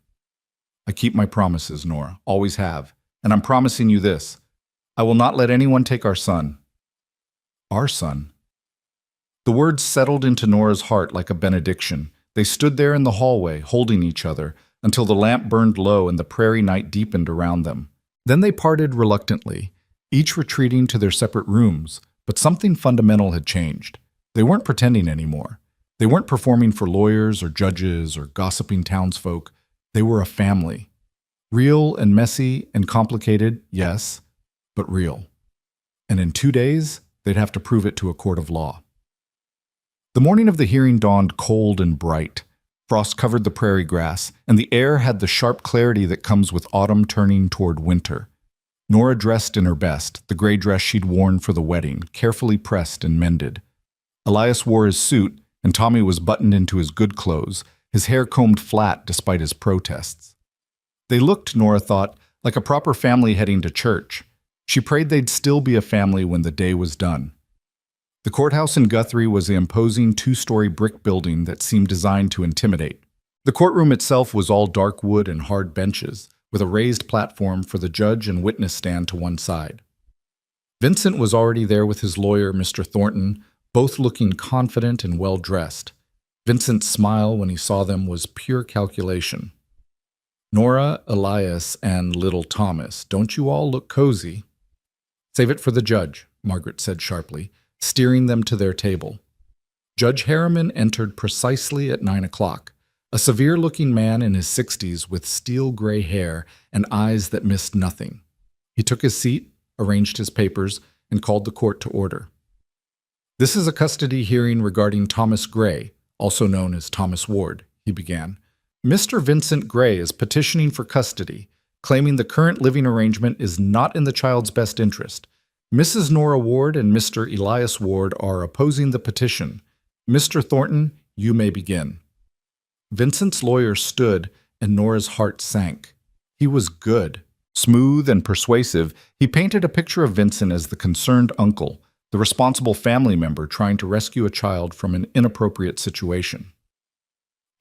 S1: "I keep my promises, Nora, always have. And I'm promising you this. I will not let anyone take our son." "Our son?" The words settled into Nora's heart like a benediction. They stood there in the hallway, holding each other, until the lamp burned low and the prairie night deepened around them. Then they parted reluctantly, each retreating to their separate rooms, but something fundamental had changed. They weren't pretending anymore. They weren't performing for lawyers or judges or gossiping townsfolk. They were a family. Real and messy and complicated, yes, but real. And in 2 days, they'd have to prove it to a court of law. The morning of the hearing dawned cold and bright. Frost covered the prairie grass, and the air had the sharp clarity that comes with autumn turning toward winter. Nora dressed in her best, the gray dress she'd worn for the wedding, carefully pressed and mended. Elias wore his suit, and Tommy was buttoned into his good clothes, his hair combed flat despite his protests. They looked, Nora thought, like a proper family heading to church. She prayed they'd still be a family when the day was done. The courthouse in Guthrie was the imposing 2-story brick building that seemed designed to intimidate. The courtroom itself was all dark wood and hard benches, with a raised platform for the judge and witness stand to one side. Vincent was already there with his lawyer, Mr. Thornton, both looking confident and well-dressed. Vincent's smile when he saw them was pure calculation. "Nora, Elias, and little Thomas, don't you all look cozy?" "Save it for the judge," Margaret said sharply, steering them to their table. Judge Harriman entered precisely at 9 o'clock, a severe-looking man in his 60s with steel-gray hair and eyes that missed nothing. He took his seat, arranged his papers, and called the court to order. "This is a custody hearing regarding Thomas Gray, also known as Thomas Ward," he began. "Mr. Vincent Gray is petitioning for custody, claiming the current living arrangement is not in the child's best interest. Mrs. Nora Ward and Mr. Elias Ward are opposing the petition. Mr. Thornton, you may begin." Vincent's lawyer stood, and Nora's heart sank. He was good. Smooth and persuasive, he painted a picture of Vincent as the concerned uncle, the responsible family member trying to rescue a child from an inappropriate situation.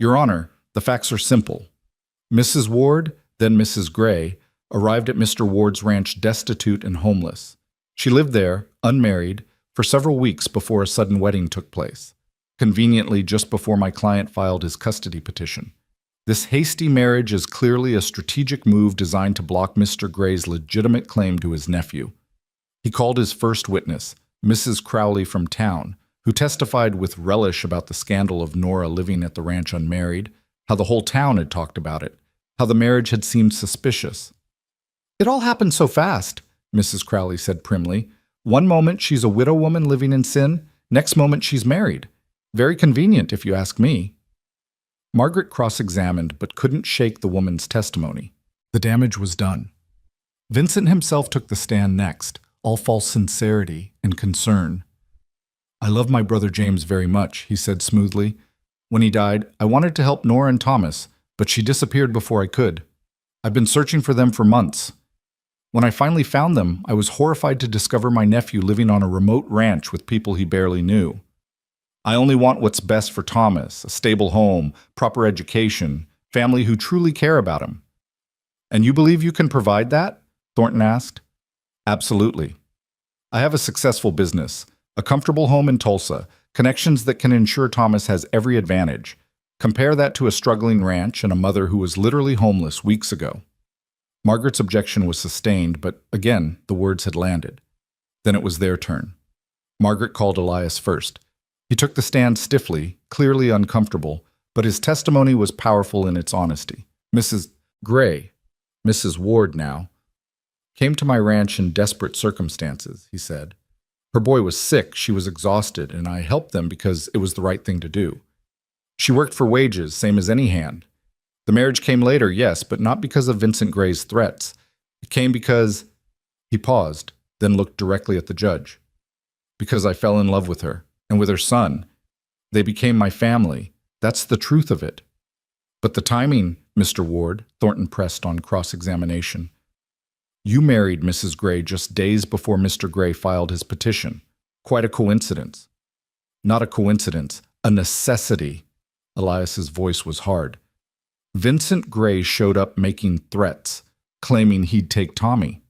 S1: "Your Honor, the facts are simple. Mrs. Ward, then Mrs. Gray, arrived at Mr. Ward's ranch destitute and homeless. She lived there, unmarried, for several weeks before a sudden wedding took place, conveniently just before my client filed his custody petition. This hasty marriage is clearly a strategic move designed to block Mr. Gray's legitimate claim to his nephew. He called his first witness, Mrs. Crowley from town, who testified with relish about the scandal of Nora living at the ranch unmarried, how the whole town had talked about it, how the marriage had seemed suspicious. "It all happened so fast," Mrs. Crowley said primly. "One moment she's a widow woman living in sin, next moment she's married. Very convenient, if you ask me." Margaret cross-examined but couldn't shake the woman's testimony. The damage was done. Vincent himself took the stand next, all false sincerity and concern. "I love my brother James very much," he said smoothly. "When he died, I wanted to help Nora and Thomas, but she disappeared before I could. I've been searching for them for months. When I finally found them, I was horrified to discover my nephew living on a remote ranch with people he barely knew. I only want what's best for Thomas, a stable home, proper education, family who truly care about him. And you believe you can provide that? Thornton asked. Absolutely. I have a successful business, a comfortable home in Tulsa, connections that can ensure Thomas has every advantage. Compare that to a struggling ranch and a mother who was literally homeless weeks ago. Margaret's objection was sustained, but again, the words had landed. Then it was their turn. Margaret called Elias first. He took the stand stiffly, clearly uncomfortable, but his testimony was powerful in its honesty. Mrs. Gray, Mrs. Ward now, came to my ranch in desperate circumstances, he said. Her boy was sick, she was exhausted, and I helped them because it was the right thing to do. She worked for wages, same as any hand. The marriage came later, yes, but not because of Vincent Gray's threats. It came because... He paused, then looked directly at the judge. Because I fell in love with her, and with her son. They became my family. That's the truth of it. But the timing, Mr. Ward, Thornton pressed on cross-examination. You married Mrs. Gray just days before Mr. Gray filed his petition. Quite a coincidence. Not a coincidence, a necessity. Elias's voice was hard. Vincent Gray showed up making threats, claiming he'd take Tommy.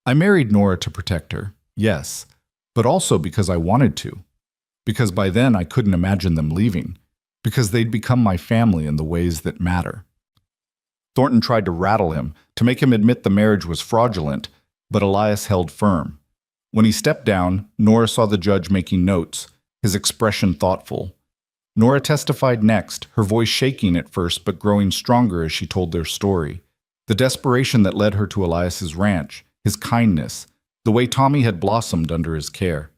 S1: I married Nora to protect her, yes, but also because I wanted to. Because by then I couldn't imagine them leaving. Because they'd become my family in the ways that matter. Thornton tried to rattle him, to make him admit the marriage was fraudulent, but Elias held firm. When he stepped down, Nora saw the judge making notes, his expression thoughtful. Nora testified next, her voice shaking at first but growing stronger as she told their story. The desperation that led her to Elias's ranch, his kindness, the way Tommy had blossomed under his care.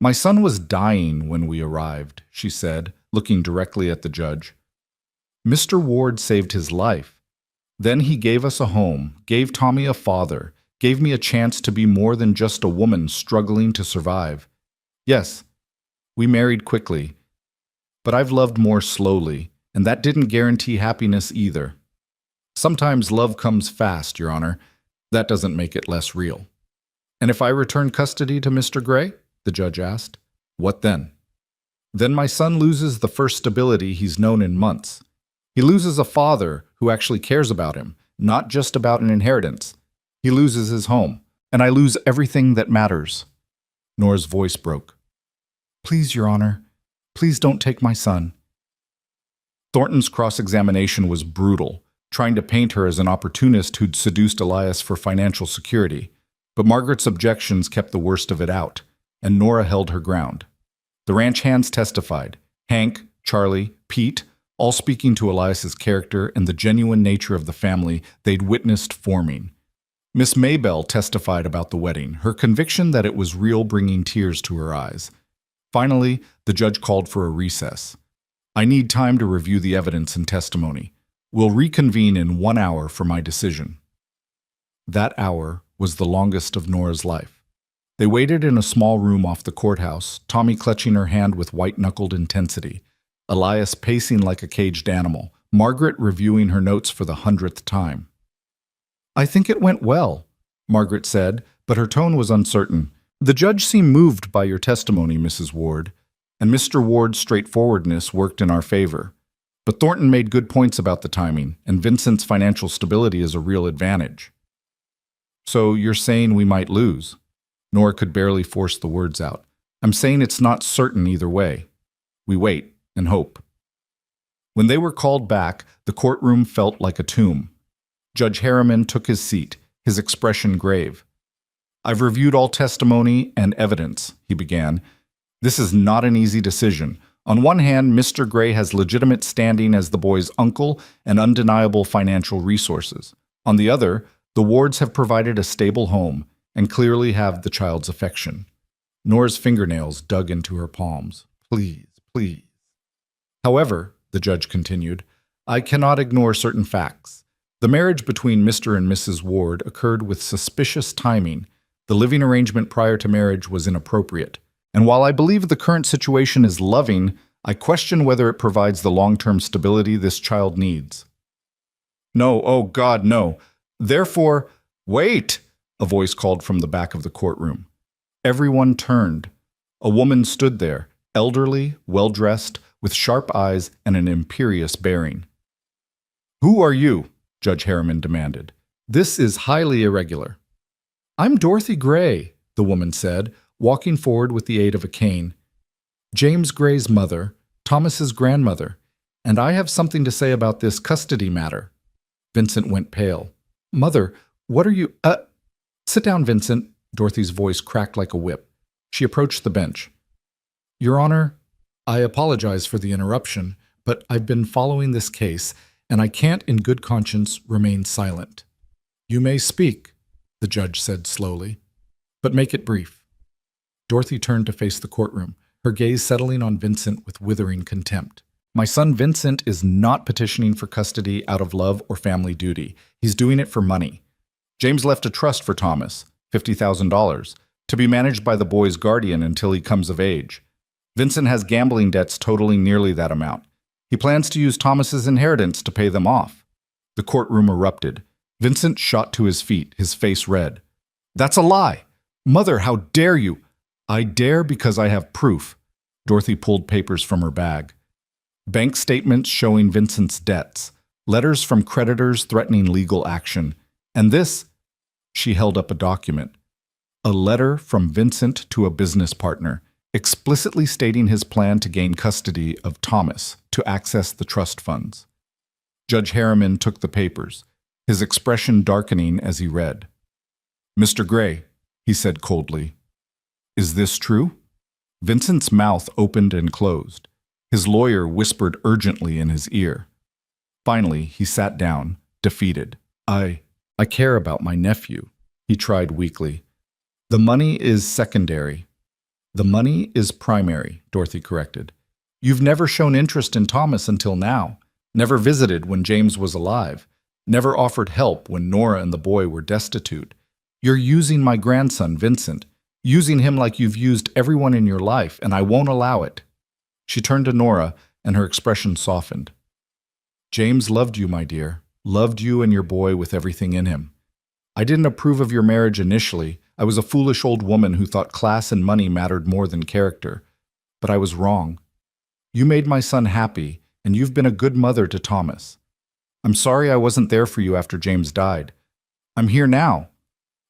S1: My son was dying when we arrived, she said, looking directly at the judge. Mr. Ward saved his life. Then he gave us a home, gave Tommy a father, gave me a chance to be more than just a woman struggling to survive. Yes, we married quickly, but I've loved more slowly, and that didn't guarantee happiness either. Sometimes love comes fast, Your Honor. That doesn't make it less real. And if I return custody to Mr. Gray? The judge asked. What then? Then my son loses the first stability he's known in months. He loses a father who actually cares about him, not just about an inheritance. He loses his home, and I lose everything that matters. Nora's voice broke. Please, Your Honor, please don't take my son. Thornton's cross-examination was brutal, trying to paint her as an opportunist who'd seduced Elias for financial security. But Margaret's objections kept the worst of it out, and Nora held her ground. The ranch hands testified, Hank, Charlie, Pete, all speaking to Elias's character and the genuine nature of the family they'd witnessed forming. Miss Maybell testified about the wedding, her conviction that it was real bringing tears to her eyes. Finally, the judge called for a recess. I need time to review the evidence and testimony. We'll reconvene in 1 hour for my decision. That hour was the longest of Nora's life. They waited in a small room off the courthouse, Tommy clutching her hand with white-knuckled intensity, Elias pacing like a caged animal, Margaret reviewing her notes for the 100th time. I think it went well, Margaret said, but her tone was uncertain. The judge seemed moved by your testimony, Mrs. Ward, and Mr. Ward's straightforwardness worked in our favor. But Thornton made good points about the timing, and Vincent's financial stability is a real advantage. So you're saying we might lose? Nora could barely force the words out. I'm saying it's not certain either way. We wait and hope. When they were called back, the courtroom felt like a tomb. Judge Harriman took his seat, his expression grave. I've reviewed all testimony and evidence, he began. This is not an easy decision. On one hand, Mr. Gray has legitimate standing as the boy's uncle and undeniable financial resources. On the other, the Wards have provided a stable home and clearly have the child's affection. Nora's fingernails dug into her palms. Please, please. However, the judge continued, I cannot ignore certain facts. The marriage between Mr. and Mrs. Ward occurred with suspicious timing. The living arrangement prior to marriage was inappropriate. And while I believe the current situation is loving, I question whether it provides the long-term stability this child needs. No, oh God, no. Therefore, wait! A voice called from the back of the courtroom. Everyone turned. A woman stood there, elderly, well-dressed, with sharp eyes and an imperious bearing. Who are you? Judge Harriman demanded. This is highly irregular. I'm Dorothy Gray, the woman said, walking forward with the aid of a cane. James Gray's mother, Thomas's grandmother, and I have something to say about this custody matter. Vincent went pale. Mother, what are you— Sit down, Vincent. Dorothy's voice cracked like a whip. She approached the bench. Your Honor, I apologize for the interruption, but I've been following this case, and I can't in good conscience remain silent. You may speak, the judge said slowly, but make it brief. Dorothy turned to face the courtroom, her gaze settling on Vincent with withering contempt. My son Vincent is not petitioning for custody out of love or family duty. He's doing it for money. James left a trust for Thomas, $50,000, to be managed by the boy's guardian until he comes of age. Vincent has gambling debts totaling nearly that amount. He plans to use Thomas's inheritance to pay them off. The courtroom erupted. Vincent shot to his feet, his face red. That's a lie! Mother, how dare you! I dare because I have proof. Dorothy pulled papers from her bag. Bank statements showing Vincent's debts, letters from creditors threatening legal action, and this— she held up a document. A letter from Vincent to a business partner, explicitly stating his plan to gain custody of Thomas to access the trust funds. Judge Harriman took the papers, his expression darkening as he read. Mr. Gray, he said coldly, is this true? Vincent's mouth opened and closed. His lawyer whispered urgently in his ear. Finally, he sat down, defeated. I care about my nephew, he tried weakly. The money is secondary. The money is primary, Dorothy corrected. You've never shown interest in Thomas until now, never visited when James was alive, never offered help when Nora and the boy were destitute. You're using my grandson, Vincent, using him like you've used everyone in your life, and I won't allow it. She turned to Nora, and her expression softened. James loved you, my dear, loved you and your boy with everything in him. I didn't approve of your marriage initially. I was a foolish old woman who thought class and money mattered more than character. But I was wrong. You made my son happy, and you've been a good mother to Thomas. I'm sorry I wasn't there for you after James died. I'm here now.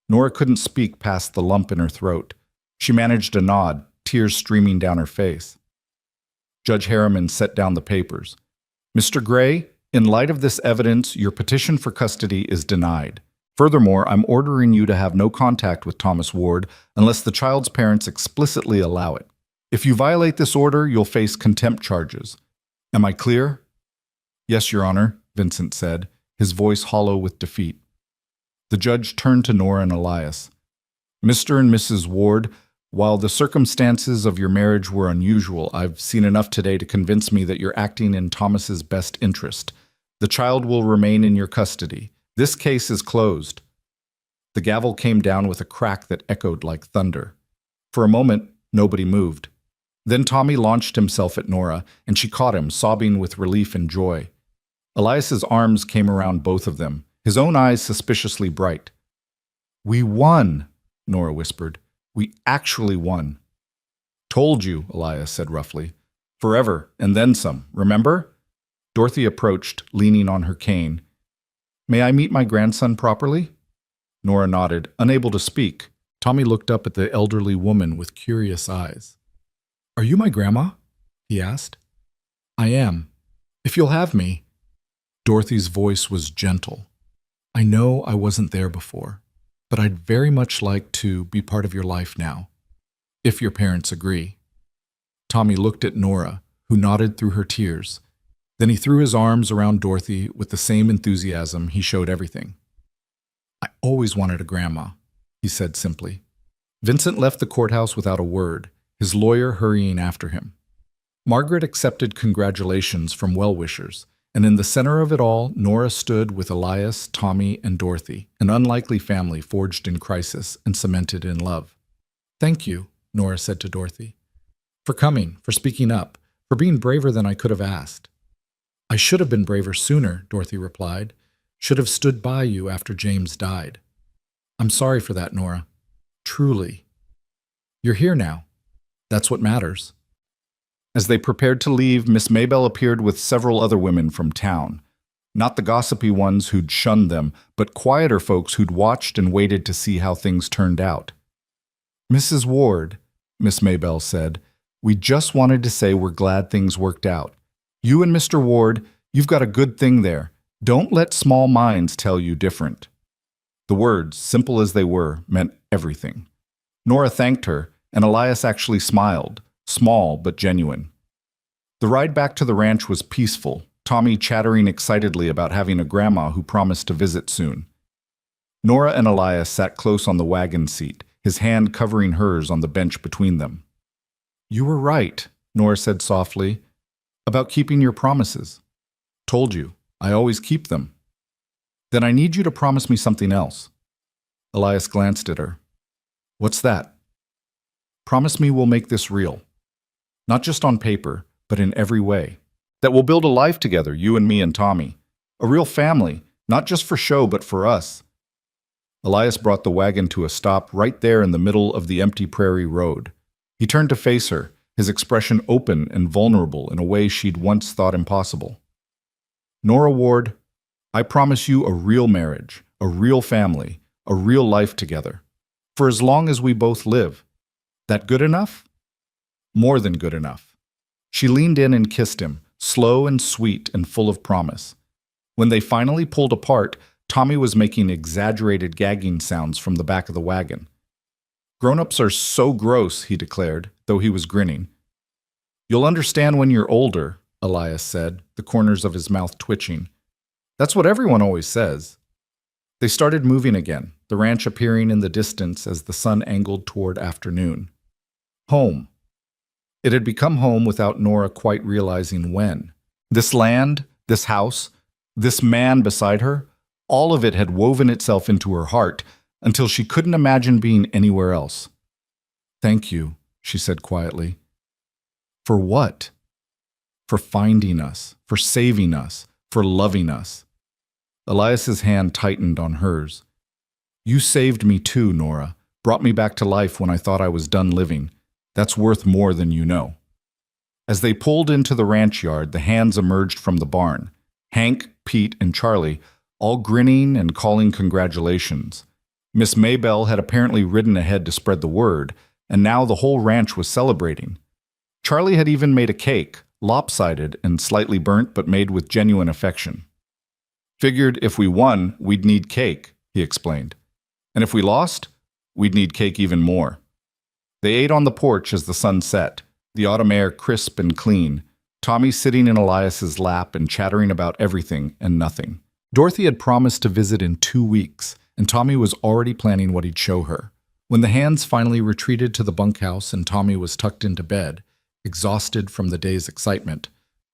S1: Nora couldn't speak past the lump in her throat. She managed a nod, tears streaming down her face. Judge Harriman set down the papers. Mr. Gray, in light of this evidence, your petition for custody is denied. Furthermore, I'm ordering you to have no contact with Thomas Ward unless the child's parents explicitly allow it. If you violate this order, you'll face contempt charges. Am I clear? Yes, Your Honor, Vincent said, his voice hollow with defeat. The judge turned to Nora and Elias. Mr. and Mrs. Ward, while the circumstances of your marriage were unusual, I've seen enough today to convince me that you're acting in Thomas's best interest. The child will remain in your custody. This case is closed. The gavel came down with a crack that echoed like thunder. For a moment, nobody moved. Then Tommy launched himself at Nora, and she caught him, sobbing with relief and joy. Elias's arms came around both of them, his own eyes suspiciously bright. We won, Nora whispered. We actually won. Told you, Elias said roughly. Forever, and then some, remember? Dorothy approached, leaning on her cane. May I meet my grandson properly? Nora nodded, unable to speak. Tommy looked up at the elderly woman with curious eyes. Are you my grandma? He asked. I am. If you'll have me. Dorothy's voice was gentle. I know I wasn't there before, but I'd very much like to be part of your life now, if your parents agree. Tommy looked at Nora, who nodded through her tears. Then he threw his arms around Dorothy with the same enthusiasm he showed everything. I always wanted a grandma, he said simply. Vincent left the courthouse without a word, his lawyer hurrying after him. Margaret accepted congratulations from well-wishers, and in the center of it all, Nora stood with Elias, Tommy, and Dorothy, an unlikely family forged in crisis and cemented in love. Thank you, Nora said to Dorothy, for coming, for speaking up, for being braver than I could have asked. I should have been braver sooner, Dorothy replied. Should have stood by you after James died. I'm sorry for that, Nora. Truly. You're here now. That's what matters. As they prepared to leave, Miss Maybelle appeared with several other women from town. Not the gossipy ones who'd shunned them, but quieter folks who'd watched and waited to see how things turned out. "Mrs. Ward," Miss Maybell said, "we just wanted to say we're glad things worked out. You and Mr. Ward, you've got a good thing there. Don't let small minds tell you different." The words, simple as they were, meant everything. Nora thanked her, and Elias actually smiled, small but genuine. The ride back to the ranch was peaceful, Tommy chattering excitedly about having a grandma who promised to visit soon. Nora and Elias sat close on the wagon seat, his hand covering hers on the bench between them. "You were right," Nora said softly, "about keeping your promises. Told you, I always keep them. Then I need you to promise me something else." Elias glanced at her. "What's that?" "Promise me we'll make this real. Not just on paper, but in every way. That we'll build a life together, you and me and Tommy. A real family, not just for show, but for us." Elias brought the wagon to a stop right there in the middle of the empty prairie road. He turned to face her, his expression open and vulnerable in a way she'd once thought impossible. "Nora Ward, I promise you a real marriage, a real family, a real life together. For as long as we both live. That good enough?" "More than good enough." She leaned in and kissed him, slow and sweet and full of promise. When they finally pulled apart, Tommy was making exaggerated gagging sounds from the back of the wagon. "Grown-ups are so gross," he declared, though he was grinning. "You'll understand when you're older," Elias said, the corners of his mouth twitching. "That's what everyone always says." They started moving again, the ranch appearing in the distance as the sun angled toward afternoon. Home. It had become home without Nora quite realizing when. This land, this house, this man beside her, all of it had woven itself into her heart until she couldn't imagine being anywhere else. "Thank you," she said quietly. "For what?" "For finding us, for saving us, for loving us." Elias's hand tightened on hers. "You saved me too, Nora, brought me back to life when I thought I was done living. That's worth more than you know." As they pulled into the ranch yard, the hands emerged from the barn. Hank, Pete, and Charlie, all grinning and calling congratulations. Miss Maybell had apparently ridden ahead to spread the word, and now the whole ranch was celebrating. Charlie had even made a cake, lopsided and slightly burnt but made with genuine affection. "Figured if we won, we'd need cake," he explained. "And if we lost, we'd need cake even more." They ate on the porch as the sun set, the autumn air crisp and clean, Tommy sitting in Elias's lap and chattering about everything and nothing. Dorothy had promised to visit in 2 weeks, and Tommy was already planning what he'd show her. When the hands finally retreated to the bunkhouse and Tommy was tucked into bed, exhausted from the day's excitement,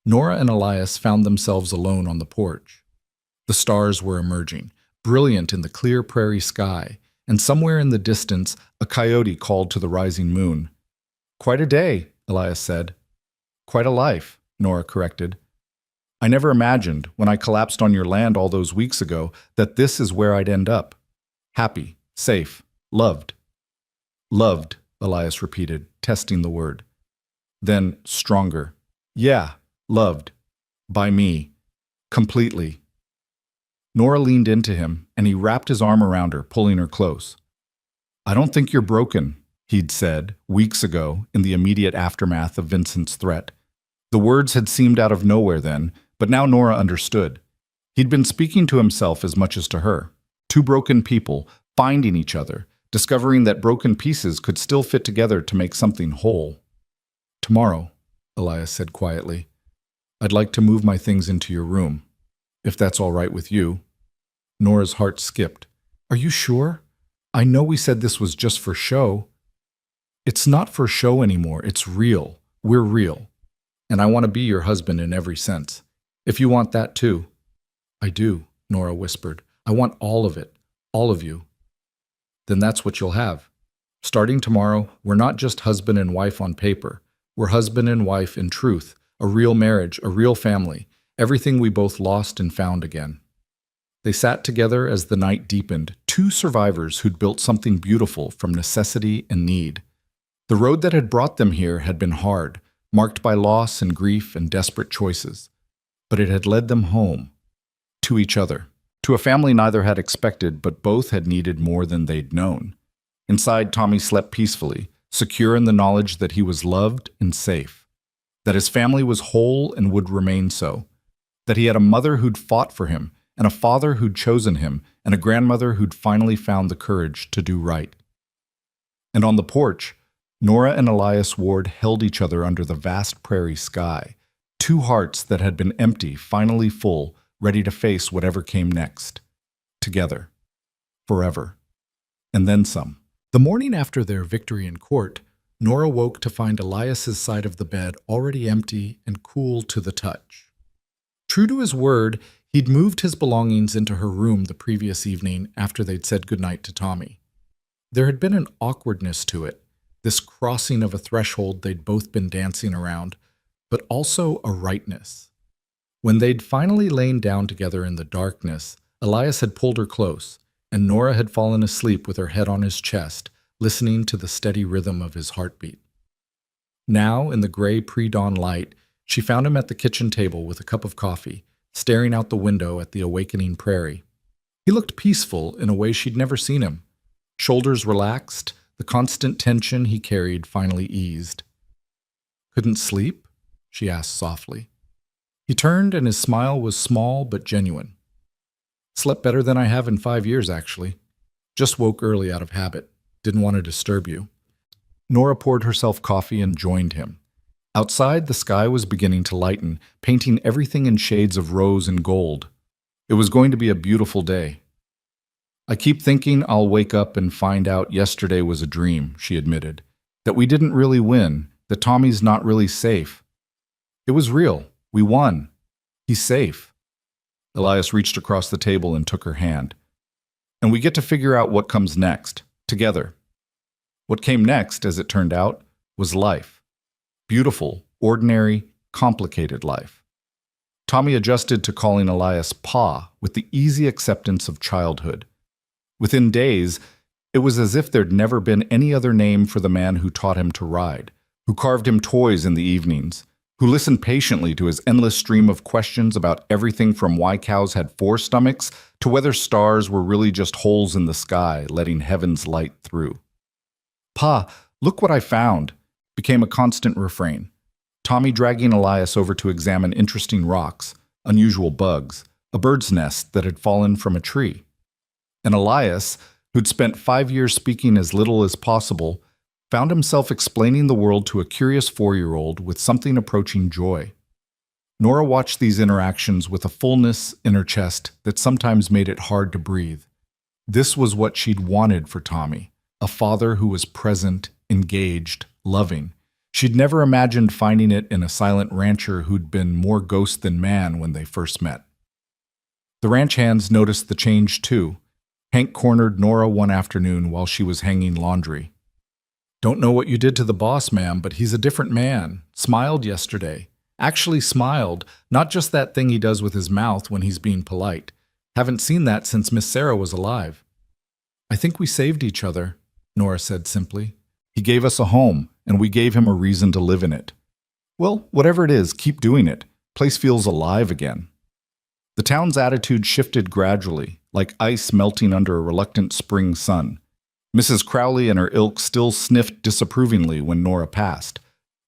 S1: Nora and Elias found themselves alone on the porch. The stars were emerging, brilliant in the clear prairie sky, and somewhere in the distance, a coyote called to the rising moon. "Quite a day," Elias said. "Quite a life," Nora corrected. "I never imagined, when I collapsed on your land all those weeks ago, that this is where I'd end up. Happy, safe, loved." "Loved," Elias repeated, testing the word. Then, stronger. "Yeah, loved. By me. Completely." Nora leaned into him, and he wrapped his arm around her, pulling her close. "I don't think you're broken," he'd said, weeks ago, in the immediate aftermath of Vincent's threat. The words had seemed out of nowhere then, but now Nora understood. He'd been speaking to himself as much as to her. Two broken people, finding each other, discovering that broken pieces could still fit together to make something whole. "Tomorrow," Elias said quietly, "I'd like to move my things into your room, if that's all right with you." Nora's heart skipped. "Are you sure? I know we said this was just for show." "It's not for show anymore. It's real. We're real. And I want to be your husband in every sense. If you want that too." "I do," Nora whispered. "I want all of it. All of you." "Then that's what you'll have. Starting tomorrow, we're not just husband and wife on paper. We're husband and wife in truth, a real marriage, a real family, everything we both lost and found again." They sat together as the night deepened, two survivors who'd built something beautiful from necessity and need. The road that had brought them here had been hard, marked by loss and grief and desperate choices. But it had led them home. to each other, to a family neither had expected, but both had needed more than they'd known. Inside, Tommy slept peacefully, secure in the knowledge that he was loved and safe, that his family was whole and would remain so, that he had a mother who'd fought for him, and a father who'd chosen him, and a grandmother who'd finally found the courage to do right. And on the porch, Nora and Elias Ward held each other under the vast prairie sky, two hearts that had been empty, finally full, ready to face whatever came next. Together. Forever. And then some. The morning after their victory in court, Nora woke to find Elias's side of the bed already empty and cool to the touch. True to his word, he'd moved his belongings into her room the previous evening after they'd said goodnight to Tommy. There had been an awkwardness to it, this crossing of a threshold they'd both been dancing around, but also a rightness. When they'd finally lain down together in the darkness, Elias had pulled her close, and Nora had fallen asleep with her head on his chest, listening to the steady rhythm of his heartbeat. Now, in the gray pre-dawn light, she found him at the kitchen table with a cup of coffee, staring out the window at the awakening prairie. He looked peaceful in a way she'd never seen him. Shoulders relaxed, the constant tension he carried finally eased. "Couldn't sleep?" she asked softly. He turned, and his smile was small but genuine. "Slept better than I have in 5 years, actually. Just woke early out of habit. Didn't want to disturb you." Nora poured herself coffee and joined him. Outside, the sky was beginning to lighten, painting everything in shades of rose and gold. It was going to be a beautiful day. "I keep thinking I'll wake up and find out yesterday was a dream," she admitted. "That we didn't really win, that Tommy's not really safe. It was real. We won. He's safe." Elias reached across the table and took her hand. "And we get to figure out what comes next, together." What came next, as it turned out, was life. Beautiful, ordinary, complicated life. Tommy adjusted to calling Elias Pa with the easy acceptance of childhood. Within days, it was as if there'd never been any other name for the man who taught him to ride, who carved him toys in the evenings, who listened patiently to his endless stream of questions about everything from why cows had 4 stomachs to whether stars were really just holes in the sky letting heaven's light through. "Pa, look what I found," became a constant refrain. Tommy dragging Elias over to examine interesting rocks, unusual bugs, a bird's nest that had fallen from a tree. And Elias, who'd spent 5 years speaking as little as possible, found himself explaining the world to a curious 4-year-old with something approaching joy. Nora watched these interactions with a fullness in her chest that sometimes made it hard to breathe. This was what she'd wanted for Tommy, a father who was present, engaged, loving. She'd never imagined finding it in a silent rancher who'd been more ghost than man when they first met. The ranch hands noticed the change too. Hank cornered Nora one afternoon while she was hanging laundry. "Don't know what you did to the boss, ma'am, but he's a different man. Smiled yesterday. Actually smiled, not just that thing he does with his mouth when he's being polite. Haven't seen that since Miss Sarah was alive." "I think we saved each other," Nora said simply. "He gave us a home, and we gave him a reason to live in it. Well, whatever it is, keep doing it. Place feels alive again." The town's attitude shifted gradually, like ice melting under a reluctant spring sun. Mrs. Crowley and her ilk still sniffed disapprovingly when Nora passed,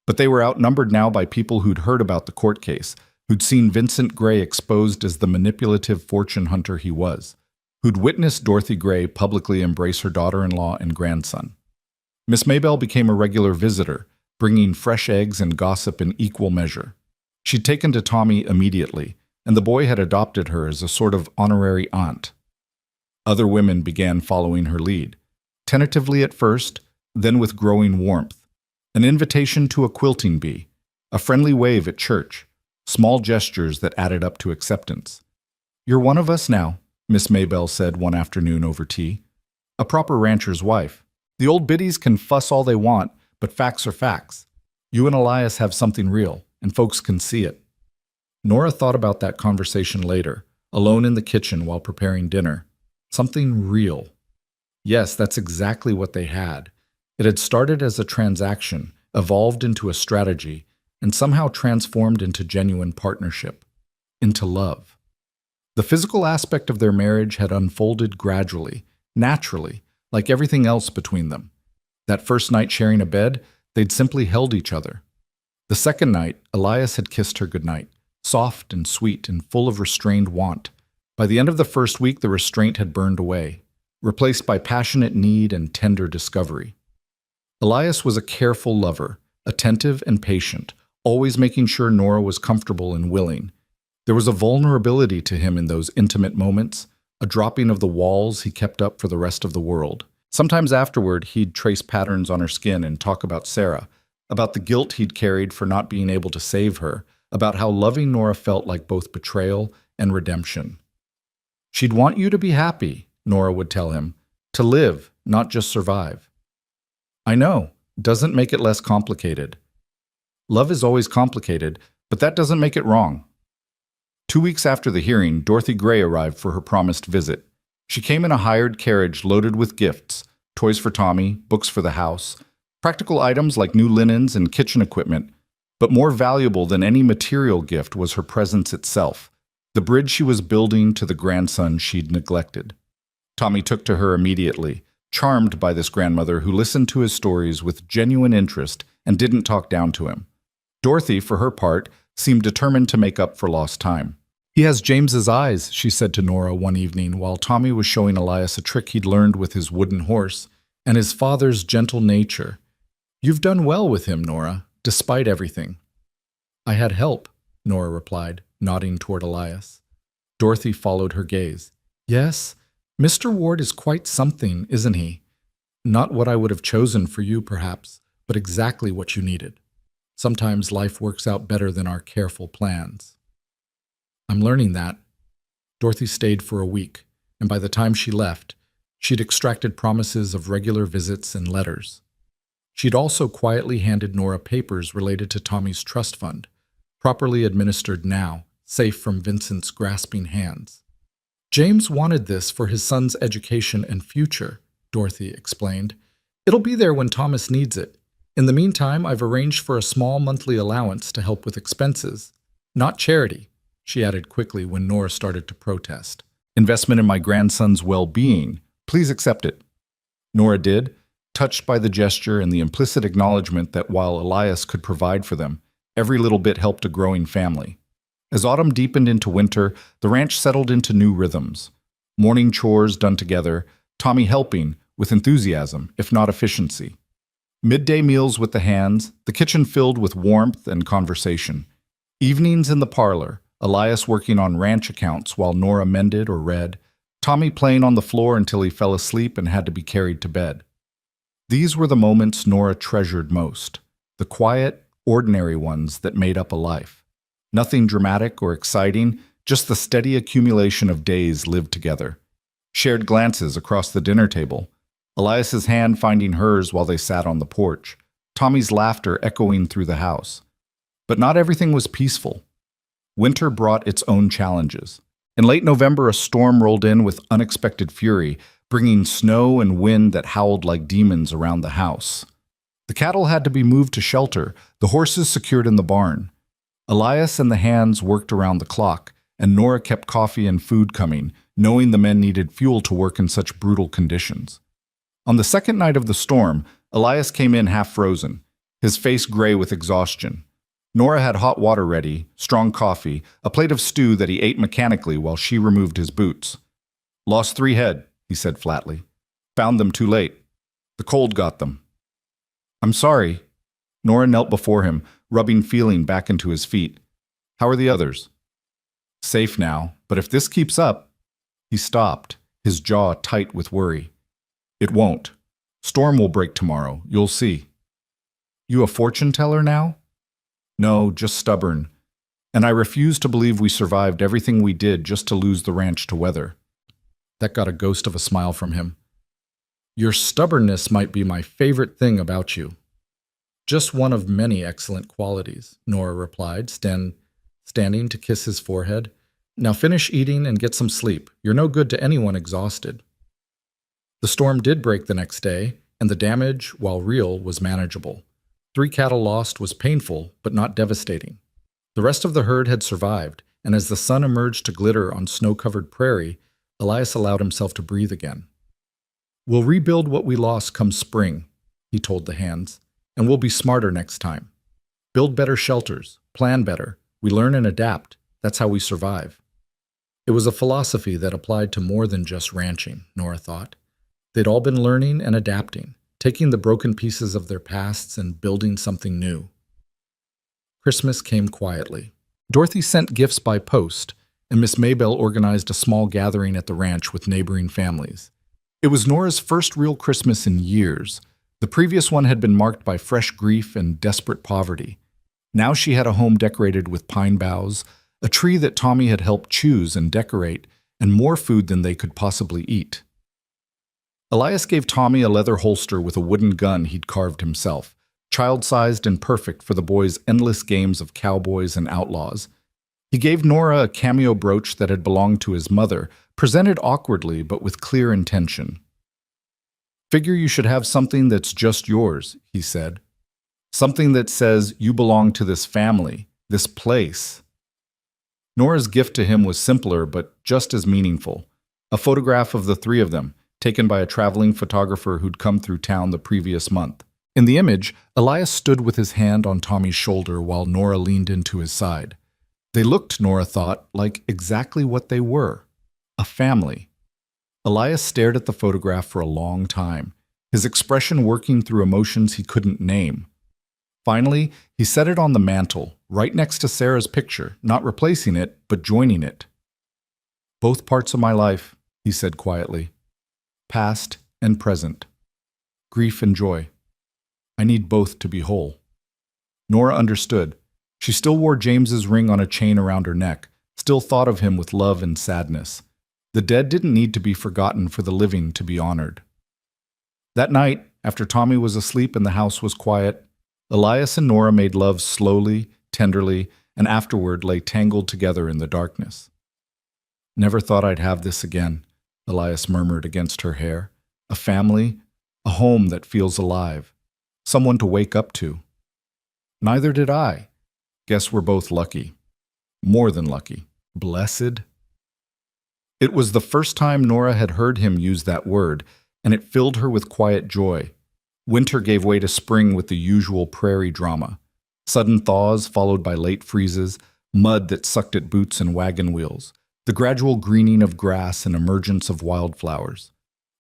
S1: but they were outnumbered now by people who'd heard about the court case, who'd seen Vincent Gray exposed as the manipulative fortune hunter he was, who'd witnessed Dorothy Gray publicly embrace her daughter-in-law and grandson. Miss Maybelle became a regular visitor, bringing fresh eggs and gossip in equal measure. She'd taken to Tommy immediately, and the boy had adopted her as a sort of honorary aunt. Other women began following her lead, tentatively at first, then with growing warmth. An invitation to a quilting bee, a friendly wave at church, small gestures that added up to acceptance. "You're one of us now," Miss Maybelle said one afternoon over tea. "A proper rancher's wife. The old biddies can fuss all they want, but facts are facts. You and Elias have something real, and folks can see it." Nora thought about that conversation later, alone in the kitchen while preparing dinner. Something real. Yes, that's exactly what they had. It had started as a transaction, evolved into a strategy, and somehow transformed into genuine partnership, into love. The physical aspect of their marriage had unfolded gradually, naturally, like everything else between them. That first night sharing a bed, they'd simply held each other. The second night, Elias had kissed her goodnight, soft and sweet and full of restrained want. By the end of the first week, the restraint had burned away, replaced by passionate need and tender discovery. Elias was a careful lover, attentive and patient, always making sure Nora was comfortable and willing. There was a vulnerability to him in those intimate moments, a dropping of the walls he kept up for the rest of the world. Sometimes afterward, he'd trace patterns on her skin and talk about Sarah, about the guilt he'd carried for not being able to save her, about how loving Nora felt like both betrayal and redemption. "She'd want you to be happy," Nora would tell him, "to live, not just survive." "I know, doesn't make it less complicated." Love is always complicated, but that doesn't make it wrong. 2 weeks after the hearing, Dorothy Gray arrived for her promised visit. She came in a hired carriage loaded with gifts, toys for Tommy, books for the house, practical items like new linens and kitchen equipment. But more valuable than any material gift was her presence itself, the bridge she was building to the grandson she'd neglected. Tommy took to her immediately, charmed by this grandmother who listened to his stories with genuine interest and didn't talk down to him. Dorothy, for her part, seemed determined to make up for lost time. "He has James's eyes," she said to Nora one evening while Tommy was showing Elias a trick he'd learned with his wooden horse, "and his father's gentle nature. You've done well with him, Nora, despite everything." "I had help," Nora replied, nodding toward Elias. Dorothy followed her gaze. "Yes, Mr. Ward is quite something, isn't he? Not what I would have chosen for you, perhaps, but exactly what you needed. Sometimes life works out better than our careful plans." "I'm learning that." Dorothy stayed for a week, and by the time she left, she'd extracted promises of regular visits and letters. She'd also quietly handed Nora papers related to Tommy's trust fund, properly administered now, safe from Vincent's grasping hands. "James wanted this for his son's education and future," Dorothy explained. "It'll be there when Thomas needs it. In the meantime, I've arranged for a small monthly allowance to help with expenses. Not charity," she added quickly when Nora started to protest. "Investment in my grandson's well-being. Please accept it." Nora did, touched by the gesture and the implicit acknowledgement that while Elias could provide for them, every little bit helped a growing family. As autumn deepened into winter, the ranch settled into new rhythms. Morning chores done together, Tommy helping, with enthusiasm, if not efficiency. Midday meals with the hands, the kitchen filled with warmth and conversation. Evenings in the parlor, Elias working on ranch accounts while Nora mended or read, Tommy playing on the floor until he fell asleep and had to be carried to bed. These were the moments Nora treasured most, the quiet, ordinary ones that made up a life. Nothing dramatic or exciting, just the steady accumulation of days lived together. Shared glances across the dinner table, Elias's hand finding hers while they sat on the porch, Tommy's laughter echoing through the house. But not everything was peaceful. Winter brought its own challenges. In late November, a storm rolled in with unexpected fury, bringing snow and wind that howled like demons around the house. The cattle had to be moved to shelter, the horses secured in the barn. Elias and the hands worked around the clock, and Nora kept coffee and food coming, knowing the men needed fuel to work in such brutal conditions. On the second night of the storm, Elias came in half frozen, his face gray with exhaustion. Nora had hot water ready, strong coffee, a plate of stew that he ate mechanically while she removed his boots. "Lost 3 head," he said flatly. "Found them too late. The cold got them." "I'm sorry." Nora knelt before him, rubbing feeling back into his feet. "How are the others?" "Safe now, but if this keeps up—" He stopped, his jaw tight with worry. "It won't. Storm will break tomorrow, you'll see." "You a fortune teller now?" "No, just stubborn. And I refuse to believe we survived everything we did just to lose the ranch to weather." That got a ghost of a smile from him. "Your stubbornness might be my favorite thing about you." "Just one of many excellent qualities," Nora replied, standing to kiss his forehead. "Now finish eating and get some sleep. You're no good to anyone exhausted." The storm did break the next day, and the damage, while real, was manageable. 3 cattle lost was painful, but not devastating. The rest of the herd had survived, and as the sun emerged to glitter on snow-covered prairie, Elias allowed himself to breathe again. "We'll rebuild what we lost come spring," he told the hands, "and we'll be smarter next time. Build better shelters, plan better. We learn and adapt. That's how we survive." It was a philosophy that applied to more than just ranching, Nora thought. They'd all been learning and adapting, taking the broken pieces of their pasts and building something new. Christmas came quietly. Dorothy sent gifts by post, and Miss Maybelle organized a small gathering at the ranch with neighboring families. It was Nora's first real Christmas in years. The previous one had been marked by fresh grief and desperate poverty. Now she had a home decorated with pine boughs, a tree that Tommy had helped choose and decorate, and more food than they could possibly eat. Elias gave Tommy a leather holster with a wooden gun he'd carved himself, child-sized and perfect for the boys' endless games of cowboys and outlaws. He gave Nora a cameo brooch that had belonged to his mother, presented awkwardly but with clear intention. "Figure you should have something that's just yours," he said. "Something that says you belong to this family, this place." Nora's gift to him was simpler but just as meaningful. A photograph of the three of them, taken by a traveling photographer who'd come through town the previous month. In the image, Elias stood with his hand on Tommy's shoulder while Nora leaned into his side. They looked, Nora thought, like exactly what they were, a family. Elias stared at the photograph for a long time, his expression working through emotions he couldn't name. Finally, he set it on the mantel, right next to Sarah's picture, not replacing it, but joining it. "Both parts of my life," he said quietly. "Past and present. Grief and joy. I need both to be whole." Nora understood. She still wore James's ring on a chain around her neck, still thought of him with love and sadness. The dead didn't need to be forgotten for the living to be honored. That night, after Tommy was asleep and the house was quiet, Elias and Nora made love slowly, tenderly, and afterward lay tangled together in the darkness. "Never thought I'd have this again," Elias murmured against her hair. "A family, a home that feels alive, someone to wake up to." "Neither did I. Guess we're both lucky. More than lucky. Blessed." It was the first time Nora had heard him use that word, and it filled her with quiet joy. Winter gave way to spring with the usual prairie drama. Sudden thaws followed by late freezes, mud that sucked at boots and wagon wheels, the gradual greening of grass and emergence of wildflowers.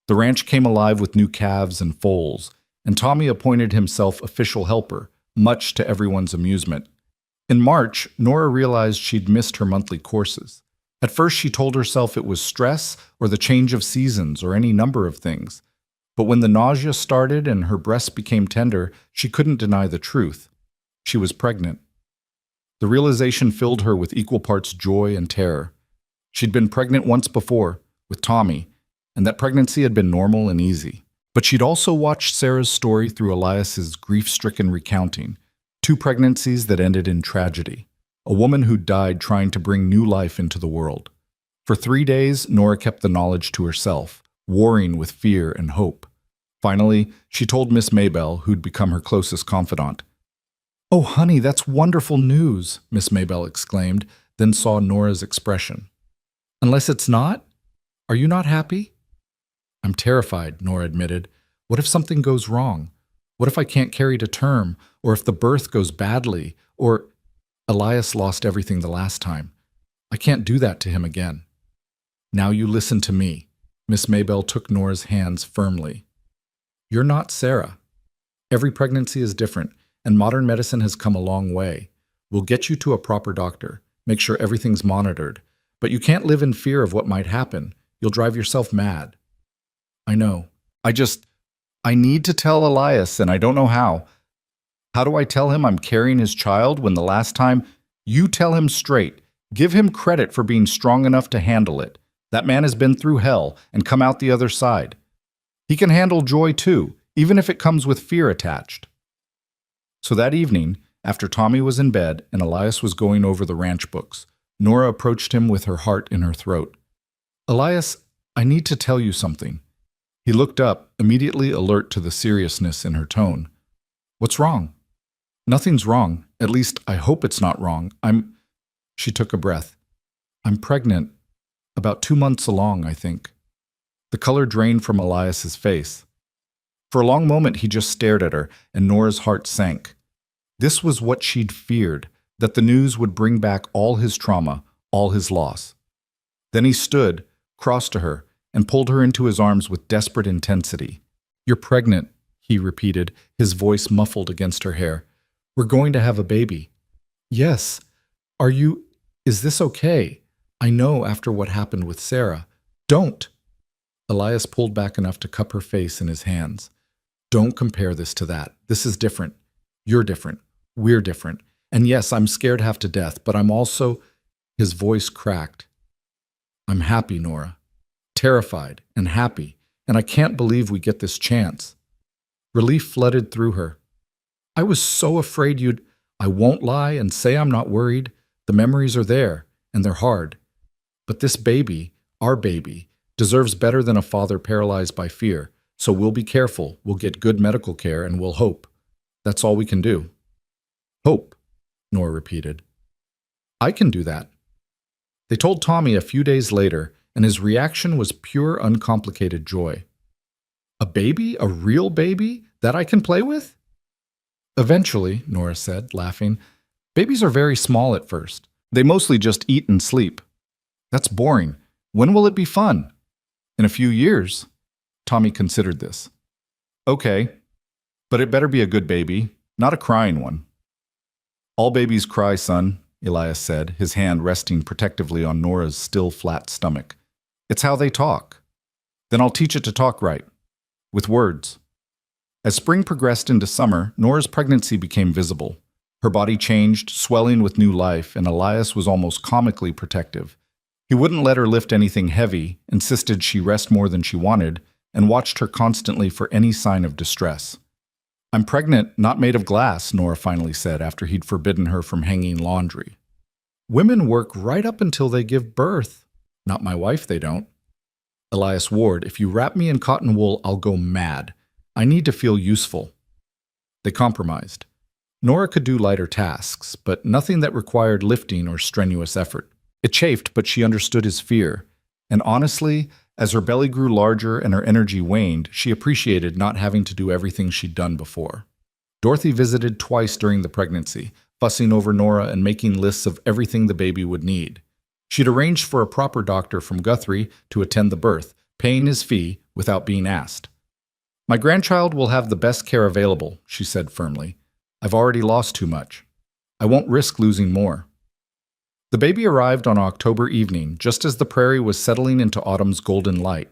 S1: The ranch came alive with new calves and foals, and Tommy appointed himself official helper, much to everyone's amusement. In March, Nora realized she'd missed her monthly courses. At first, she told herself it was stress or the change of seasons or any number of things. But when the nausea started and her breasts became tender, she couldn't deny the truth. She was pregnant. The realization filled her with equal parts joy and terror. She'd been pregnant once before, with Tommy, and that pregnancy had been normal and easy. But she'd also watched Sarah's story through Elias's grief-stricken recounting, 2 pregnancies that ended in tragedy, a woman who died trying to bring new life into the world. For 3 days, Nora kept the knowledge to herself, warring with fear and hope. Finally, she told Miss Maybelle, who'd become her closest confidant. "Oh, honey, that's wonderful news," Miss Maybelle exclaimed, then saw Nora's expression. "Unless it's not? Are you not happy?" "I'm terrified," Nora admitted. "What if something goes wrong? What if I can't carry to term? Or if the birth goes badly? Or Elias lost everything the last time. I can't do that to him again." "Now you listen to me." Miss Maybelle took Nora's hands firmly. "You're not Sarah. Every pregnancy is different, and modern medicine has come a long way. We'll get you to a proper doctor, make sure everything's monitored. But you can't live in fear of what might happen. You'll drive yourself mad." "I know. I need to tell Elias, and I don't know how. How do I tell him I'm carrying his child when the last time—" "You tell him straight. Give him credit for being strong enough to handle it. That man has been through hell and come out the other side. He can handle joy too, even if it comes with fear attached." So that evening, after Tommy was in bed and Elias was going over the ranch books, Nora approached him with her heart in her throat. "Elias, I need to tell you something." He looked up, immediately alert to the seriousness in her tone. "What's wrong?" "Nothing's wrong. At least, I hope it's not wrong. She took a breath. I'm pregnant. About 2 months along, I think. The color drained from Elias's face. For a long moment, he just stared at her, and Nora's heart sank. This was what she'd feared, that the news would bring back all his trauma, all his loss. Then he stood, crossed to her, and pulled her into his arms with desperate intensity. You're pregnant, he repeated, his voice muffled against her hair. We're going to have a baby. Yes. Are you... Is this okay? I know after what happened with Sarah. Don't! Elias pulled back enough to cup her face in his hands. Don't compare this to that. This is different. You're different. We're different. And yes, I'm scared half to death, but I'm also... His voice cracked. I'm happy, Nora. Terrified and happy, and I can't believe we get this chance. Relief flooded through her. I was so afraid you'd... I won't lie and say I'm not worried. The memories are there, and they're hard. But this baby, our baby, deserves better than a father paralyzed by fear, so we'll be careful, we'll get good medical care, and we'll hope. That's all we can do. Hope, Nora repeated. I can do that. They told Tommy a few days later, and his reaction was pure, uncomplicated joy. A baby? A real baby? That I can play with? Eventually, Nora said, laughing. Babies are very small at first. They mostly just eat and sleep. That's boring. When will it be fun? In a few years. Tommy considered this. Okay, but it better be a good baby, not a crying one. All babies cry, son, Elias said, his hand resting protectively on Nora's still flat stomach. It's how they talk. Then I'll teach it to talk right. With words. As spring progressed into summer, Nora's pregnancy became visible. Her body changed, swelling with new life, and Elias was almost comically protective. He wouldn't let her lift anything heavy, insisted she rest more than she wanted, and watched her constantly for any sign of distress. I'm pregnant, not made of glass, Nora finally said after he'd forbidden her from hanging laundry. Women work right up until they give birth. Not my wife, they don't. Elias Ward, if you wrap me in cotton wool, I'll go mad. I need to feel useful. They compromised. Nora could do lighter tasks, but nothing that required lifting or strenuous effort. It chafed, but she understood his fear. And honestly, as her belly grew larger and her energy waned, she appreciated not having to do everything she'd done before. Dorothy visited twice during the pregnancy, fussing over Nora and making lists of everything the baby would need. She'd arranged for a proper doctor from Guthrie to attend the birth, paying his fee without being asked. My grandchild will have the best care available, she said firmly. I've already lost too much. I won't risk losing more. The baby arrived on October evening, just as the prairie was settling into autumn's golden light.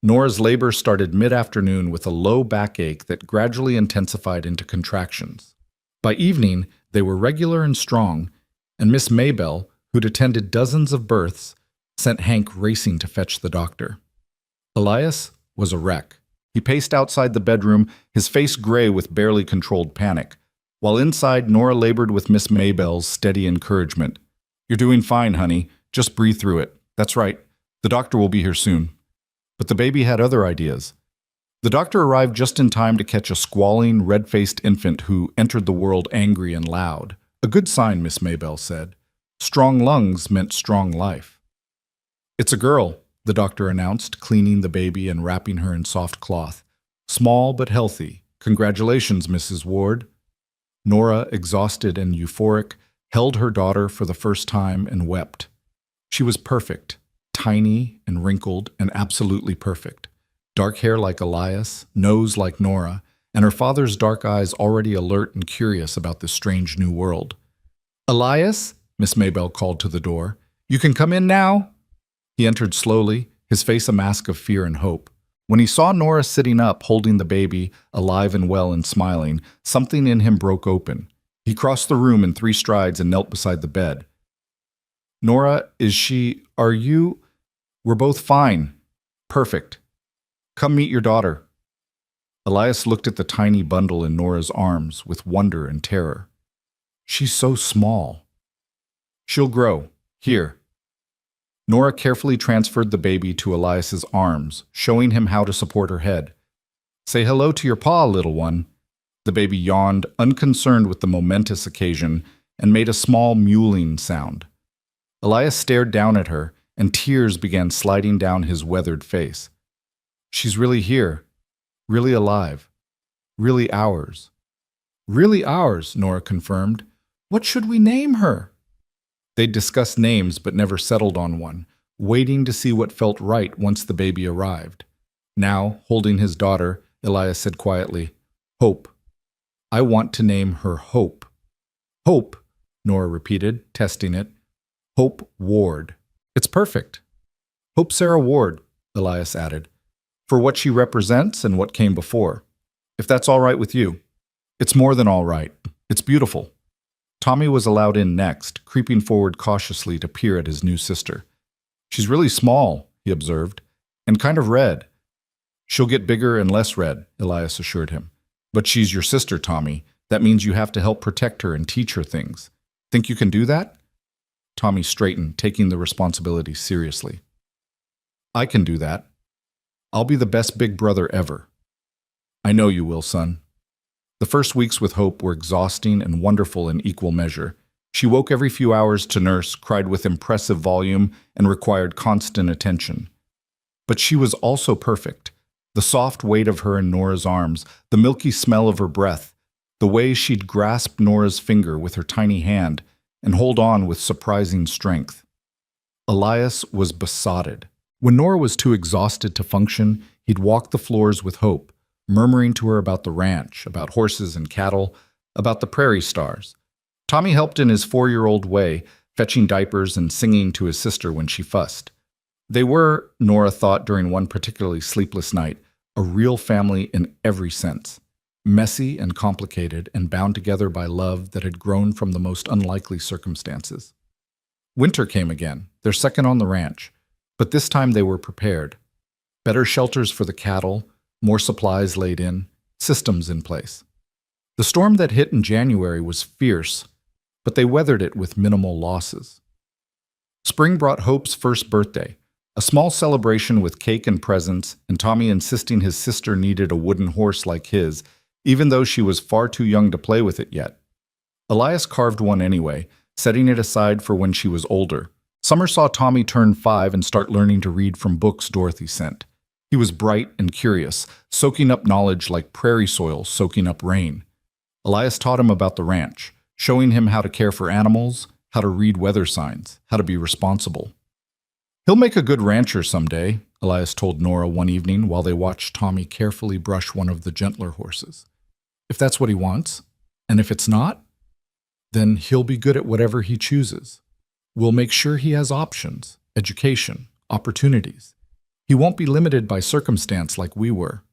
S1: Nora's labor started mid-afternoon with a low backache that gradually intensified into contractions. By evening, they were regular and strong, and Miss Maybelle, who'd attended dozens of births, sent Hank racing to fetch the doctor. Elias was a wreck. He paced outside the bedroom, his face gray with barely controlled panic. While inside, Nora labored with Miss Maybelle's steady encouragement. You're doing fine, honey. Just breathe through it. That's right. The doctor will be here soon. But the baby had other ideas. The doctor arrived just in time to catch a squalling, red-faced infant who entered the world angry and loud. A good sign, Miss Maybelle said. Strong lungs meant strong life. It's a girl, the doctor announced, cleaning the baby and wrapping her in soft cloth. Small but healthy. Congratulations, Mrs. Ward. Nora, exhausted and euphoric, held her daughter for the first time and wept. She was perfect, tiny and wrinkled and absolutely perfect. Dark hair like Elias, nose like Nora, and her father's dark eyes already alert and curious about this strange new world. Elias, Miss Maybelle called to the door. You can come in now. He entered slowly, his face a mask of fear and hope. When he saw Nora sitting up, holding the baby, alive and well and smiling, something in him broke open. He crossed the room in 3 strides and knelt beside the bed. Nora, are you? We're both fine. Perfect. Come meet your daughter. Elias looked at the tiny bundle in Nora's arms with wonder and terror. She's so small. She'll grow. Here. Nora carefully transferred the baby to Elias's arms, showing him how to support her head. Say hello to your pa, little one. The baby yawned, unconcerned with the momentous occasion, and made a small mewling sound. Elias stared down at her, and tears began sliding down his weathered face. She's really here, really alive, really ours. Really ours, Nora confirmed. What should we name her? They'd discussed names but never settled on one, waiting to see what felt right once the baby arrived. Now, holding his daughter, Elias said quietly, Hope. I want to name her Hope. Hope, Nora repeated, testing it. Hope Ward. It's perfect. Hope Sarah Ward, Elias added, for what she represents and what came before. If that's all right with you. It's more than all right. It's beautiful. Tommy was allowed in next, creeping forward cautiously to peer at his new sister. She's really small, he observed, and kind of red. She'll get bigger and less red, Elias assured him. But she's your sister, Tommy. That means you have to help protect her and teach her things. Think you can do that? Tommy straightened, taking the responsibility seriously. I can do that. I'll be the best big brother ever. I know you will, son. The first weeks with Hope were exhausting and wonderful in equal measure. She woke every few hours to nurse, cried with impressive volume, and required constant attention. But she was also perfect. The soft weight of her in Nora's arms, the milky smell of her breath, the way she'd grasp Nora's finger with her tiny hand and hold on with surprising strength. Elias was besotted. When Nora was too exhausted to function, he'd walk the floors with Hope, murmuring to her about the ranch, about horses and cattle, about the prairie stars. Tommy helped in his 4-year-old way, fetching diapers and singing to his sister when she fussed. They were, Nora thought during one particularly sleepless night, a real family in every sense, messy and complicated and bound together by love that had grown from the most unlikely circumstances. Winter came again, their second on the ranch, but this time they were prepared. Better shelters for the cattle, more supplies laid in, systems in place. The storm that hit in January was fierce, but they weathered it with minimal losses. Spring brought Hope's first birthday, a small celebration with cake and presents, and Tommy insisting his sister needed a wooden horse like his, even though she was far too young to play with it yet. Elias carved one anyway, setting it aside for when she was older. Summer saw Tommy turn 5 and start learning to read from books Dorothy sent. He was bright and curious, soaking up knowledge like prairie soil soaking up rain. Elias taught him about the ranch, showing him how to care for animals, how to read weather signs, how to be responsible. He'll make a good rancher someday, Elias told Nora one evening while they watched Tommy carefully brush one of the gentler horses. If that's what he wants, and if it's not, then he'll be good at whatever he chooses. We'll make sure he has options, education, opportunities. He won't be limited by circumstance like we were.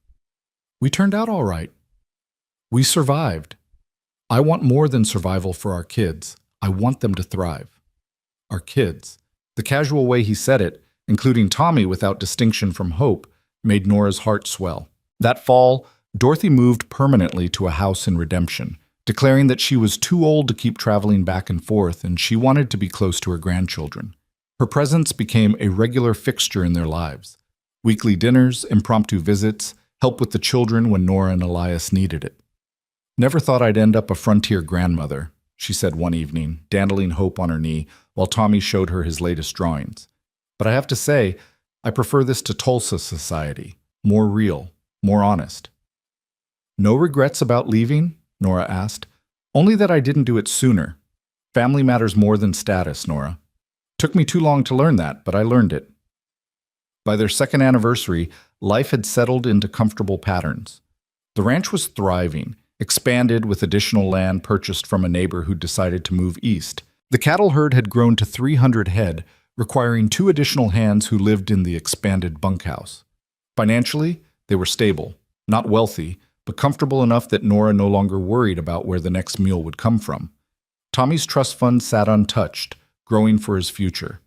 S1: We turned out all right. We survived. I want more than survival for our kids. I want them to thrive. Our kids. The casual way he said it, including Tommy without distinction from Hope, made Nora's heart swell. That fall, Dorothy moved permanently to a house in Redemption, declaring that she was too old to keep traveling back and forth and she wanted to be close to her grandchildren. Her presence became a regular fixture in their lives. Weekly dinners, impromptu visits, help with the children when Nora and Elias needed it. Never thought I'd end up a frontier grandmother, she said one evening, dandling Hope on her knee while Tommy showed her his latest drawings. But I have to say, I prefer this to Tulsa society. More real, more honest. No regrets about leaving? Nora asked. Only that I didn't do it sooner. Family matters more than status, Nora. Took me too long to learn that, but I learned it. By their second anniversary, life had settled into comfortable patterns. The ranch was thriving, expanded with additional land purchased from a neighbor who decided to move east. The cattle herd had grown to 300 head, requiring 2 additional hands who lived in the expanded bunkhouse. Financially, they were stable, not wealthy, but comfortable enough that Nora no longer worried about where the next meal would come from. Tommy's trust fund sat untouched, growing for his future.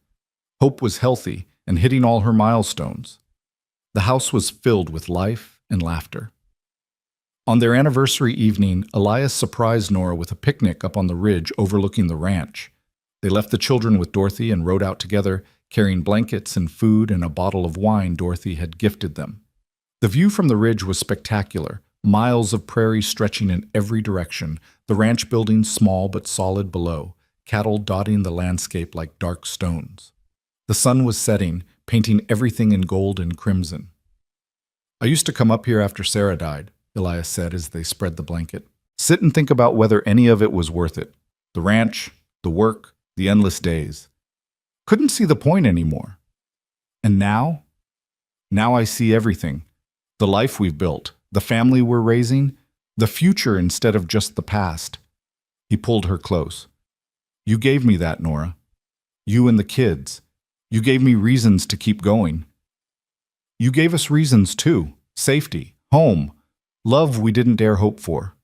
S1: Hope was healthy and hitting all her milestones. The house was filled with life and laughter. On their anniversary evening, Elias surprised Nora with a picnic up on the ridge overlooking the ranch. They left the children with Dorothy and rode out together, carrying blankets and food and a bottle of wine Dorothy had gifted them. The view from the ridge was spectacular, miles of prairie stretching in every direction, the ranch buildings small but solid below, cattle dotting the landscape like dark stones. The sun was setting, painting everything in gold and crimson. "I used to come up here after Sarah died," Elias said as they spread the blanket. "Sit and think about whether any of it was worth it. The ranch, the work, the endless days. Couldn't see the point anymore. And now? Now I see everything. The life we've built, the family we're raising, the future instead of just the past." He pulled her close. "You gave me that, Nora. You and the kids. You gave me reasons to keep going. You gave us reasons too. Safety, home, love we didn't dare hope for."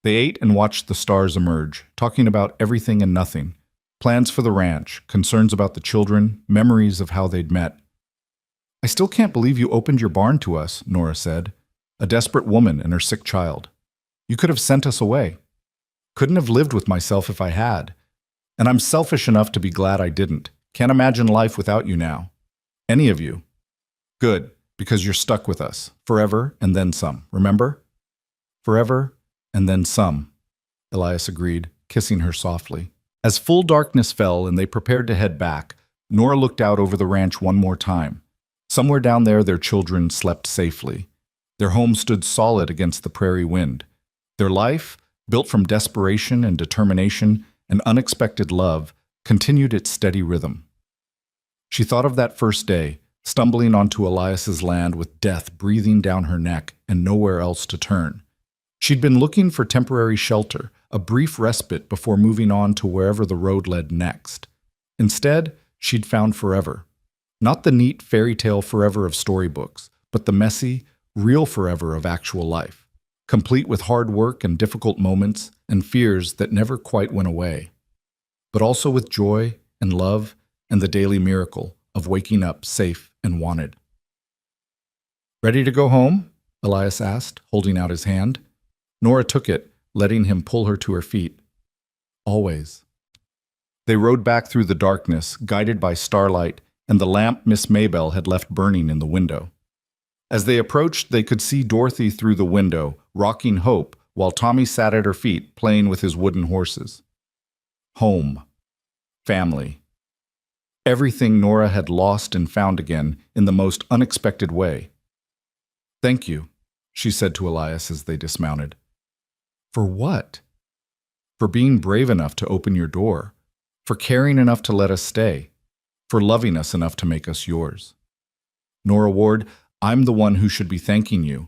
S1: They ate and watched the stars emerge, talking about everything and nothing. Plans for the ranch, concerns about the children, memories of how they'd met. "I still can't believe you opened your barn to us," Nora said. "A desperate woman and her sick child. You could have sent us away. Couldn't have lived with myself if I had. And I'm selfish enough to be glad I didn't. Can't imagine life without you now. Any of you. Good, because you're stuck with us. Forever and then some, remember? Forever and then some," Elias agreed, kissing her softly. As full darkness fell and they prepared to head back, Nora looked out over the ranch one more time. Somewhere down there, their children slept safely. Their home stood solid against the prairie wind. Their life, built from desperation and determination and unexpected love, continued its steady rhythm. She thought of that first day, stumbling onto Elias's land with death breathing down her neck and nowhere else to turn. She'd been looking for temporary shelter, a brief respite before moving on to wherever the road led next. Instead, she'd found forever. Not the neat fairy tale forever of storybooks, but the messy, real forever of actual life, complete with hard work and difficult moments and fears that never quite went away, but also with joy and love and the daily miracle of waking up safe and wanted. "Ready to go home?" Elias asked, holding out his hand. Nora took it, letting him pull her to her feet. "Always." They rode back through the darkness, guided by starlight and the lamp Miss Maybelle had left burning in the window. As they approached, they could see Dorothy through the window, rocking Hope, while Tommy sat at her feet, playing with his wooden horses. Home. Family. Everything Nora had lost and found again in the most unexpected way. "Thank you," she said to Elias as they dismounted. "For what?" "For being brave enough to open your door. For caring enough to let us stay. For loving us enough to make us yours. Nora Ward, I'm the one who should be thanking you.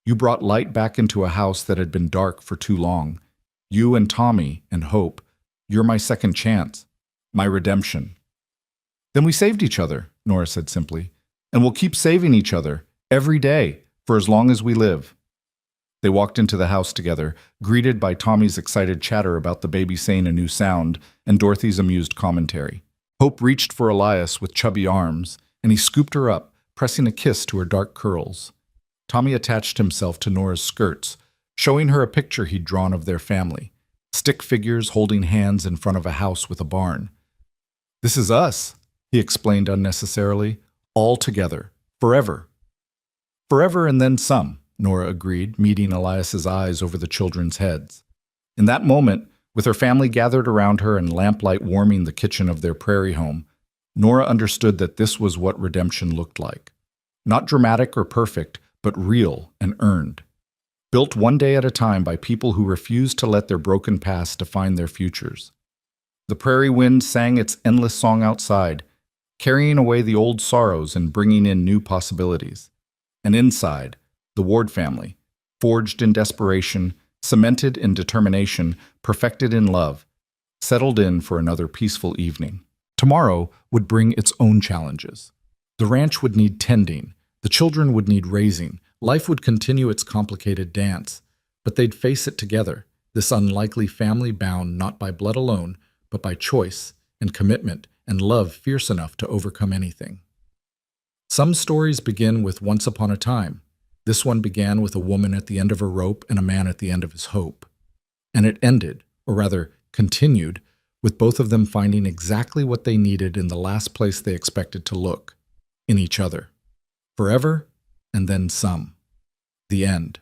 S1: You brought light back into a house that had been dark for too long. You and Tommy and Hope. You're my second chance. My redemption." "Then we saved each other," Nora said simply. "And we'll keep saving each other, every day, for as long as we live." They walked into the house together, greeted by Tommy's excited chatter about the baby saying a new sound and Dorothy's amused commentary. Hope reached for Elias with chubby arms, and he scooped her up, pressing a kiss to her dark curls. Tommy attached himself to Nora's skirts, showing her a picture he'd drawn of their family, stick figures holding hands in front of a house with a barn. "This is us," he explained unnecessarily, "all together, forever." "Forever and then some," Nora agreed, meeting Elias's eyes over the children's heads. In that moment, with her family gathered around her and lamplight warming the kitchen of their prairie home, Nora understood that this was what redemption looked like. Not dramatic or perfect, but real and earned. Built one day at a time by people who refused to let their broken past define their futures. The prairie wind sang its endless song outside, carrying away the old sorrows and bringing in new possibilities. And inside, the Ward family, forged in desperation, cemented in determination, perfected in love, settled in for another peaceful evening. Tomorrow would bring its own challenges. The ranch would need tending, the children would need raising, life would continue its complicated dance, but they'd face it together, this unlikely family bound not by blood alone, but by choice and commitment and love fierce enough to overcome anything. Some stories begin with once upon a time. This one began with a woman at the end of her rope and a man at the end of his hope. And it ended, or rather continued, with both of them finding exactly what they needed in the last place they expected to look, in each other. Forever, and then some. The end.